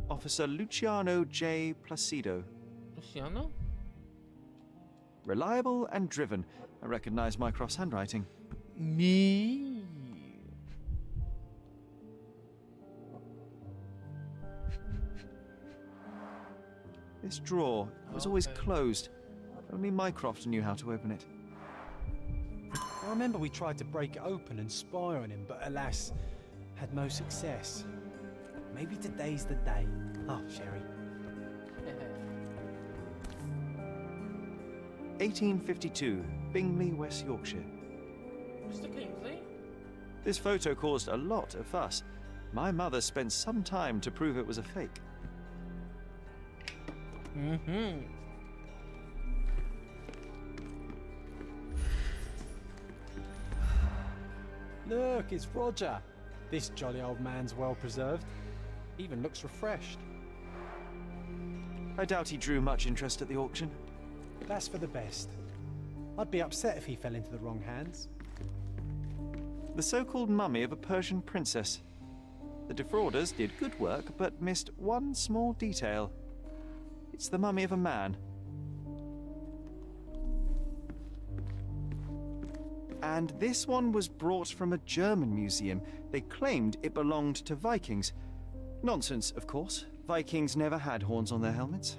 S3: Officer Luciano J. Placido.
S1: Luciano?
S3: Reliable and driven. I recognize Mycroft's handwriting.
S1: Me?
S3: This drawer was always closed. Only Mycroft knew how to open it.
S5: I remember we tried to break it open and spy on him, but alas, had no success. Maybe today's the day. Oh, Sherry.
S3: 1852, Bingley, West Yorkshire.
S1: Mr. Kingsley?
S3: This photo caused a lot of fuss. My mother spent some time to prove it was a fake.
S5: Look, it's Roger. This jolly old man's well preserved. Even looks refreshed.
S3: I doubt he drew much interest at the auction.
S5: That's for the best. I'd be upset if he fell into the wrong hands.
S3: The so-called mummy of a Persian princess. The defrauders did good work, but missed one small detail. It's the mummy of a man. And this one was brought from a German museum. They claimed it belonged to Vikings. Nonsense, of course. Vikings never had horns on their helmets.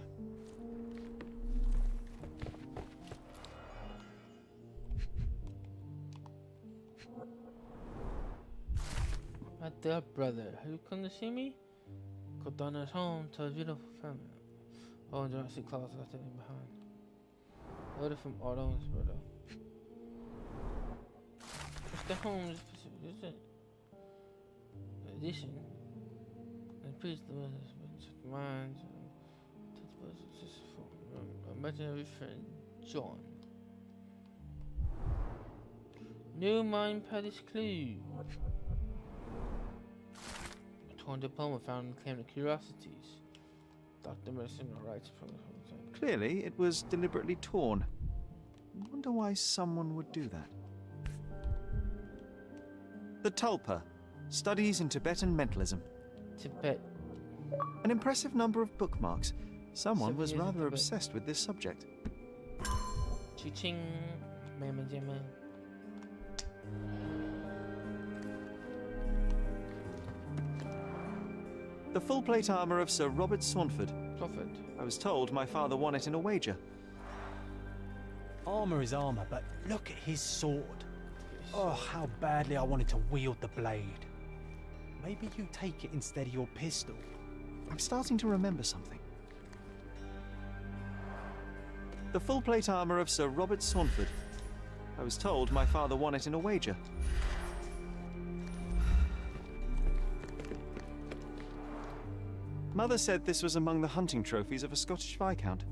S1: My dear brother, have you come to see me? Cordona's home to a beautiful family. Oh, and Jurassic Claus left it behind. Order from Otto's brother. Mr. Holmes, is it? Edition. And please the minds and imaginary friend, John. New Mind Palace clue. A torn diploma found in claim of curiosities. Dr. Mercer writes from the
S3: Clearly, it was deliberately torn. I wonder why someone would do that. The Tulpa, Studies in Tibetan Mentalism.
S1: Tibet.
S3: An impressive number of bookmarks. Someone was rather obsessed with this subject.
S1: Ching, Mama Gemma.
S3: The full plate armour of Sir Robert Saunford.
S1: Profit.
S3: I was told my father won it in a wager.
S5: Armour is armour, but look at his sword. Oh, how badly I wanted to wield the blade. Maybe you take it instead of your pistol.
S3: I'm starting to remember something. The full plate armour of Sir Robert Saunford. I was told my father won it in a wager. Mother said this was among the hunting trophies of a Scottish Viscount.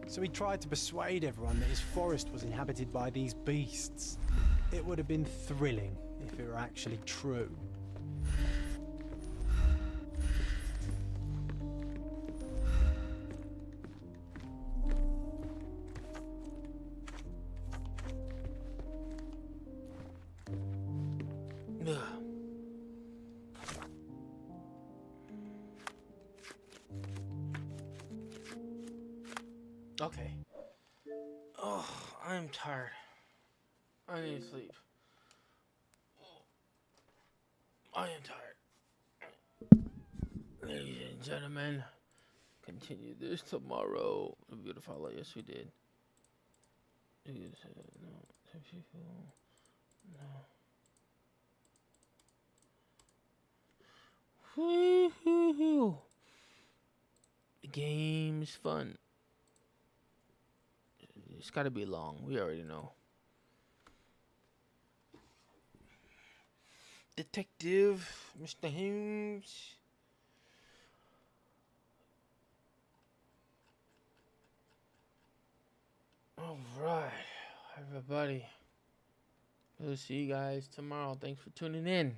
S5: So he tried to persuade everyone that his forest was inhabited by these beasts. It would have been thrilling if it were actually true.
S1: Okay. Oh, I'm tired. I need to sleep. I am tired. Ladies and gentlemen, continue this tomorrow. A beautiful follow. Yes, we did. No, people. No. Woo-hoo-hoo. The game is fun. It's gotta be long. We already know. Detective Mr. Holmes. Alright, everybody. We'll see you guys tomorrow. Thanks for tuning in.